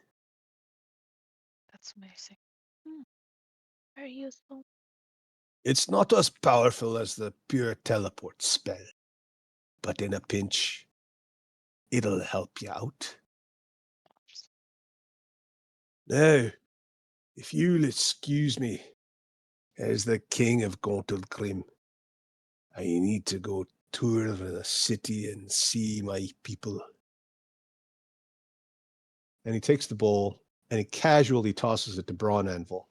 That's amazing. Very useful. It's not as powerful as the pure teleport spell, but in a pinch, it'll help you out. Now, if you'll excuse me, as the king of Gauntlgrym, I need to go tour the city and see my people. And he takes the bowl and he casually tosses it to Braun Anvil.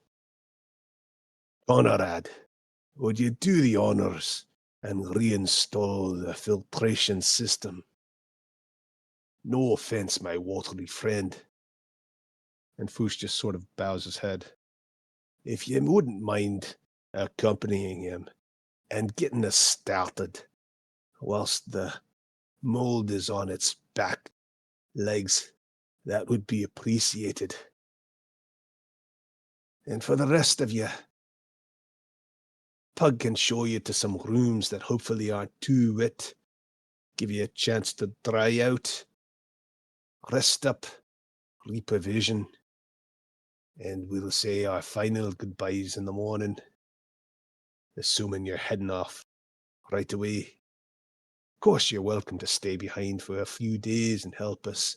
Honorad, would you do the honors and reinstall the filtration system? No offense, my watery friend. And Foosh just sort of bows his head. If you wouldn't mind accompanying him and getting us started whilst the mold is on its back legs, that would be appreciated. And for the rest of you, Pug can show you to some rooms that hopefully aren't too wet, give you a chance to dry out, rest up, reprovision, and we'll say our final goodbyes in the morning, assuming you're heading off right away. Of course, you're welcome to stay behind for a few days and help us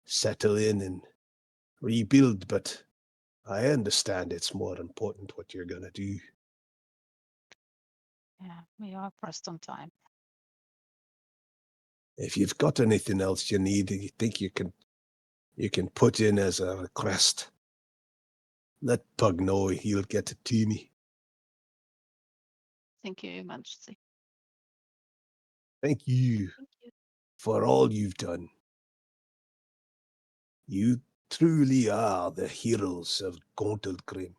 settle in and rebuild, but I understand it's more important what you're going to do. Yeah, we are pressed on time. If you've got anything else you need, you think you can put in as a request, let Pug know, he'll get it to me. Thank you, Your Majesty. Thank you Thank you. for all you've done. You truly are the heroes of Gauntlgrym.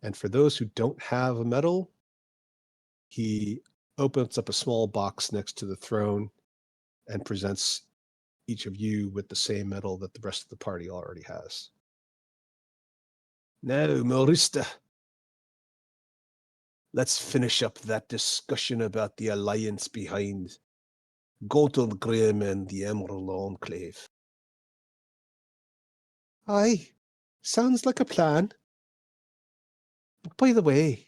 And for those who don't have a medal, he opens up a small box next to the throne and presents each of you with the same medal that the rest of the party already has. Now, Morista, let's finish up that discussion about the alliance behind Gauntlgrym and the Emerald Enclave. Aye, sounds like a plan. But by the way,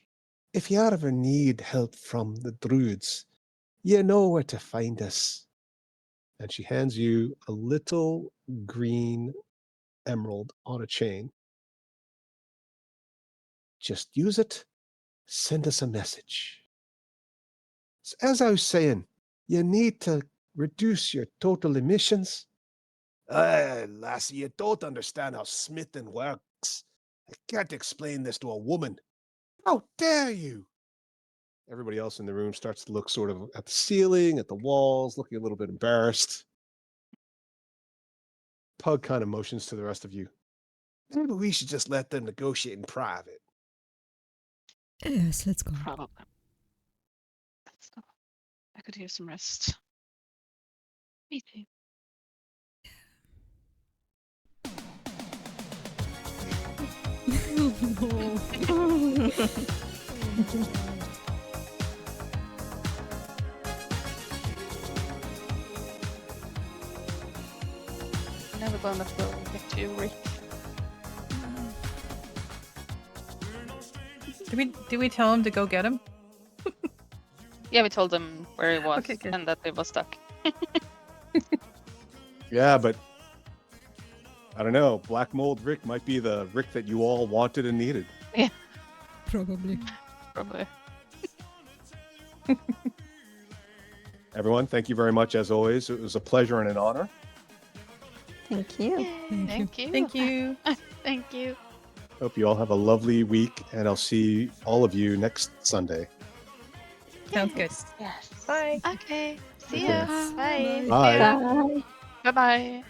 if you ever need help from the druids, you know where to find us. And she hands you a little green emerald on a chain. Just use it, send us a message. So as I was saying, you need to reduce your total emissions. Lassie, you don't understand how smithing works. I can't explain this to a woman. How dare you? Everybody else in the room starts to look sort of at the ceiling, at the walls, looking a little bit embarrassed. Pug kind of motions to the rest of you. Maybe we should just let them negotiate in private. Yes, let's go. Probably. Let's go. I could use some rest. Me too. Never gonna go get to you, Rick. Did we tell him to go get him? Yeah, we told them where he was Okay, good. and that he was stuck. Yeah, but I don't know. Black Mold Rick might be the Rick that you all wanted and needed. Probably. Probably. Everyone, thank you very much as always. It was a pleasure and an honor. Thank you. Thank you. Thank you. Thank you. Thank you. Hope you all have a lovely week, and I'll see all of you next Sunday. Sounds good. Yes. Bye. Okay. See Okay. ya. Bye. Bye. Bye. Bye-bye.